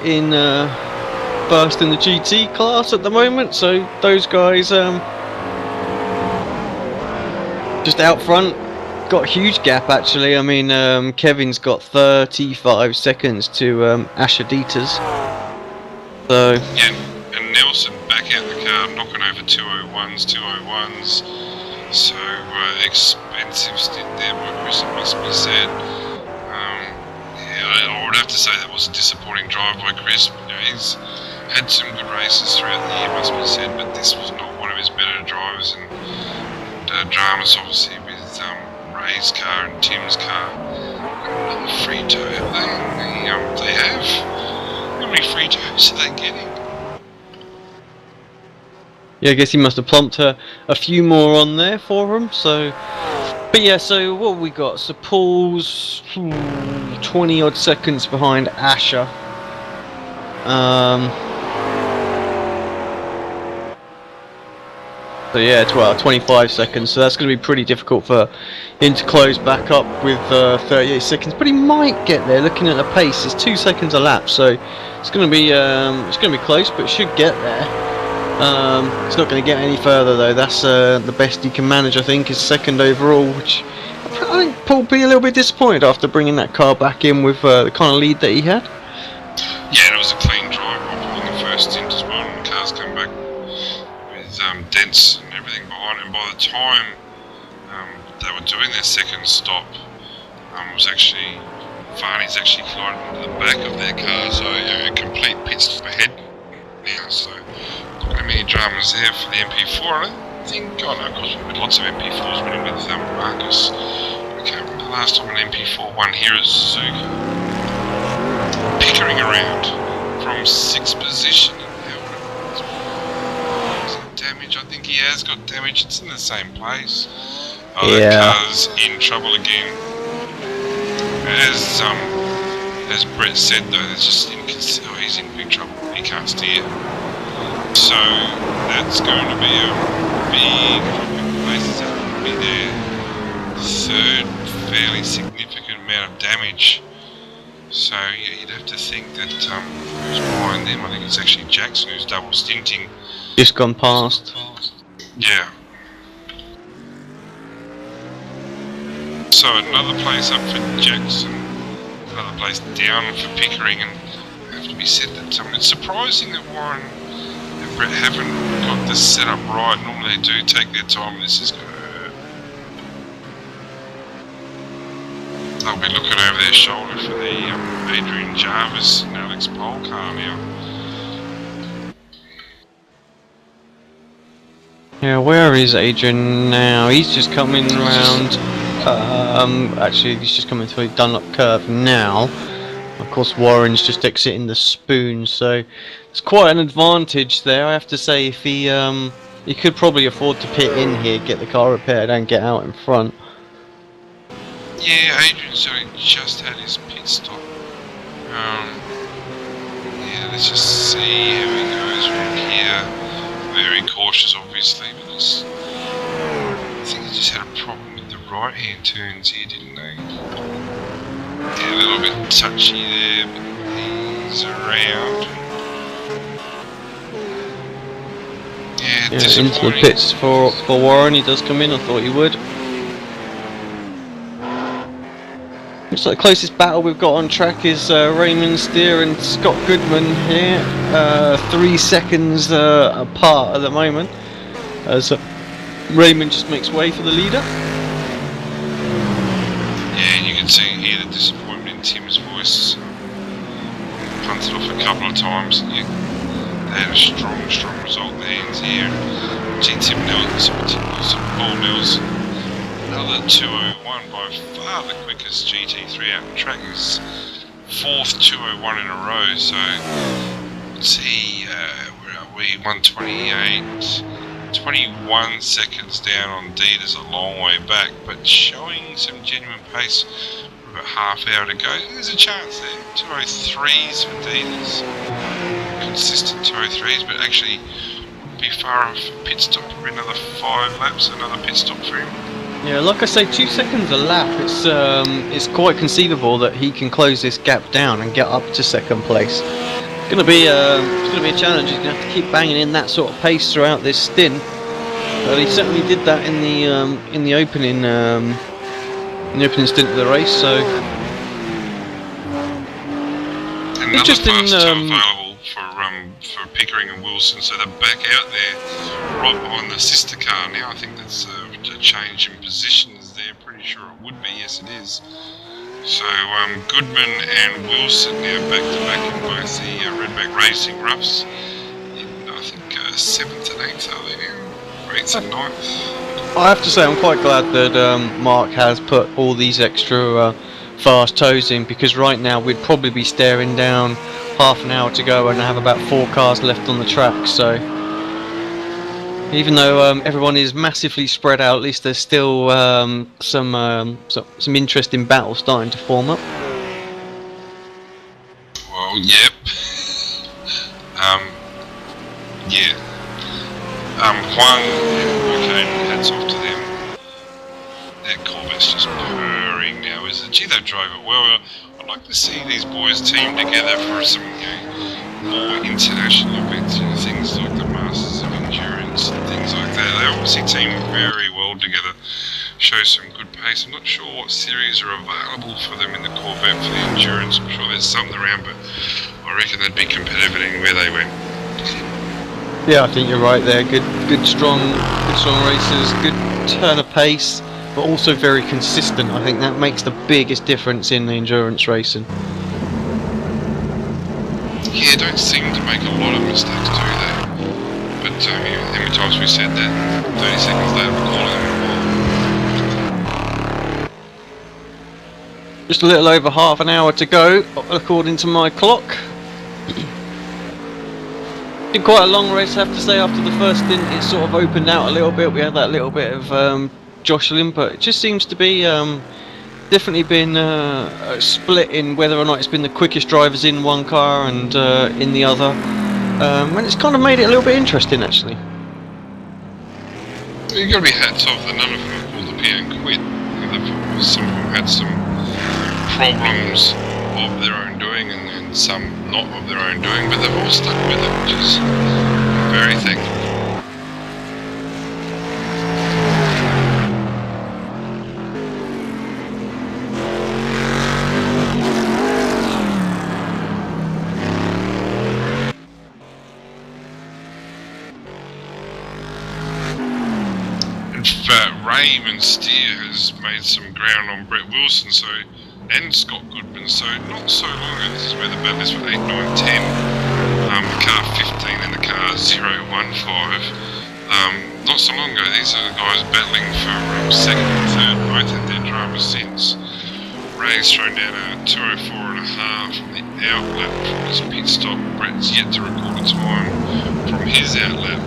in first in the GT class at the moment. So those guys just out front. Got a huge gap actually. I mean, Kevin's got 35 seconds to Asher Dieters. So yeah, and Nelson back out the car, knocking over 201s. So expensive stint there by Chris, it must be said. Yeah, I would have to say that was a disappointing drive by Chris. But, you know, he's had some good races throughout the year, must be said, but this was not one of his better drives. And dramas obviously with Ray's car and Tim's car. Another free tow, they have. How many free tows are they getting? yeah, I guess he must have plumped a few more on there for him. So, but yeah, so what have we got? So Paul's 20 odd seconds behind Asher. So yeah, 25 seconds, so that's going to be pretty difficult for him to close back up with 38 seconds, but he might get there. Looking at the pace, it's 2 seconds a lap, so it's going to be close, but should get there. It's not going to get any further though. That's the best he can manage, I think, is second overall, which I think Paul will be a little bit disappointed after bringing that car back in with the kind of lead that he had. Yeah, and it was a clean drive on the first stint as well, and the cars come back with dents and everything behind it. And by the time they were doing their second stop, it was actually Varney's actually collided into the back of their car, so a complete pit stop ahead now. So not going to be any dramas there for the MP4. I don't think. Oh no, of course we've had lots of MP4s winning with Marcus. I can't remember the last time an MP4 won here at Suzuka. Pickering around from 6th position. Damage, I think he has got damage. It's in the same place. Oh, yeah. That car's in trouble again. As Brett said though, there's just in you can see, oh, he's in big trouble. He can't steer. So that's going to be a big place. That's going to be their third fairly significant amount of damage. So yeah, you'd have to think that who's behind them? I think it's actually Jackson who's double stinting. Just gone past. Yeah. So another place up for Jackson, another place down for Pickering, and I have to be said that it's surprising that Warren and Brett haven't got this set up right. Normally they do take their time. This is going to hurt. They'll be looking over their shoulder for the Adrian Jarvis and Alex Pole car now. Yeah, where is Adrian now? He's just coming round. Actually, he's just coming through Dunlop curve now. Of course, Warren's just exiting the spoon, so it's quite an advantage there. I have to say, if he could probably afford to pit in here, get the car repaired, and get out in front. Yeah, Adrian's only just had his pit stop. Yeah, let's just see how he goes from here. Very cautious, obviously, but I think he just had a problem with the right-hand turns here, didn't he? Yeah, a little bit touchy there, but he's around. Yeah, Yeah, disappointing. into the pits for Warren. He does come in. I thought he would. Looks like the closest battle we've got on track is Raymond Steer and Scott Goodman here. 3 seconds apart at the moment, as Raymond just makes way for the leader. Yeah, and you can see here the disappointment in Tim's voice. Punted off a couple of times. Yeah, they had a strong result in the hands here. Gee, Tim Nelson, Paul Nelson. Another 201, by far the quickest GT3 out the track. Is fourth 201 in a row. So let's see, where are we? 128, 21 seconds down on Dita's a long way back, but showing some genuine pace. We've got half hour to go. There's a chance there. 203s for Dita's, consistent 203s, but actually wouldn't be far off a pit stop. For another 5 laps, another pit stop for him. Yeah, like I say, 2 seconds a lap. It's quite conceivable that he can close this gap down and get up to second place. It's gonna be a challenge. He's gonna have to keep banging in that sort of pace throughout this stint. But he certainly did that in the opening stint of the race. So another interesting. fast two available for Pickering and Wilson, so they're back out there right behind the sister car now. I think that's a change in positions there. Pretty sure it would be. Yes, it is. So Goodman and Wilson now back to back in both the Redback Racing roughs. In, I think 7th and 8th are they now? 8th and 9th. I have to say, I'm quite glad that Mark has put all these extra fast toes in, because right now we'd probably be staring down half an hour to go and have about 4 cars left on the track. So even though everyone is massively spread out, at least there's still some interesting battles starting to form up. Well, yep. Yeah. Juan and okay, hats off to them. That Corvette's just purring now, isn't it? Gee, they drove it well. I'd like to see these boys team together for some more international events, things like the Masters of Endurance and things like that. They obviously team very well together, show some good pace. I'm not sure what series are available for them in the Corvette for the Endurance. I'm sure there's something around, but I reckon they'd be competitive anywhere they went. Yeah, I think you're right there. Good strong races, good turn of pace, but also very consistent. I think that makes the biggest difference in the endurance racing. Yeah, don't seem to make a lot of mistakes, do they? But how many times we said that? 30 seconds later, we're calling them a ball. Just a little over half an hour to go, according to my clock. Been quite a long race, I have to say. After the first stint, it sort of opened out a little bit. We had that little bit of jostling, but it just seems to be the definitely been a split in whether or not it's been the quickest drivers in one car and in the other, and it's kind of made it a little bit interesting actually. You've got to be hats off that none of them have pulled the pin and quit. Some of them had some problems of their own doing and some not of their own doing, but they've all stuck with it, which is very thankful. Raymond Steer has made some ground on Brett Wilson and Scott Goodman, so not so long ago, this is where the battle is for 8, 9, 10, the car 15 and the car 015. Not so long ago, these are the guys battling for second and third, both had their drama since. Ray's thrown down a 204.5 from the outlet from his pit stop. Brett's yet to record a time from his outlet.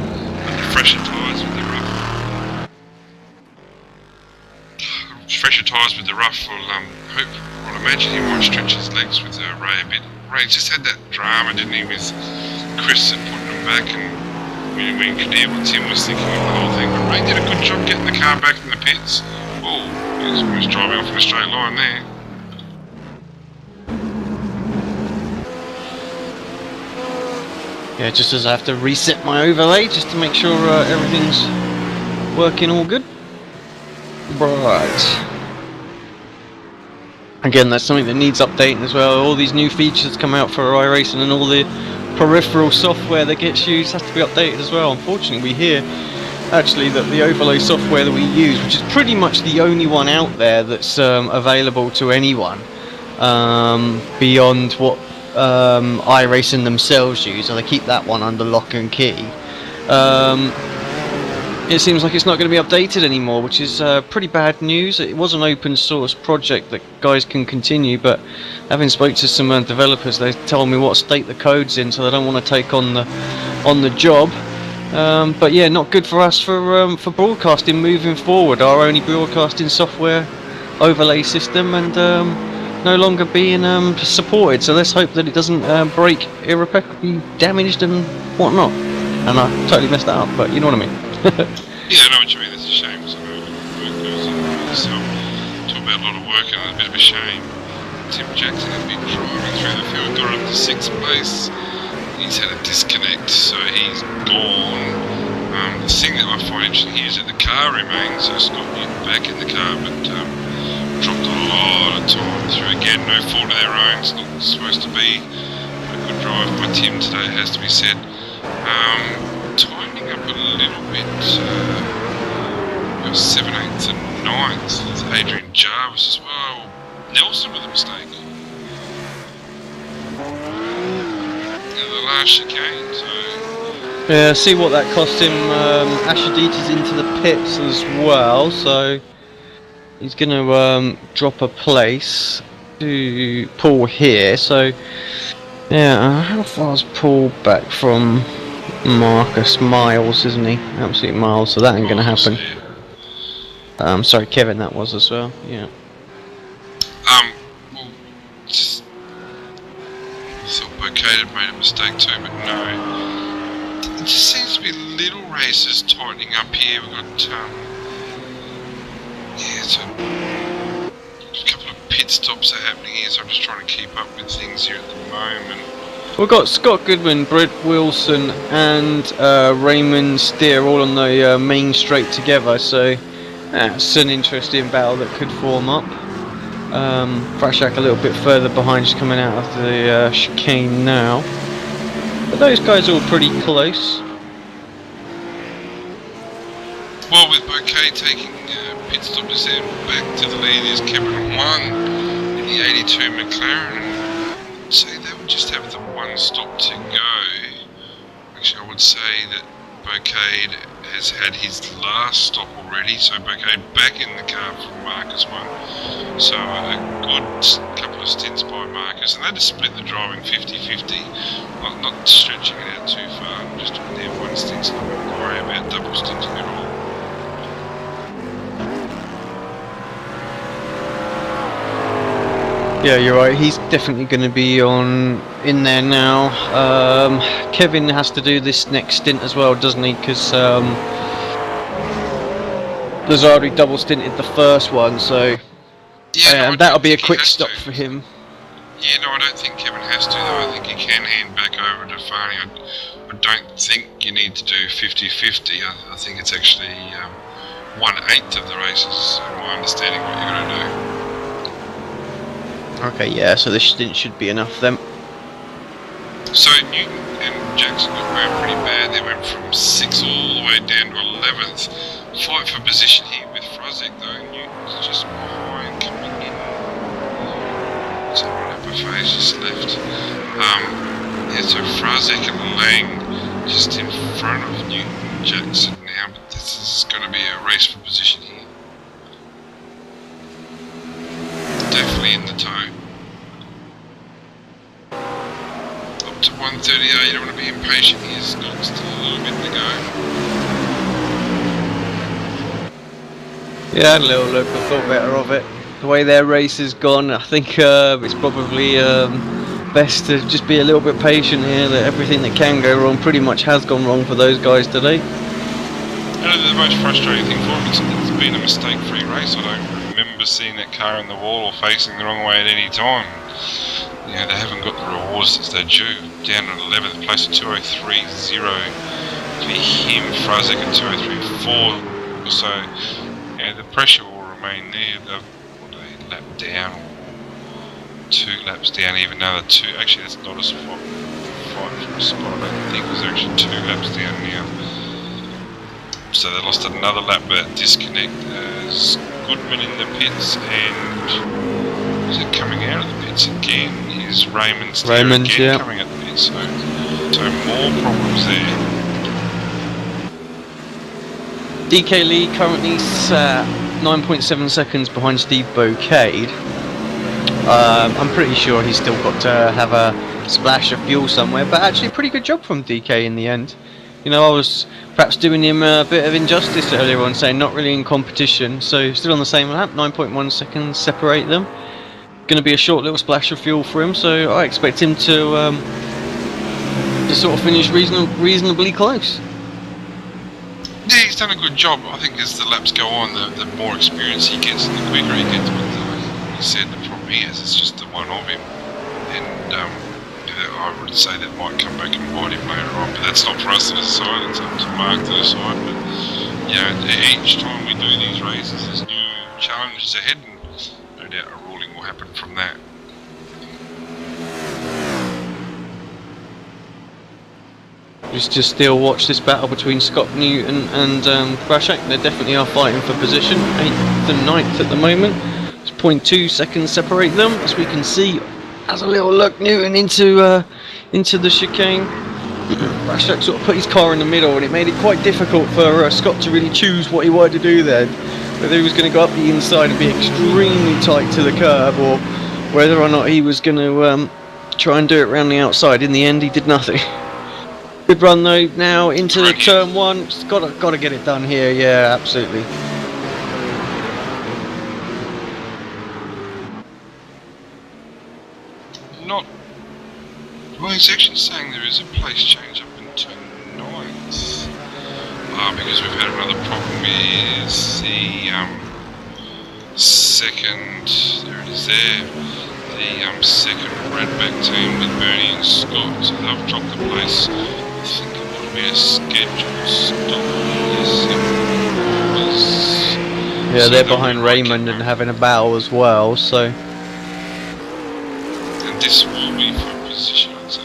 Fresher tyres with the rough. Fresher tyres with the rough will I'll imagine he might stretch his legs with Ray a bit. Ray just had that drama, didn't he, with Chris and putting him back, and when Kadir and Tim was thinking of the whole thing. But Ray did a good job getting the car back in the pits. Oh, he was driving off in a straight line there. Yeah, just as I have to reset my overlay just to make sure everything's working all good. Right. Again, that's something that needs updating as well. All these new features come out for iRacing and all the peripheral software that gets used has to be updated as well. Unfortunately, we hear actually that the overlay software that we use, which is pretty much the only one out there that's available to anyone, beyond what iRacing themselves use, so they keep that one under lock and key. It seems like it's not going to be updated anymore, which is pretty bad news. It was an open source project that guys can continue, but having spoke to some developers, they told me what state the code's in, so they don't want to take on the job. But yeah, not good for us for broadcasting moving forward. Our only broadcasting software overlay system, and no longer being supported. So let's hope that it doesn't break irreparably damaged and whatnot. And I totally messed that up, but you know what I mean. Yeah, I know what you mean. It's a shame. So work goes into this. Talk about a lot of work and a bit of a shame. Tim Jackson has been driving through the field, got up to 6th place. He's had a disconnect, so he's gone. The thing that I find interesting here is that the car remains. So Scott Newton back in the car, but dropped a lot of time through. Again, no fault of their own. It's not supposed to be a good drive by Tim today, has to be said. Tightening up a little bit. 7th, 8th and 9th. There's Adrian Jarvis as well. Nelson with a mistake. And the last chicane, so... Yeah, see what that cost him. Ashadita's into the pits as well, so he's going to drop a place to Paul here. So yeah, how far is Paul back from Marcus? Miles, isn't he? Absolute miles. So that ain't going to happen. Sorry, Kevin, that was as well. Yeah. Well, just I thought Bouquet had made a mistake too, but no. It just seems to be little races tightening up here. We've got so a couple of pit stops are happening here, so I'm just trying to keep up with things here at the moment. We've got Scott Goodwin, Brett Wilson and Raymond Steer all on the main straight together, so that's an interesting battle that could form up. Frashak a little bit further behind, just coming out of the chicane now. But those guys are all pretty close. Well, with Bouquet taking pit stop descent back to the lead is Cameron 1 in the 82 McLaren. I'd say they would just have the one stop to go. Actually, I would say that Bouquet has had his last stop already, so Bouquet back in the car from Marcus 1. So a good couple of stints by Marcus, and they just split the driving 50-50, not stretching it out too far, just doing their one stint, so not going to worry about double stinting at all. Yeah, you're right. He's definitely going to be in there now. Kevin has to do this next stint as well, doesn't he? Because Lazardi double stinted the first one, so and that'll be a quick stop for him. Yeah, no, I don't think Kevin has to, though. I think he can hand back over to Farney. I don't think you need to do 50-50. I think it's actually 1/8 of the races, in my understanding, what you're going to do. Okay, yeah, so this stint should be enough then. So Newton and Jackson got going pretty bad. They went from 6th all the way down to 11th. Fight for position here with Frozek, though. Newton's just behind, coming in. So right up her face, just left. Yeah, so Frozek and Lang just in front of Newton and Jackson now, but this is going to be a race for position here. Definitely in the toe. Up to 138, you don't want to be impatient here, Scott. Still a little bit to go. Yeah, I had a little look, I thought better of it. The way their race has gone, I think it's probably best to just be a little bit patient here, that everything that can go wrong pretty much has gone wrong for those guys today. You know, the most frustrating thing for them is it's been a mistake-free race. I don't remember seeing that car in the wall or facing the wrong way at any time. You know, they haven't got the rewards that they're due. Down at 11th place at 2:03.0 for him, Frozek at 2:03.4. So, you know, the pressure will remain there. They've lap down, or 2 laps down, even another 2. Actually, that's not a spot. Fight for a spot, I don't think, because they're actually 2 laps down now. So they lost another lap with that disconnect as Goodman in the pits, and is it coming out of the pits again? Is Raymond still again yeah. coming at the pits? So more problems there. DK Lee currently 9.7 seconds behind Steve Boucade. I'm pretty sure he's still got to have a splash of fuel somewhere, but actually pretty good job from DK in the end. You know, I was perhaps doing him a bit of injustice earlier on, saying not really in competition, so still on the same lap, 9.1 seconds separate them. Going to be a short little splash of fuel for him, so I expect him to sort of finish reasonably close. Yeah, he's done a good job. I think as the laps go on, the more experience he gets and the quicker he gets. But like he said, the problem he has is just the one of him. And I would say that might come back and bite him later on. But that's not for us to decide. It's up to Mark to decide. But, you know, each time we do these races, there's new challenges ahead. And no doubt a ruling will happen from that. Just still watch this battle between Scott Newton and Brashak. They definitely are fighting for position, 8th and 9th at the moment. It's 0.2 seconds separate them, as we can see. As a little look, Newton into the chicane. Brashak sort of put his car in the middle, and it made it quite difficult for Scott to really choose what he wanted to do there. Whether he was going to go up the inside and be extremely tight to the curb, or whether or not he was going to try and do it around the outside. In the end, he did nothing. Good run though, now into the turn 1. Just gotta get it done here, yeah, absolutely. Well, he's actually saying there is a place change up into 9th. Because we've had another problem with the second, there it is there, the second Redback team with Bernie and Scott. So they've dropped the place. I think it would be a scheduled stop. Yes, it was. Yeah, So they're they'll behind be Raymond and having a battle as well, so. And this will be for position, I'd say.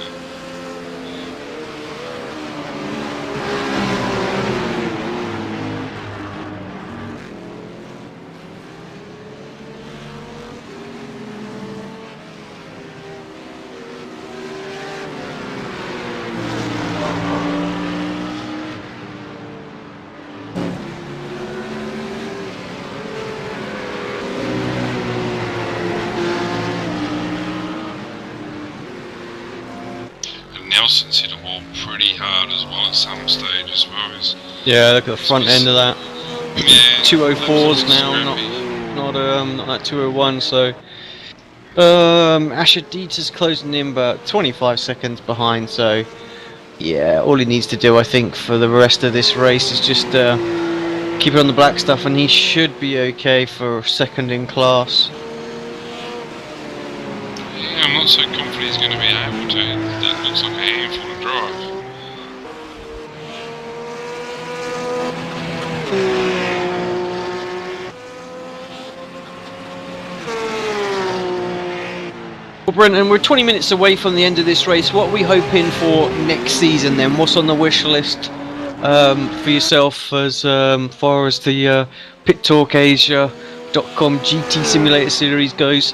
Nelson's hit a wall pretty hard as well at some stage as well. Yeah, look at the front end of that. Yeah, 204s now, not that 201. So Ashadita's closing in about 25 seconds behind, so yeah, all he needs to do, I think, for the rest of this race is just keep it on the black stuff, and he should be okay for second in class. Yeah, I'm not so confident he's going to be able to. That looks like a handful to drive. Well, Brenton, we're 20 minutes away from the end of this race. What are we hoping for next season then? What's on the wish list for yourself as far as the PitTalk Asia.com GT Simulator Series goes?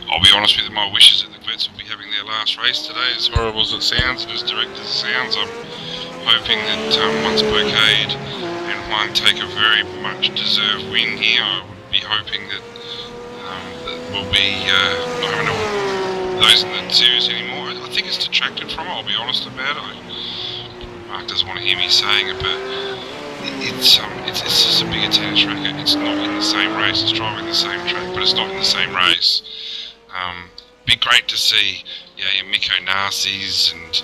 I'll be honest with you, my wish is that the vets will be having their last race today. As horrible as it sounds and as direct as it sounds, I'm hoping that once Bouquet and Huang take a very much deserved win here, I would be hoping that we'll be not having those in the series anymore. I think it's detracted from it, I'll be honest about it. Mark doesn't want to hear me saying it, but it's just a bigger tennis racket. It's not in the same race. It's driving the same track, but it's not in the same race. Be great to see, your Mikko Narcis and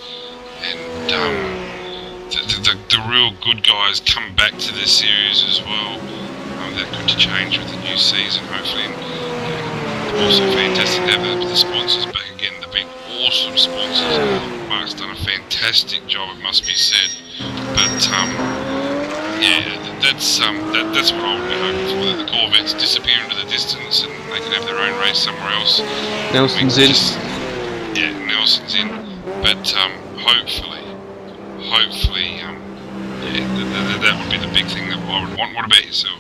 the real good guys come back to this series as well. That could change with the new season, hopefully. And, also fantastic to have the sponsors back again. They've been awesome sponsors. Mark's done a fantastic job, it must be said. But that's what I would be hoping for. That the Corvettes disappear into the distance and they can have their own race somewhere else. Nelson's in. Nelson's in. But hopefully, that would be the big thing that I would want. What about yourself?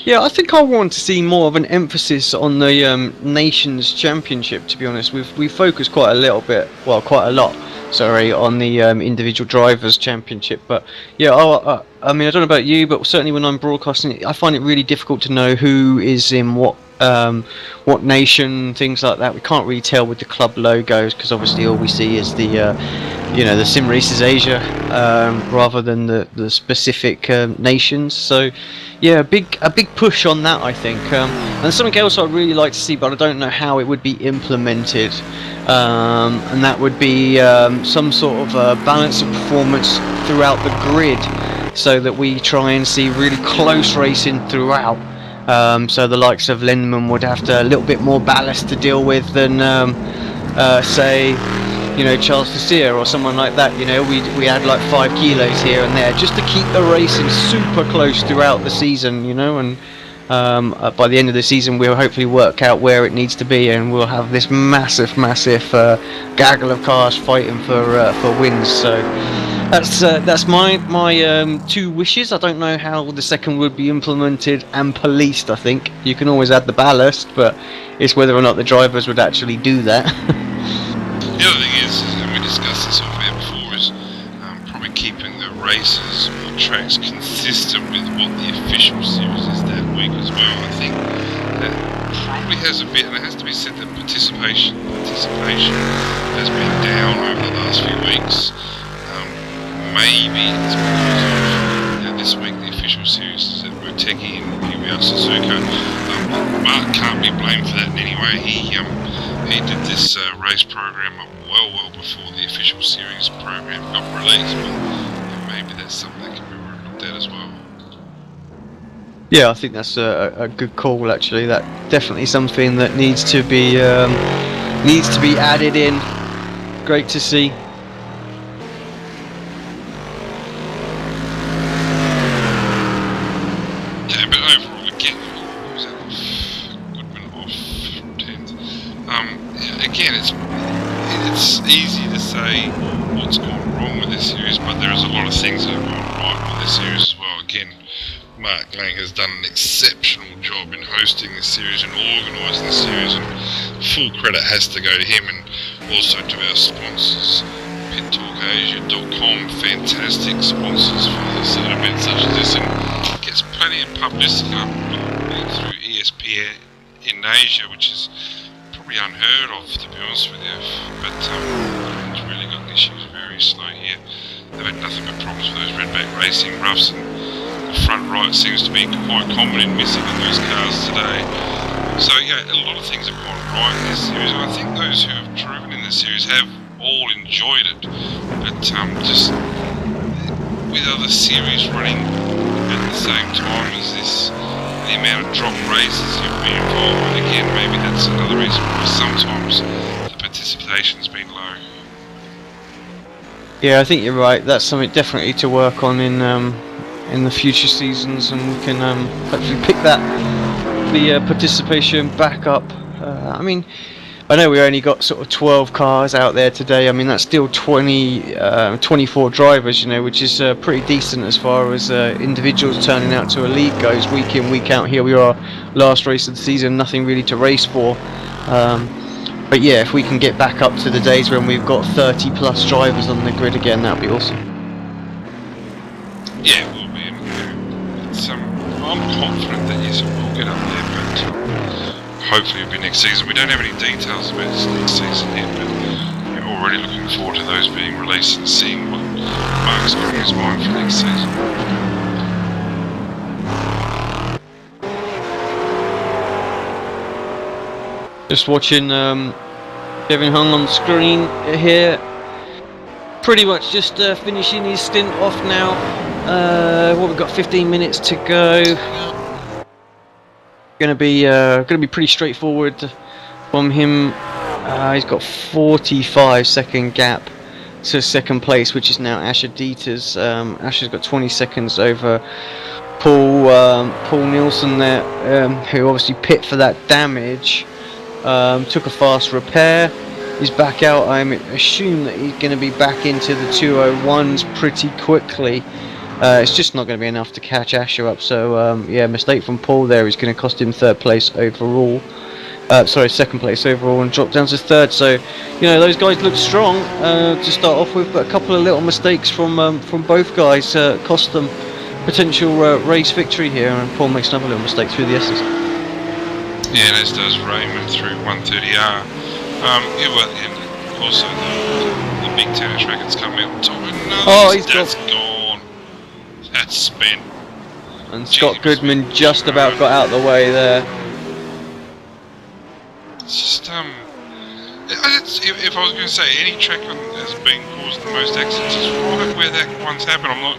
Yeah, I think I want to see more of an emphasis on the Nations Championship, to be honest. We focused quite a lot, on the individual drivers' championship. But yeah, I mean, I don't know about you, but certainly when I'm broadcasting it, I find it really difficult to know who is in what nation, things like that. We can't really tell with the club logos because obviously all we see is the the Sim Races Asia rather than the specific nations. So yeah, a big push on that, I think. And something else I'd really like to see, but I don't know how it would be implemented. And that would be some sort of balance of performance throughout the grid, so that we try and see really close racing throughout. So the likes of Lindman would have a little bit more ballast to deal with than say, Charles Fassier or someone like that. We had like 5 kilos here and there just to keep the racing super close throughout the season, and by the end of the season we'll hopefully work out where it needs to be, and we'll have this massive gaggle of cars fighting for wins. So that's my 2 wishes. I don't know how the second would be implemented and policed. I think you can always add the ballast, but it's whether or not the drivers would actually do that. The other thing is, and we discussed this off air before, is probably keeping the races or tracks consistent with what the official series is that week as well. I think that probably has a bit, and it has to be said that participation has been down over the last few weeks. Maybe it's because of this week the official series is at Motegi and here we are Suzuka. Mark can't be blamed for that in any way. He did this race program well before the official series program got released, but maybe that's something that can be looked at as well. Yeah, I think that's a good call. Actually, that definitely something that needs to be added in. Great to see. Yeah, but overall, again, was that Goodman off from 10th? Again, it's easy to say what's gone wrong with this series, but there's a lot of things that have gone right with this series as well. Again, Mark Lang has done an exceptional job in hosting this series and organising the series, and full credit has to go to him, and also to our sponsors, PitTalkAsia.com, fantastic sponsors for this event such as this, and gets plenty of publicity through ESPN in Asia, which is probably unheard of, to be honest with you. But it's really got issues very slow here. They've had nothing but problems with those redback racing roughs, and the front right seems to be quite common in missing in those cars today. So yeah, a lot of things have gone right in this series, and I think those who have driven in this series have all enjoyed it. But just with other series running at the same time as this, the amount of drop races you've been involved with, again, maybe that's another reason why sometimes the participation's been low. Yeah, I think you're right. That's something definitely to work on in the future seasons, and we can hopefully pick the participation back up. I mean, I know we only got sort of 12 cars out there today. I mean, that's still 24 drivers, you know, which is pretty decent as far as individuals turning out to a league goes, week in, week out. Here we are, last race of the season, nothing really to race for. But yeah, if we can get back up to the days when we've got 30 plus drivers on the grid again, that would be awesome. Yeah, it will be. I'm confident that yes, it will get up there, but hopefully it'll be next season. We don't have any details about this next season yet, but we're already looking forward to those being released and seeing what Mark's got in his mind for next season. Just watching Kevin Hung on the screen here. Pretty much just finishing his stint off now. We've got 15 minutes to go. Gonna be pretty straightforward from him. He's got 45-second gap to second place, which is now Asher Dieters. Asher's got 20 seconds over Paul Nielsen there, who obviously pit for that damage. Took a fast repair. He's back out. I assume that he's going to be back into the 201s pretty quickly. It's just not going to be enough to catch Asher up. So yeah, mistake from Paul there is going to cost him third place overall. Second place overall, and drop down to third. So you know those guys look strong to start off with, but a couple of little mistakes from both guys cost them potential race victory here. And Paul makes another little mistake through the S's. Yeah, and as does Raymond through 130R. Yeah, well, and also the big tennis rackets coming out on top. That's gone. That's spent. And Scott Goodman just about got out the way there. It's just if I was going to say any track has been causing the most accidents, it's right where that one's happened. I'm not.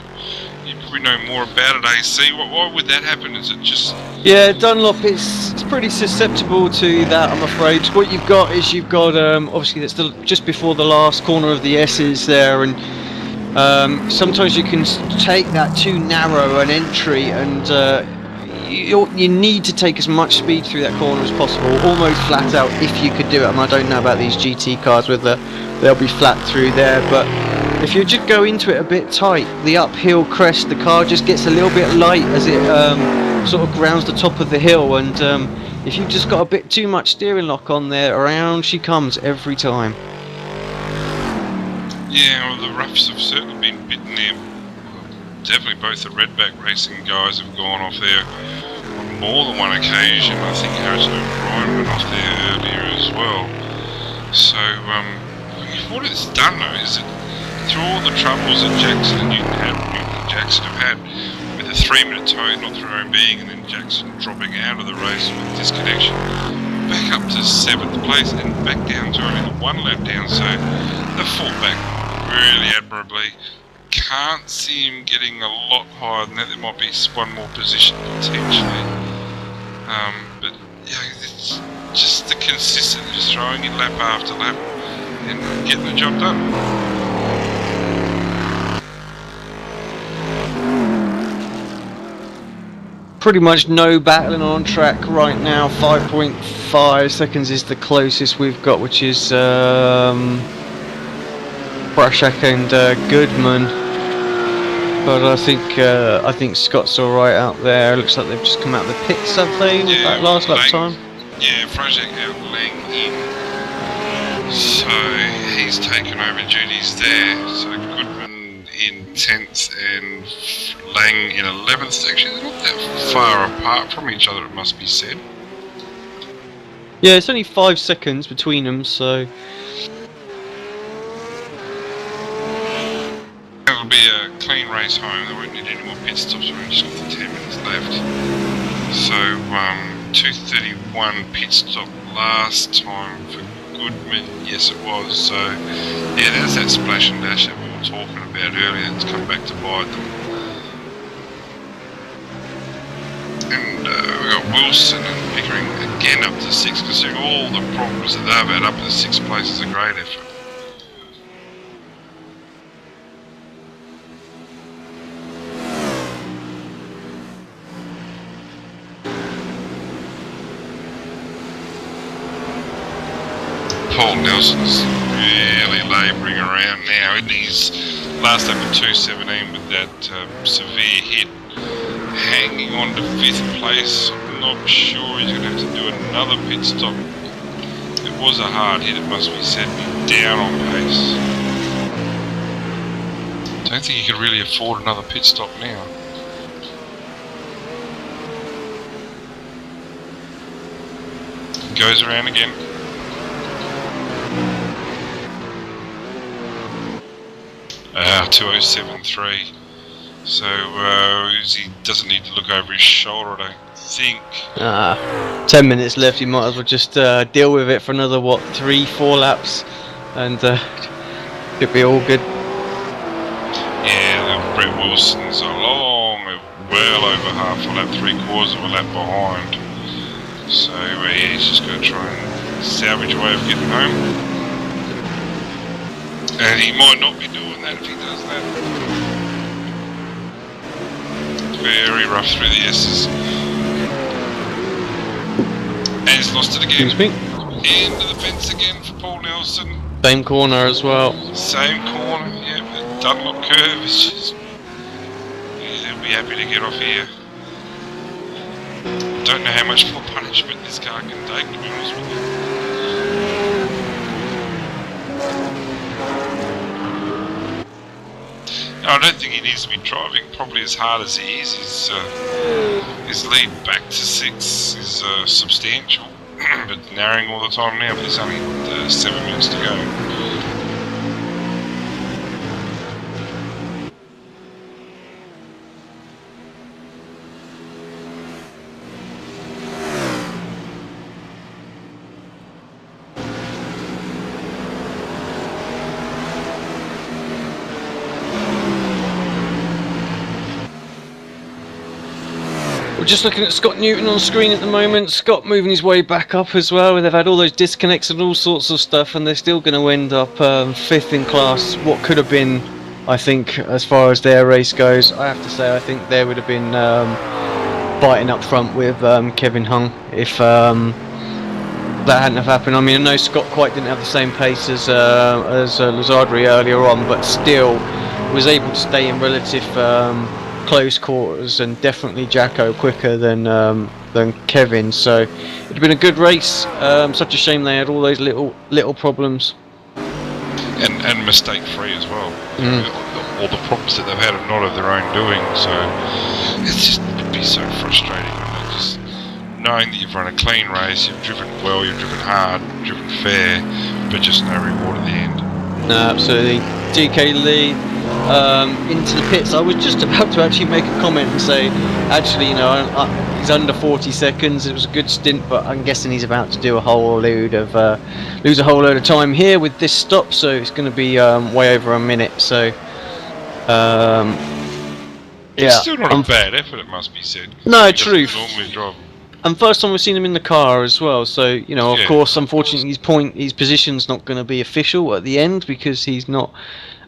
You probably know more about it, AC. Why would that happen? Is it just? Yeah, Dunlop it's pretty susceptible to that, I'm afraid. What you've got obviously that's just before the last corner of the S's there, and sometimes you can take that too narrow an entry, and you need to take as much speed through that corner as possible, almost flat out if you could do it. And I don't know about these GT cars whether they'll be flat through there, but if you just go into it a bit tight, the uphill crest, the car just gets a little bit light as it sort of grounds the top of the hill, and if you've just got a bit too much steering lock on there, around she comes every time. Yeah, well, the roughs have certainly been bitten there. Definitely both the Redback Racing guys have gone off there on more than one occasion. I think Harrison O'Brien went off there earlier as well. So what it's done though is that through all the troubles that Jackson and Newton and Jackson have had with a 3-minute tow not through their own being, and then Jackson dropping out of the race with disconnection, back up to 7th place and back down to only the 1 lap down. So they fought back really admirably. Can't see him getting a lot higher than that. There might be one more position potentially, but yeah, it's just the consistent, just throwing it lap after lap and getting the job done. Pretty much no battling on track right now. 5.5 seconds is the closest we've got, which is Brashak and Goodman. But I think Scott's all right out there. Looks like they've just come out of the pits, have they? Yeah, that last lap time. Yeah, Brashak out, Lang in. So he's taken over duties there. So Goodman in 10th and Lang in 11th. Actually, they're not that far apart from each other, it must be said. Yeah, it's only 5 seconds between them, so it'll be a clean race home. They won't need any more pit stops. We've just got the 10 minutes left. So 2:31 pit stop last time for Goodman. Yes, it was. So, yeah, there's that splash and dash that we were talking about earlier. It's come back to bite them. And we got Wilson and Pickering again up to 6, considering all the problems that they've had. Up to 6th place is a great effort. Paul Nelson's really labouring around now, isn't he? He's last up at 2:17 with that severe hit, hanging on to 5th place. I'm not sure he's going to have to do another pit stop. It was a hard hit, it must be said, be down on pace. Don't think he could really afford another pit stop now. Goes around again. Ah, 2:07.3. So he doesn't need to look over his shoulder, I don't think. 10 minutes left. You might as well just deal with it for another 3-4 laps, and it'll be all good. Yeah, Brett Wilson's well over half a lap, 3/4 of a lap behind. So yeah, he's just going to try and salvage a way of getting home. And he might not be doing that if he does that. Very rough through the S's. And he's lost it again. Excuse me. Into the fence again for Paul Nelson. Same corner as well. Same corner, yeah, the Dunlop curve is just... Yeah, they'll be happy to get off here. Don't know how much more punishment this car can take, to be honest with you. I don't think he needs to be driving probably as hard as he is. His lead back to 6 is substantial, but narrowing all the time now, but there's only 7 minutes to go. We're just looking at Scott Newton on screen at the moment. Scott moving his way back up as well. They've had all those disconnects and all sorts of stuff, and they're still going to end up 5th in class. What could have been, I think, as far as their race goes, I have to say I think they would have been biting up front with Kevin Hung if that hadn't have happened. I mean, I know Scott quite didn't have the same pace as Lazardri earlier on, but still was able to stay in relative close quarters, and definitely Jacko quicker than Kevin. So it'd been a good race. Such a shame they had all those little problems. And mistake free as well. All the problems that they've had are not of their own doing. So it'd be so frustrating. Just knowing that you've run a clean race, you've driven well, you've driven hard, driven fair, but just no reward at the end. No, absolutely. DK Lee into the pits. I was just about to actually make a comment and say, actually, you know, he's under 40 seconds. It was a good stint, but I'm guessing he's about to do lose a whole load of time here with this stop. So it's going to be way over a minute. So It's still not a bad effort, it must be said. No, true. Normally drive. And first time we've seen him in the car as well, so, you know, of course, unfortunately, his position's not going to be official at the end because he's not,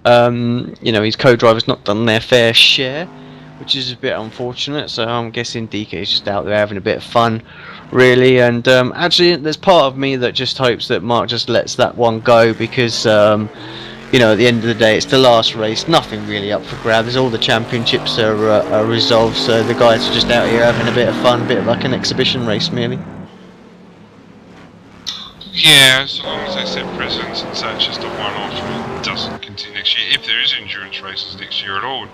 you know, his co-driver's not done their fair share, which is a bit unfortunate. So I'm guessing DK is just out there having a bit of fun, really. And actually, there's part of me that just hopes that Mark just lets that one go because, you know, at the end of the day, it's the last race. Nothing really up for grabs. All the championships are resolved. So the guys are just out here having a bit of fun, a bit like an exhibition race, merely. Yeah, so long as they set precedents and say it's just a one-off and it doesn't continue next year, if there is endurance races next year at all.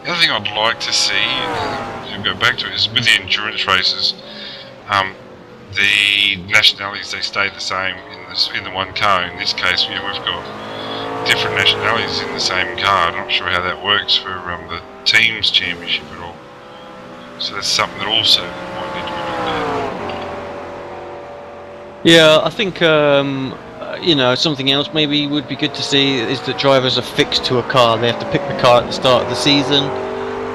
The other thing I'd like to see, and go back to it, is with the endurance races, the nationalities, they stay the same in the one car. In this case, we've got different nationalities in the same car. I'm not sure how that works for the teams championship at all. So that's something that also might need to be looked at. Yeah, I think something else maybe would be good to see is that drivers are fixed to a car. They have to pick the car at the start of the season,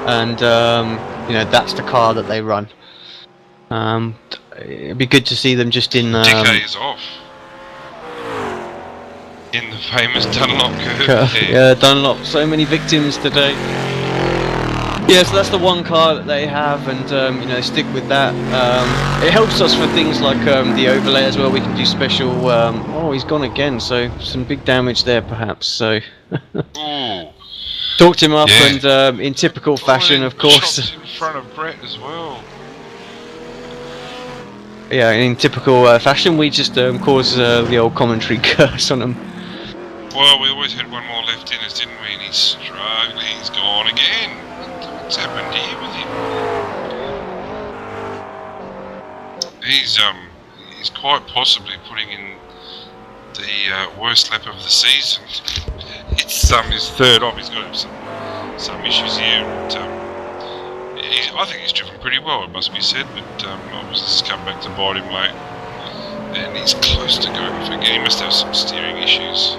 and that's the car that they run. It'd be good to see them just in. DK is off. In the famous Dunlop curve. Yeah, Dunlop. So many victims today. Yeah, so that's the one car that they have, and they stick with that. It helps us for things like the overlay as well. We can do special. Oh, he's gone again. So some big damage there, perhaps. So talked him up, and in typical fashion, of course. Chopped in front of Brett as well. Yeah, in typical fashion, we just cause the old commentary curse on him. Well, we always had one more left in us, didn't we? And he's struggling. He's gone again. What's happened here with him? He's quite possibly putting in the worst lap of the season. It's his third off. He's got some issues here. And, I think he's driven pretty well, it must be said, but obviously it's come back to bite him late. And he's close to going off again. He must have some steering issues.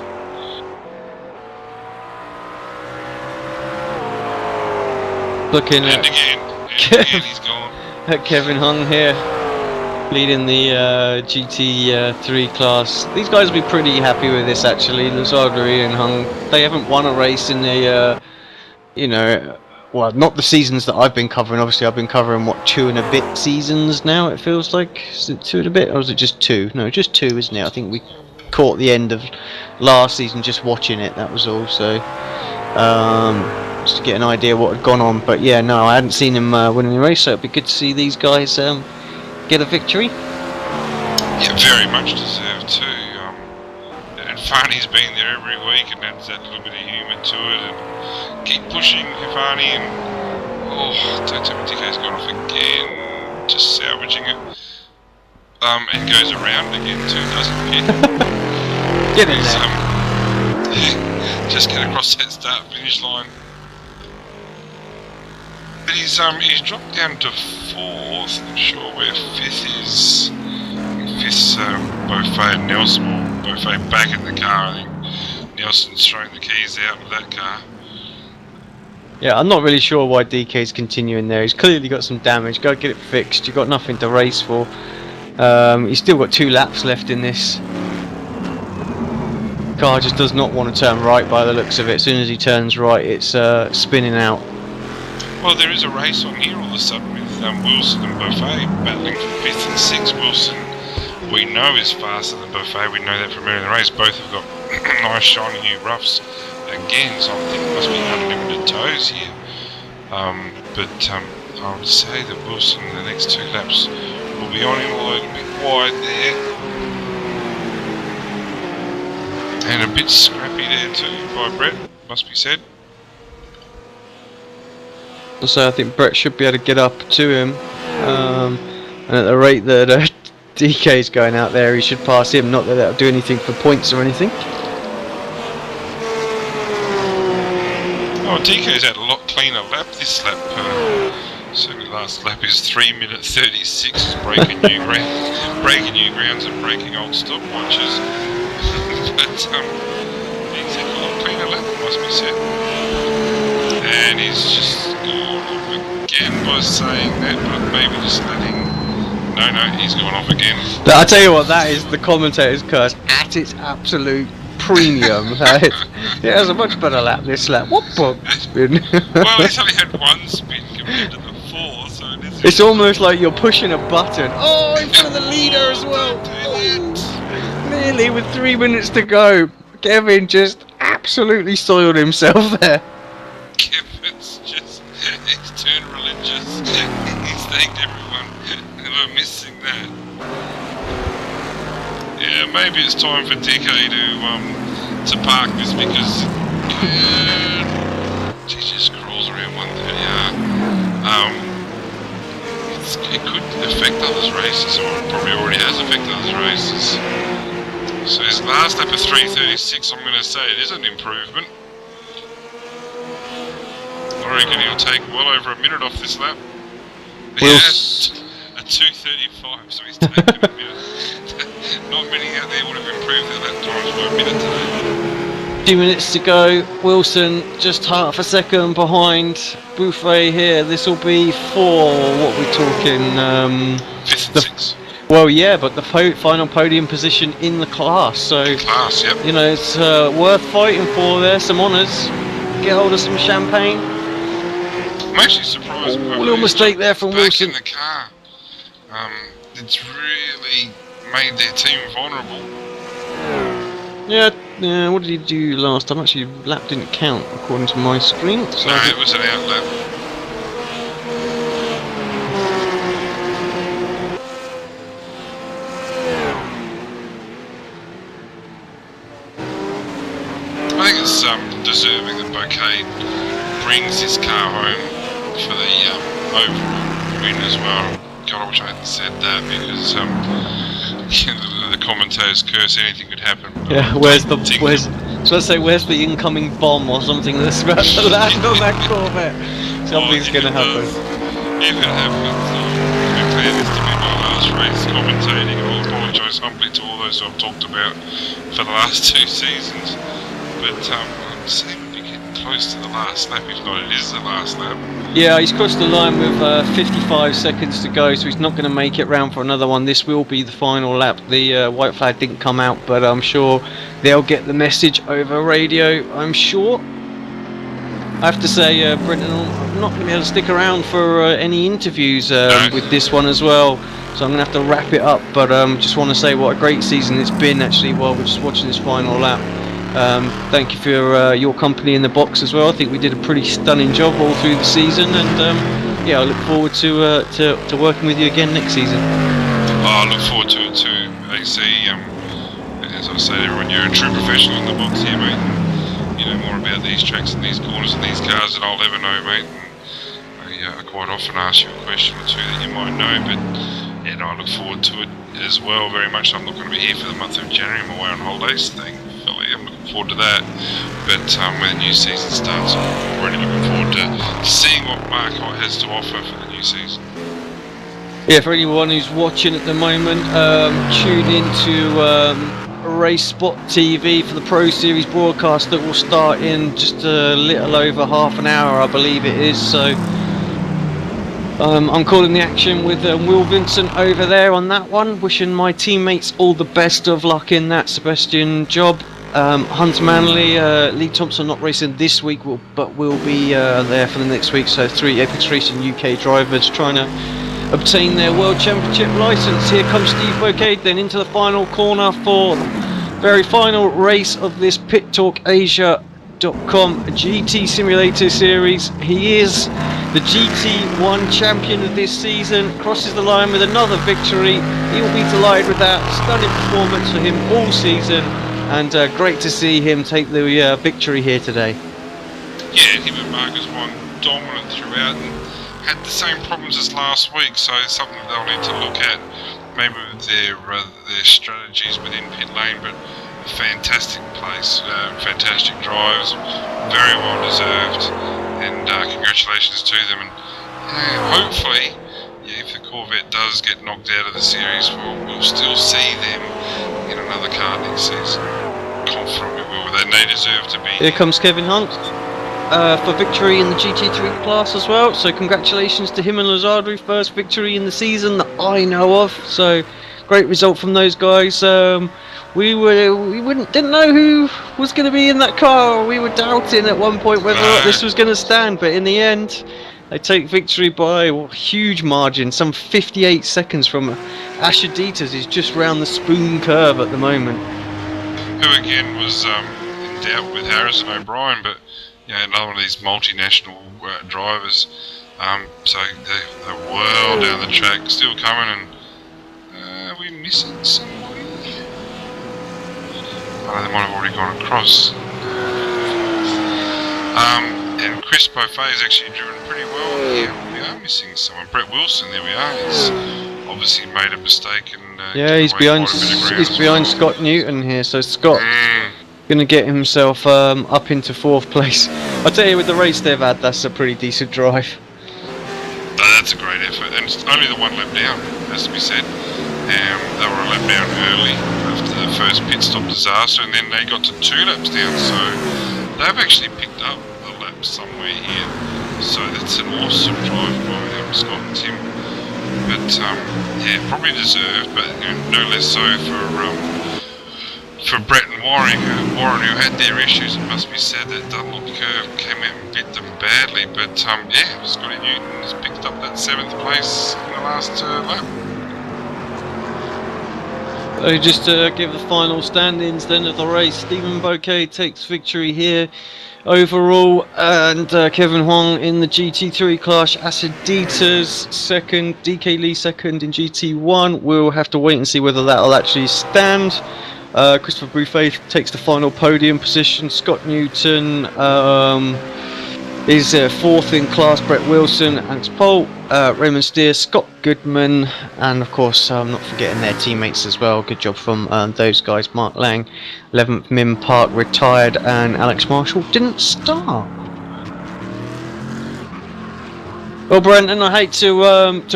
Looking and again he's gone. Kevin Hung here, leading the GT3 class. These guys will be pretty happy with this actually. Lazardri and Hung, they haven't won a race in the, well, not the seasons that I've been covering. Obviously, I've been covering 2 and a bit seasons now. It feels like, is it 2 and a bit, or is it just 2? No, just 2, isn't it? I think we caught the end of last season just watching it. That was all. So. Just to get an idea what had gone on, but yeah, no, I hadn't seen him win any race, so it'd be good to see these guys get a victory. Yeah, very much deserved too. And Farney's been there every week and adds that little bit of humour to it, and keep pushing Farney. And don't tell me DK's gone off again, just salvaging it. And goes around again too, doesn't he? Get in there. Just get across that start-finish line. But he's dropped down to 4th. I'm not sure where 5th is. 5th's Beaufet and Nelson. Beaufet back in the car. I think Nelson's throwing the keys out of that car. Yeah, I'm not really sure why DK's continuing there. He's clearly got some damage. Go get it fixed. You've got nothing to race for. He's still got 2 laps left in this. Car just does not want to turn right by the looks of it. As soon as he turns right, it's spinning out. Well, there is a race on here all of a sudden with Wilson and Beaufet battling for 5th and 6th. Wilson, we know, is faster than Beaufet. We know that from earlier in the race. Both have got nice shiny new roughs again, so I think it must be unlimited toes here. But I would say that Wilson, the next 2 laps, will be on him a little bit wide there. And a bit scrappy there too by Brett, must be said. So I think Brett should be able to get up to him, and at the rate that DK's going out there, he should pass him. Not that that'll do anything for points or anything. Oh, DK's had a lot cleaner lap this lap. Certainly last lap is 3 minutes 36, breaking new grounds and breaking old stopwatches. But he's had a lot cleaner lap, must be said. And he's just gone off again by saying that, but maybe just letting... No, he's gone off again. I tell you what, that is the commentator's curse at its absolute premium. It has a much better lap this lap. What spin? Well, he's only had 1 spin compared to the 4, so it is... It's almost like you're pushing a button. Oh, in front of the leader as well. Nearly with 3 minutes to go. Kevin just absolutely soiled himself there. Kevin's just, he's turned religious. He's thanked everyone for missing that. Yeah, maybe it's time for DK to park this because she just crawls around 130. It could affect others' races, or it probably already has affected others' races. So his last lap of 3:36, I'm going to say it is an improvement. I reckon he'll take well over a minute off this lap. Yeah, a 2:35, so he's taken a minute. by a minute today. 2 minutes to go. Wilson just half a second behind Bouffet here. This will be for what we're talking. 5th and 6th. Well, yeah, but the final podium position in the class. So, Class, yep. you know, it's worth fighting for there. Some honours. Get hold of some champagne. I'm actually surprised. Oh, little mistake there from back Wilson. in the car. It's really made their team vulnerable. Yeah, what did he do last time? Actually, lap didn't count according to my screen. So No, it was an outlap. I think it's deserving that Bouquet brings his car home for the overall win as well. God, I wish I hadn't said that because the commentators curse anything could happen. yeah, where's the incoming bomb or something that's about to land on that Corvette? Something's gonna happen. If it happens, to be clear, this to be my last race commentating. I will apologise humbly to all those who I've talked about for the last 2 seasons. But I'm seeming to be getting close to the last lap, if not it is the last lap. Yeah, he's crossed the line with 55 seconds to go, so he's not going to make it round for another one. This will be the final lap. The white flag didn't come out, but I'm sure they'll get the message over radio, I'm sure. I have to say, Brenton, I'm not going to be able to stick around for any interviews with this one as well, so I'm going to have to wrap it up. But just want to say what a great season it's been, actually, while we're just watching this final lap. Thank you for your company in the box as well. I think we did a pretty stunning job all through the season, and yeah, I look forward to working with you again next season. I look forward to it too, AC. As I say to everyone, you're a true professional in the box here, mate. You know more about these tracks and these corners and these cars than I'll ever know, mate. I quite often ask you a question or two that you might know, but yeah, no, I look forward to it as well very much. I'm not going to be here for the month of January. I'm away on holidays, thankfully. I'm looking forward to that. But when the new season starts, I'm really looking forward to seeing what Marcotte has to offer for the new season. Yeah, for anyone who's watching at the moment, tune into Race Spot TV for the Pro Series broadcast that will start in just a little over half an hour, I believe it is. So I'm calling the action with Will Vincent over there on that one. Wishing my teammates all the best of luck in that Sebastian job. Hunter Manley, Lee Thompson not racing this week, but will be there for the next week. So 3 Apex Racing UK drivers trying to obtain their World Championship license. Here comes Steve Bouquet then into the final corner for the very final race of this PitTalk Asia.com GT Simulator Series. He is the GT1 champion of this season, crosses the line with another victory. He will be delighted with that. Stunning performance for him all season, and great to see him take the victory here today. Yeah, him and Marcus won dominant throughout and had the same problems as last week, so it's something that they'll need to look at, maybe with their strategies within pit lane. But a fantastic place, fantastic drives, very well deserved, and congratulations to them. And hopefully, if the Corvette does get knocked out of the series, we'll still see them in another car next season. Confident we will. They deserve to be. Here comes Kevin Hunt for victory in the GT3 class as well. So congratulations to him and Lazardri, first victory in the season that I know of. So great result from those guys. We didn't know who was going to be in that car. We were doubting at one point whether this was going to stand, but in the end, they take victory by a huge margin, some 58 seconds from Asher Dieters, who's just round the spoon curve at the moment. Who again was in doubt with Harrison O'Brien, but another one of these multinational drivers. So they're well down the track, still coming, and are we missing somebody? They might have already gone across. And Chris Beaufait is actually driven pretty well here. We are missing someone. Brett Wilson, there we are. He's obviously made a mistake and he's behind Scott Newton here. So Scott going to get himself up into 4th place. I tell you, with the race they've had, that's a pretty decent drive. That's a great effort, and it's only the one lap down, has to be said. They were a lap down early after the first pit stop disaster, and then they got to 2 laps down. So they've actually picked up a lap somewhere here. So that's an awesome drive by Scott and Tim. But yeah, probably deserved, but no less so for Brett and Warren, who had their issues. It must be said that Dunlop curve came out and bit them badly. But yeah, Scotty Newton has picked up that 7th place in the last lap. Just to give the final standings then of the race, Stephen Bouquet takes victory here overall, and Kevin Huang in the GT3 class, Aciditas second, DK Lee second in GT1. We'll have to wait and see whether that'll actually stand. Christopher Buffet takes the final podium position. Scott Newton is 4th in class. Brett Wilson, Alex Polt, Raymond Steer, Scott Goodman, and of course not forgetting their teammates as well. Good job from those guys. Mark Lang, 11th. Mim Park retired, and Alex Marshall didn't start. Well, Brenton, I hate to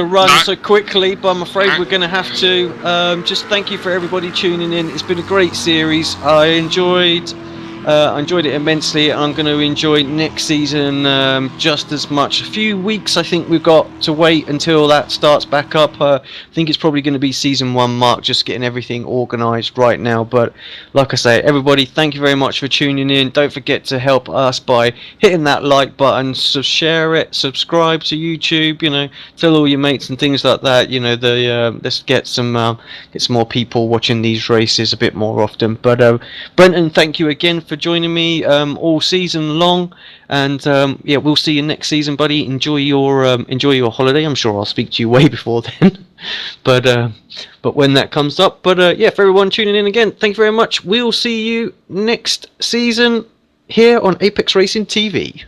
run so quickly, but I'm afraid we're going to have to. Just thank you for everybody tuning in. It's been a great series. I enjoyed it immensely. I'm going to enjoy next season just as much. A few weeks I think we've got to wait until that starts back up. I think it's probably going to be season 1 mark, just getting everything organised right now. But like I say, everybody, thank you very much for tuning in. Don't forget to help us by hitting that like button, so share it, subscribe to YouTube, tell all your mates and things like that. Let's get some more people watching these races a bit more often. But Brenton, thank you again for joining me all season long, and yeah, we'll see you next season, buddy. Enjoy your holiday. I'm sure I'll speak to you way before then, but when that comes up. But yeah, for everyone tuning in again, thank you very much. We'll see you next season here on Apex Racing TV.